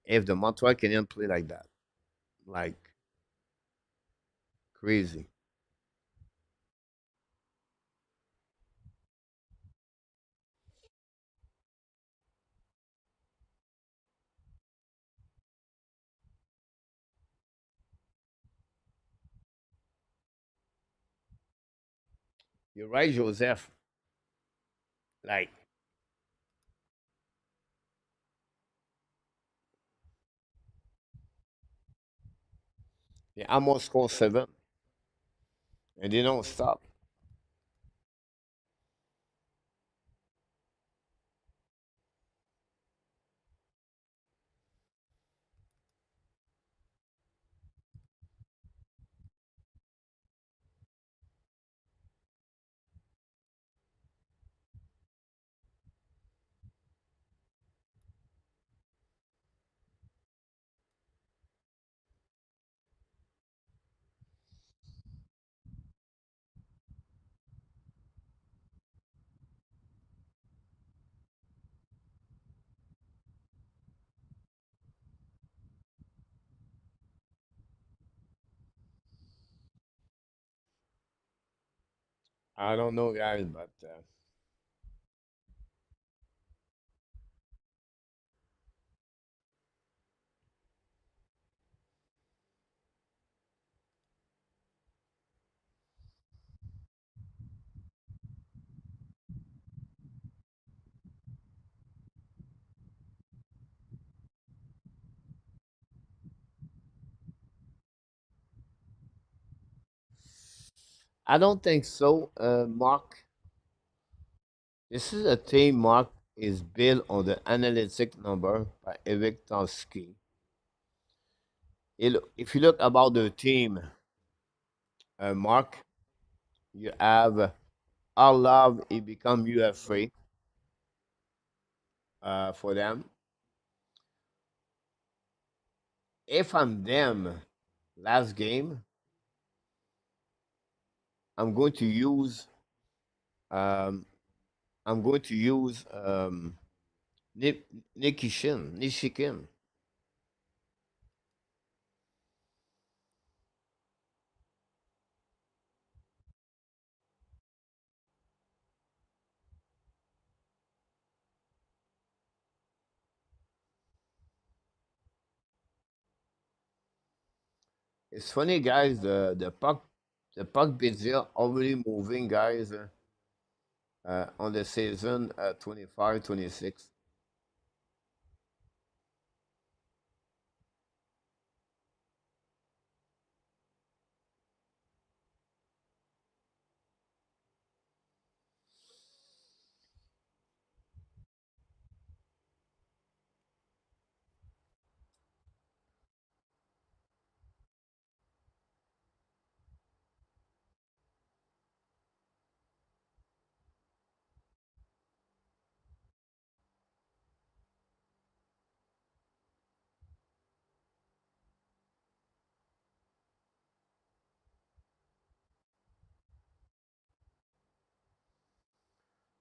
if the Montreal Canadiens play like that. Like crazy. You're right, Joseph. Like, they almost scored seven and they don't stop. I don't know, guys, but I don't think so, Mark. This is a team, Mark, is built on the analytic number by Eric Tansky. If you look about the team, Mark, you have Our Love, it become UFA for them. If I'm them last game, I'm going to use um, I'm going to use Nishikin. It's funny, guys. The puck bits here already moving, guys. On the season 25, 26.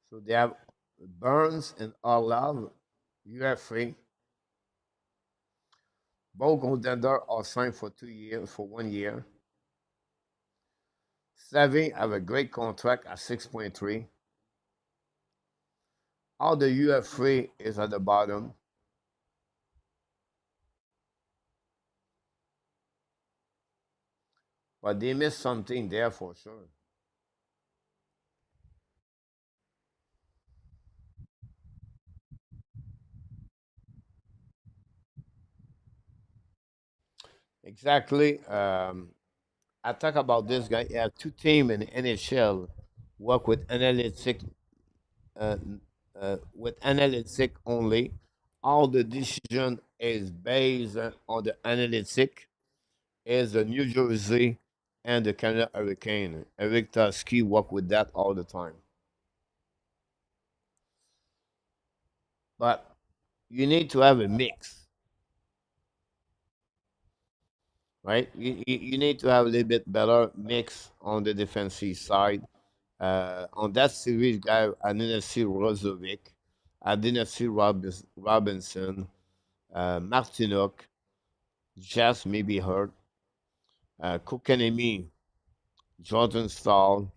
So they have Burns and Arlov, UFA. Both goaltender are signed for 2 years, for 1 year. Savvy have a great contract at 6.3. All the UFA is at the bottom, but they missed something there for sure. Exactly. I talk about this guy. Yeah, two teams in NHL work uh, with analytic only. All the decision is based on the analytic. Is the New Jersey and the Canada Hurricane. Eric Tusky work with that all the time. But you need to have a mix, right? You need to have a little bit better mix on the defensive side. On that series, guy, I didn't see Rozovic. I didn't see Robinson. Martinuk just maybe hurt. Kokanemi, Jordan Stahl.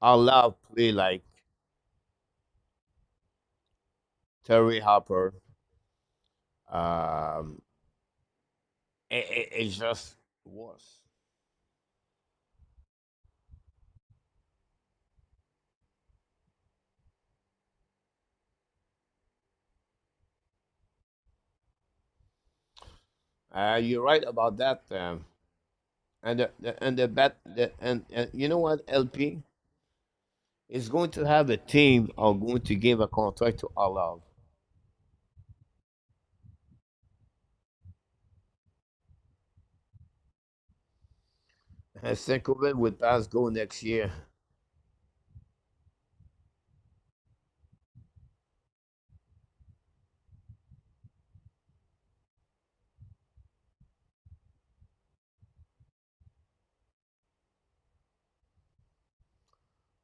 Allah play like Terry Hopper. Um, it just was. You're right about that. And you know what, LP is going to have a team are going to give a contract to Allah. And Senkovic would pass go next year.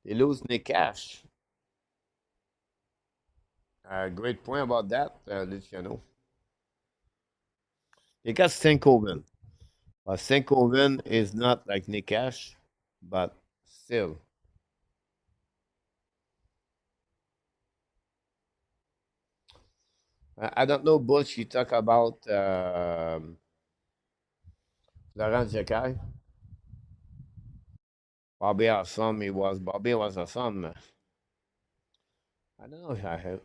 They lose Nick Cash. Great point about that, Luciano. They got Senkovic. But Senkovic is not like Nick Cash, but still. I don't know, Butch, you talk about Laurent Jekai. Bobby was awesome. I don't know if I have.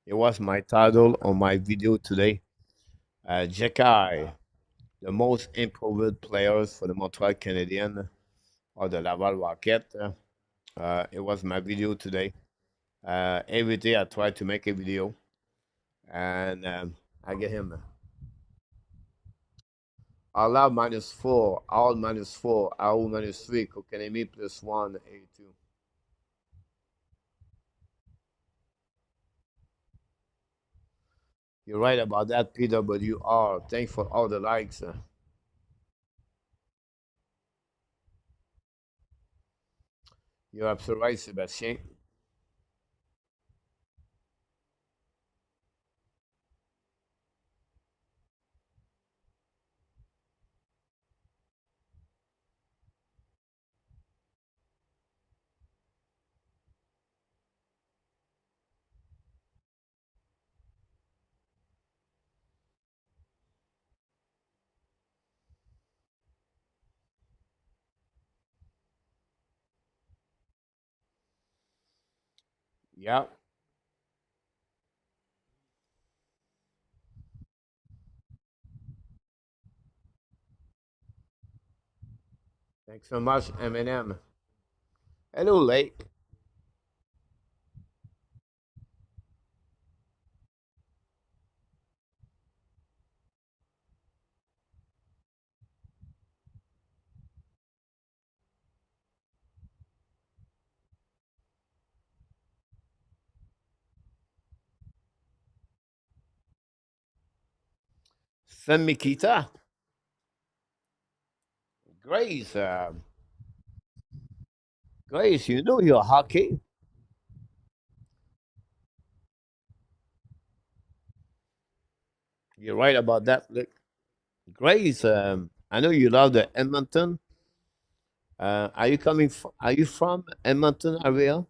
It was my title on my video today. Jekai, the most improved players for the Montreal Canadiens or the Laval Rocket. It was my video today. Every day I try to make a video, and I get him. Allow -4, all -4, all -3, Kokanemi +1, 82. You're right about that, PWR. Thanks for all the likes. You're absolutely right, Sebastian. Yeah. Thanks so much, Eminem. Hello, Lake. San Mikita. Grace. Grace, you know your hockey. You're right about that. Look, Grace, I know you love the Edmonton. Are you coming? Are you from Edmonton area?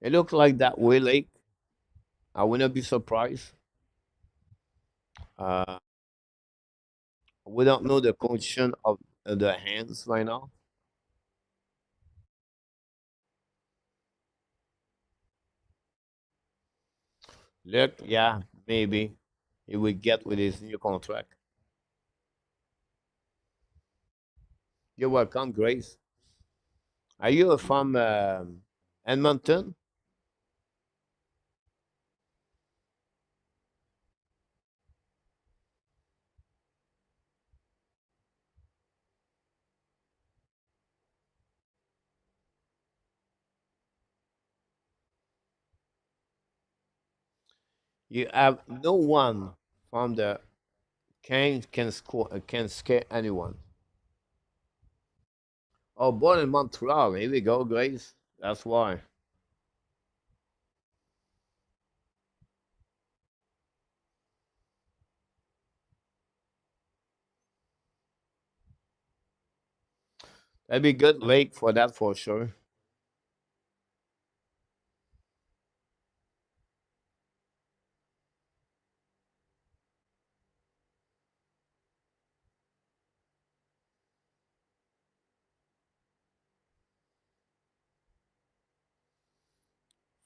It looks like that way, Lake. I wouldn't be surprised. Uh, we don't know the condition of the hands right now. Look, yeah, maybe he will get with his new contract. You're welcome, Grace. Are you from Edmonton? You have no one from the can score can scare anyone. Oh, born in Montreal. Here we go, Grace. That's why. That'd be good lake for that for sure.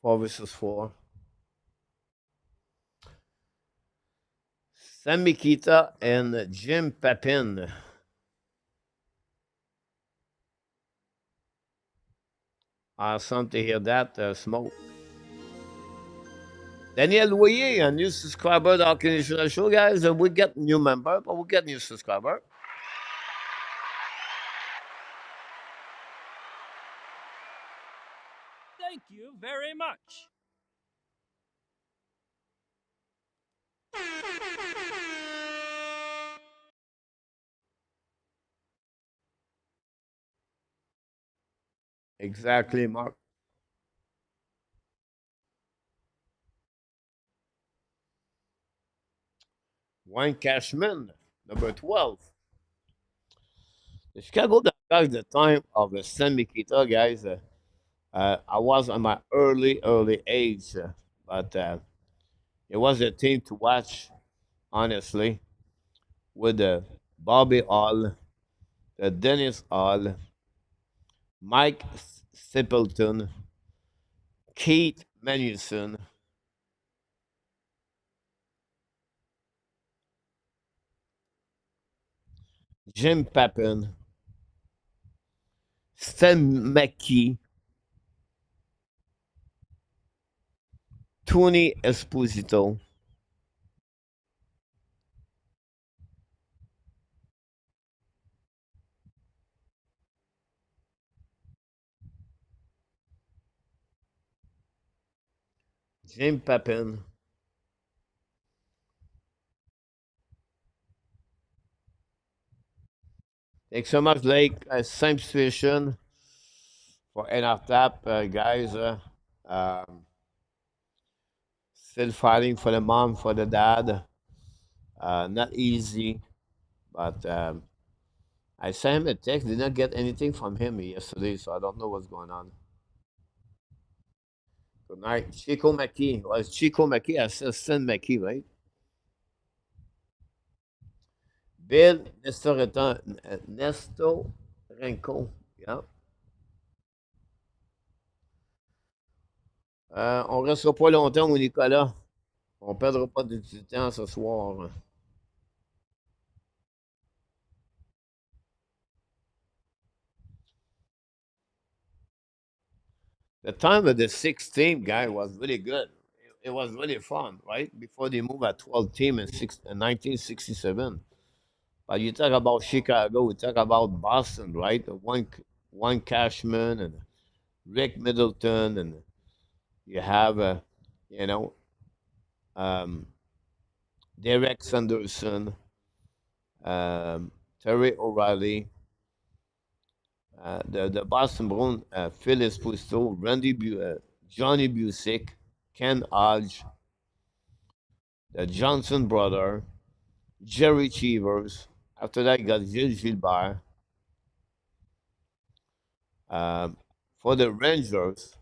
Four versus four. Sam Mikita and Jim Papin. Awesome to hear that, Smoke. Daniel Loyer, a new subscriber to our Conditional Show, guys. We get new member, but we get new subscriber. Thank you very much. Exactly, Mark. Wayne Cashman, number 12. The Chicago Blackhawks, the time of the Sam Mikita, guys. I was on my early age, but it was a team to watch, honestly, with the Bobby Hall, the Dennis Hall, Mike Stapleton, Keith Manuson, Jim Pappen, Stan McKee, Tony Esposito, Jim Pappen. Thanks so much, Blake. Same situation for NRTAP, guys. Still fighting for the mom, for the dad. Not easy, but I sent him a text. Did not get anything from him yesterday, so I don't know what's going on. Good night, Chico McKee. Was Chico McKee? I said Stan McKee, right? Bill Nestorenko. Yeah. On restera pas longtemps, mon Nicolas. On perdra pas du temps ce soir. The time of the sixth team guy was really good. It was really fun, right? Before they moved at 12 team in 1967. But you talk about Chicago, we talk about Boston, right? One Cashman and Rick Middleton, and you have, you know, um, Derek Sanderson, um, Terry O'Reilly, the Boston Bruins, Phyllis Pusto, Johnny Busick, Ken Hodge, the Johnson brother, Jerry Cheevers. After that, you got Gilles Gilbert. Um, for the Rangers,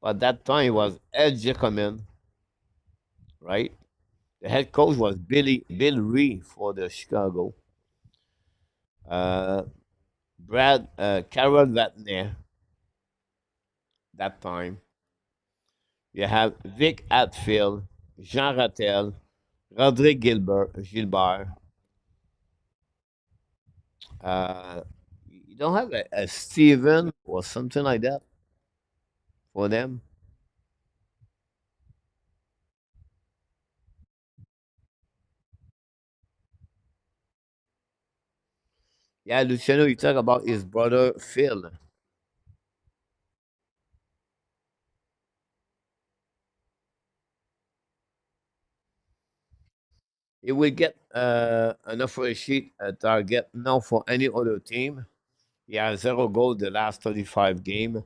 at that time, it was Ed Giacomin, right? The head coach was Bill Ree for the Chicago. Uh, Carol Vatner, that time. You have Vic Hatfield, Jean Rattel, Gilbert. Uh, you don't have a Steven or something like that for them. Yeah, Luciano, you talk about his brother Phil. He will get an offer sheet target now for any other team. He has 0 goal the last 35 game.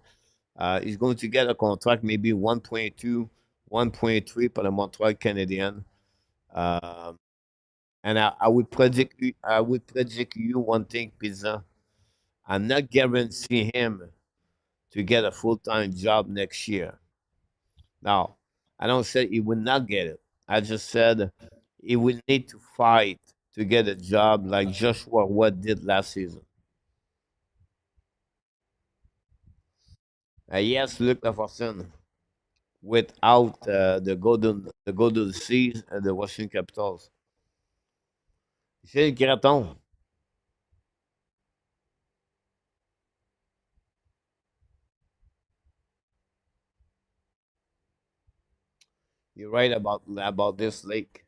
He's going to get a contract maybe 1.2, 1.3 for the Montreal Canadian. Um, and I would predict you one thing, Pizza. I'm not guarantee him to get a full time job next year. Now, I don't say he will not get it. I just said he will need to fight to get a job like Joshua Watt did last season. Yes, Luke Lafortune, without the Golden Seas and the Washington Capitals. Gilles Graton, you're right about this lake.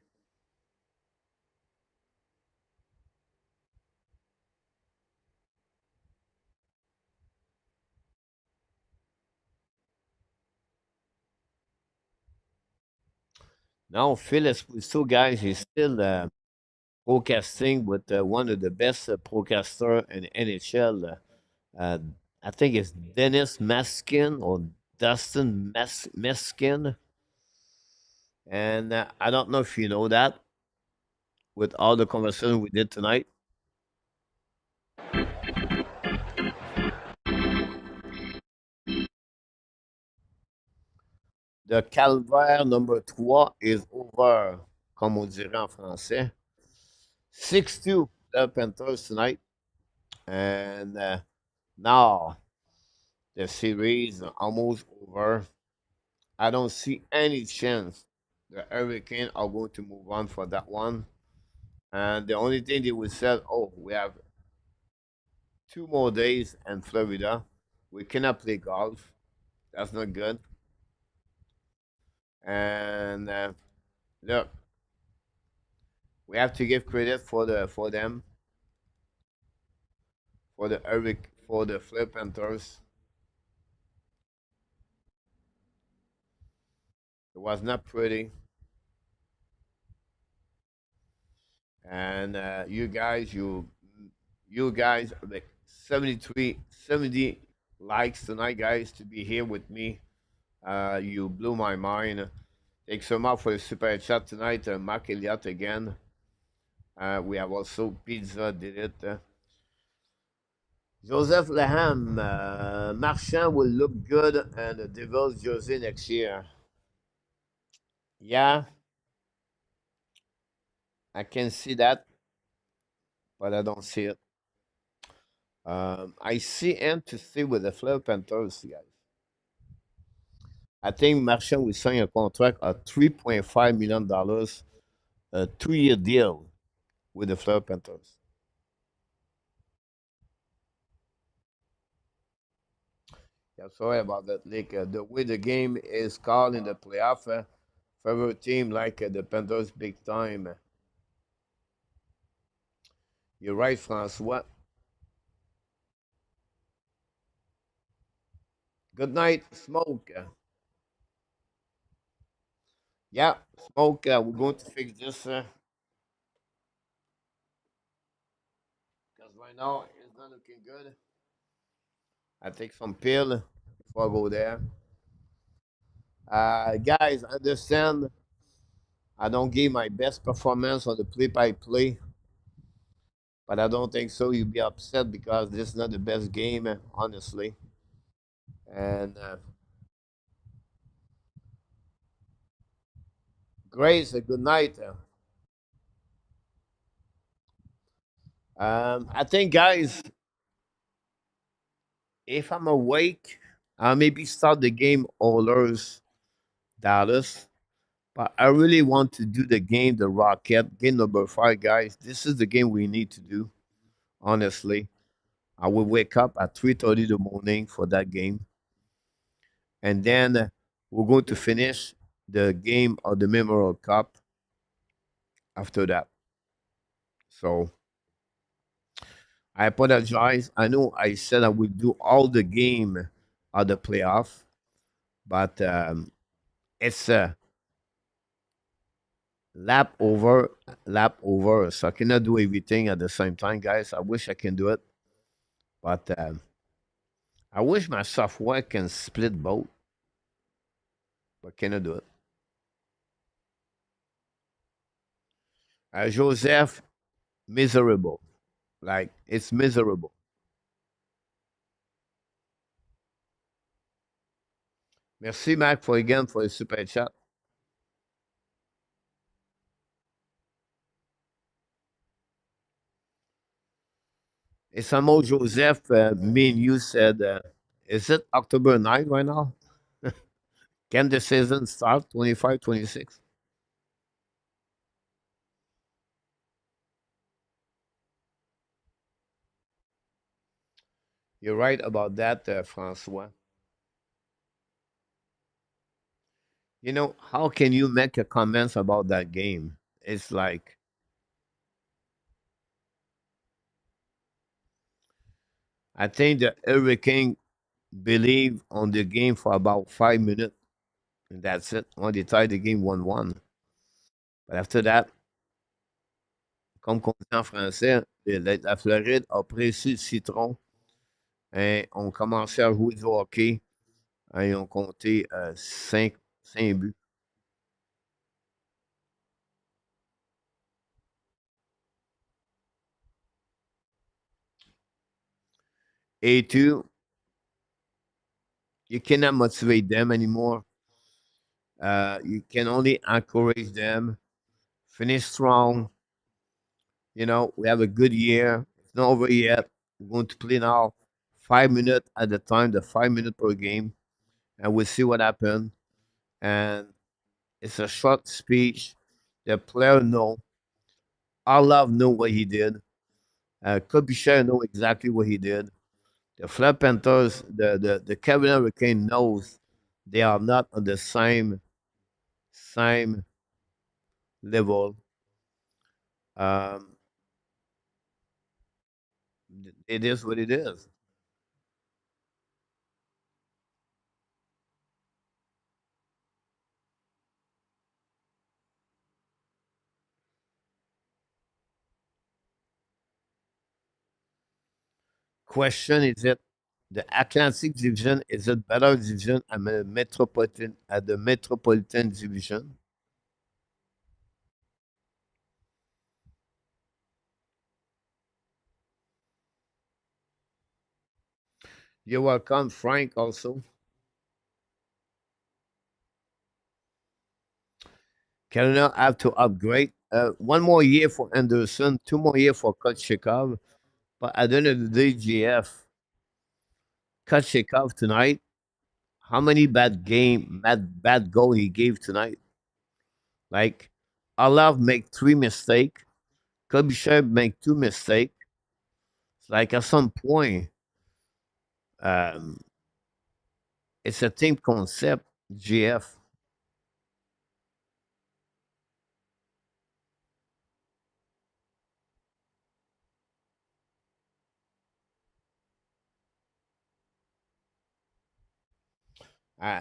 Now, Phyllis with two guys, he's still broadcasting with one of the best broadcaster in NHL. Uh, I think it's Dennis Meskin or Dustin Meskin. And I don't know if you know that with all the conversation we did tonight. The calvaire number 3 is over, comme on dirait en français. 6-2, the Panthers tonight. And now the series is almost over. I don't see any chance the Hurricanes are going to move on for that one. And the only thing they will say, oh, we have 2 more days in Florida. We cannot play golf. That's not good. And look, we have to give credit for them for the Flip Panthers. It was not pretty, and you guys like 70 likes tonight, guys, to be here with me. You blew my mind. Thanks so much for the super chat tonight, Mark Elliott again. We have also Pizza did it. Joseph Laham, Marchand will look good and the Devils jersey next year. Yeah, I can see that, but I don't see it. I see him to stay with the Fleur Panthers, guys. I think Marchand will sign a contract at $3.5 million, a 2 year deal with the Fleur Panthers. Yeah, sorry about that, Nick. The way the game is called in the playoff, favorite team like the Panthers big time. You're right, Francois. Good night, Smoke. Yeah, Smoke. We're going to fix this because right now it's not looking good. I take some pill before I go there. Guys, understand I don't give my best performance on the play by play, but I don't think so. You'll be upset because this is not the best game, honestly. And Grace, a good night. I think, guys, if I'm awake, I'll maybe start the game Oilers Dallas. But I really want to do the game, the Rocket, game number 5, guys. This is the game we need to do, honestly. I will wake up at 3:30 in the morning for that game. And then we're going to finish the game of the Memorial Cup after that. So I apologize. I know I said I would do all the game of the playoff, but it's a lap over, lap over. So I cannot do everything at the same time, guys. I wish I can do it, but I wish my software can split both, but cannot do it. Joseph, miserable. Like it's miserable. Merci, Mac, for again for the super chat. It's Samo Joseph. Me and you said, is it October 9th right now? Can the season start 25, 26? You're right about that, Francois. You know, how can you make a comments about that game? It's like, I think the Hurricane believe on the game for about 5 minutes, and that's it. When they tied the game 1-1. But after that, comme on dit en français, la Floride a pressé le citron et ont commencé à jouer du hockey et ils ont compté 5 buts. Et you cannot motivate them anymore. You can only encourage them, finish strong. You know, we have a good year. It's not over yet. We're going to play now 5 minutes at a time, the 5 minutes per game, and we'll see what happens. And it's a short speech. The player know. Allah know what he did. Kobichar know exactly what he did. The Flap Panthers, the Kevin Hurricane knows they are not on the same level. Um, it is what it is. Question is it the Atlantic Division is it better division at the Metropolitan Division? You're welcome, Frank. Also, Canada have to upgrade. 1 more year for Anderson, 2 more years for Tkachuk. But at the end of the day, GF, Kachikov tonight, how many bad goal he gave tonight? Like, Alav make 3 mistake, Kubishev make 2 mistake. It's like at some point, um, it's a team concept, GF.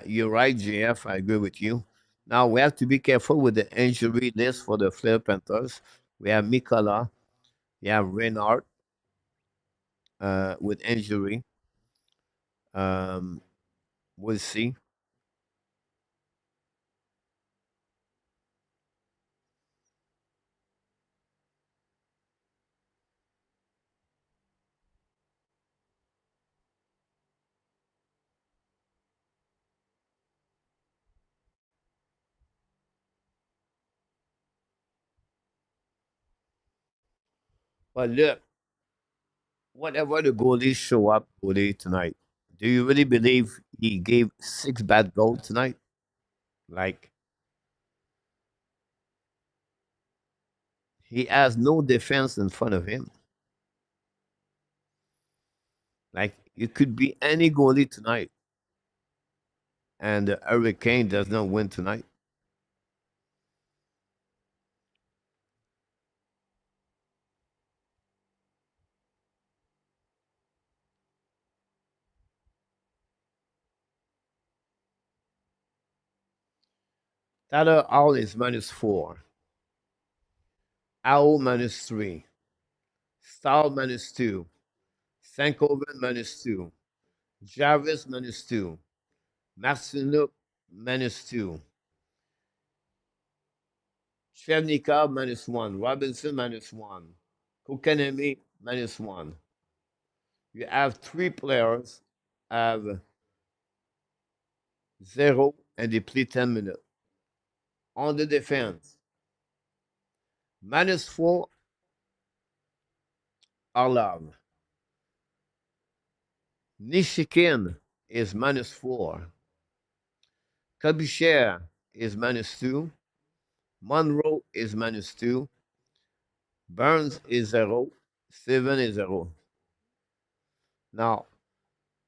You're right, GF. I agree with you. Now we have to be careful with the injury list for the Fleur Panthers. We have Mikola, we have Reinhardt with injury. Um, we'll see. But look, whatever the goalies show up goalie tonight, do you really believe he gave 6 bad goals tonight? Like he has no defense in front of him. Like it could be any goalie tonight, and the Hurricane does not win tonight. Tyler All is -4, Owl -3, Stahl -2, Sankoven -2, Jarvis -2, Marcinuk -2, Svechnikov -1, Robinson -1, Kokanemi -1. You have 3 players have 0 and they play 10 minutes. On the defense, -4 Arlov. Nishikin is -4. Kabisher is -2. Monroe is -2. Burns is 0. Steven is 0. Now,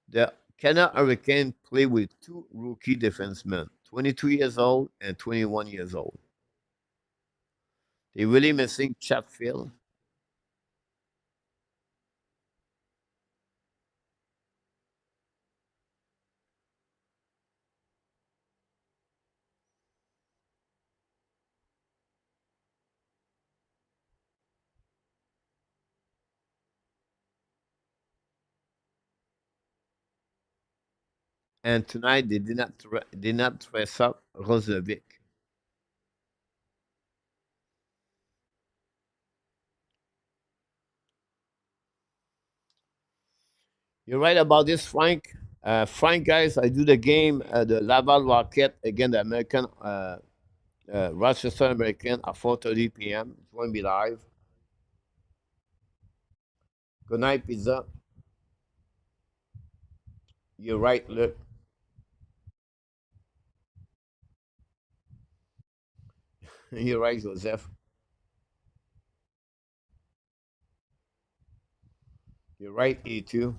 the Canada Hurricane play with 2 rookie defensemen, 22 years old and 21 years old. They're really missing Chatfield. And tonight they did not dress up Rozovic. You're right about this, Frank. Frank, guys, I do the game at the Laval Rocket against the American Rochester American at 4:30 p.m. It's going to be live. Good night, pizza. You're right, look. You're right, Joseph. You're right, E2.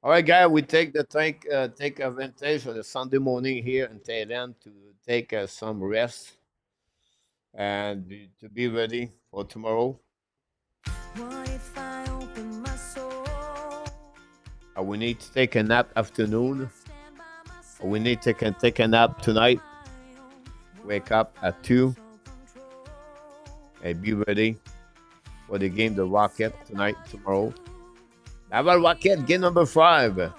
All right, guys, we take advantage of the Sunday morning here in Thailand to take some rest and to be ready for tomorrow. What if I open my soul? We need to take a nap afternoon. We need to take a nap tonight. Wake up at 2 and be ready for the game, the Rocket, tonight, tomorrow. Laval Rocket, game number 5.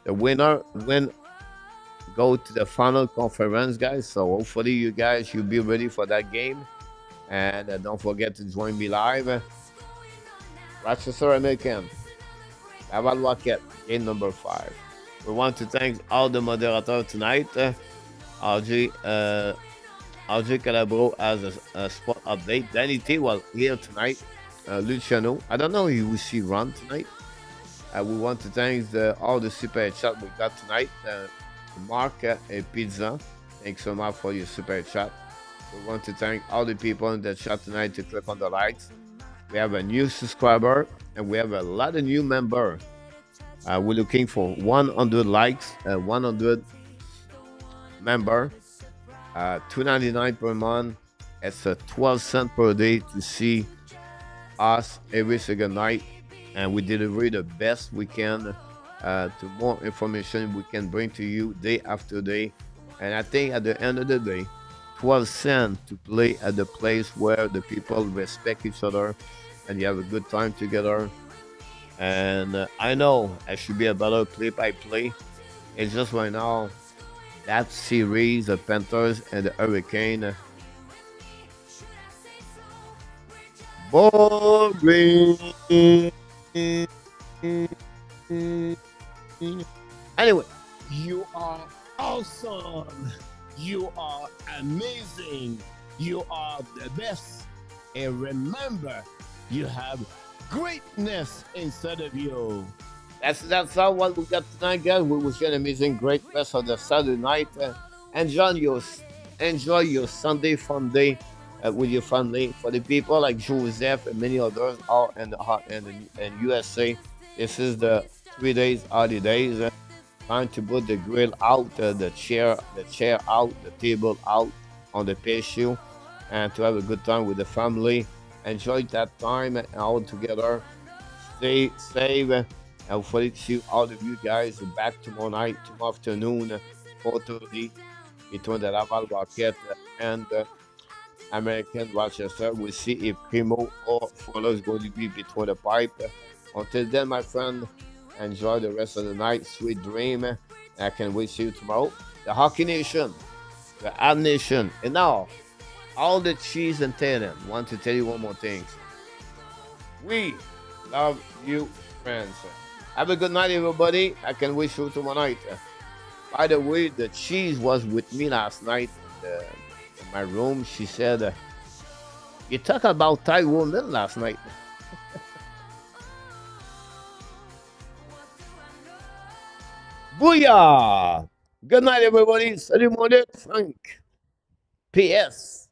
The winner go to the final conference, guys. So hopefully you guys should be ready for that game. And don't forget to join me live. Rochester American, Laval Rocket, game number 5. We want to thank all the moderators tonight. RJ, RJ Calabro has a sport update. Danny T was here tonight. Luciano, I don't know if we see run tonight. We want to thank all the super chat we got tonight. Mark and Pizza, thanks so much for your super chat. We want to thank all the people in the chat tonight to click on the likes. We have a new subscriber and we have a lot of new members. We're looking for 100 likes, 100 member, $2.99 per month. It's a 12 cents per day to see us every single night, and we deliver the best we can to more information we can bring to you day after day. And I think at the end of the day, 12 cents to play at the place where the people respect each other and you have a good time together. And I know I should be a better play-by-play. It's just right now that series, the Panthers and the Hurricane, boring. Anyway, you are awesome. You are amazing. You are the best. And remember, you have greatness inside of you. That's all what we got tonight, guys. We wish you an amazing, great rest of the Saturday night. Enjoy your Sunday fun day with your family. For the people like Joseph and many others all in USA, this is the 3 days holidays. Time to put the grill out, the chair out, the table out on the patio, and to have a good time with the family. Enjoy that time all together. Stay safe. And hopefully see all of you guys back tomorrow night, tomorrow afternoon, 4:30, between the Laval Rocket and American Rochester. We'll see if Primo or Fuller is going to be between the pipe. Until then, my friend, enjoy the rest of the night. Sweet dream. I can wait to see you tomorrow. The Hockey Nation, the Ad Nation, and now all the cheese and Thailand. Want to tell you one more thing. We love you, friends. Have a good night, everybody. I can wish you tomorrow night. By the way, the cheese was with me last night in my room. She said, "You talk about Thai woman last night." Booyah! Good night, everybody. Salut, mon Frank. P.S.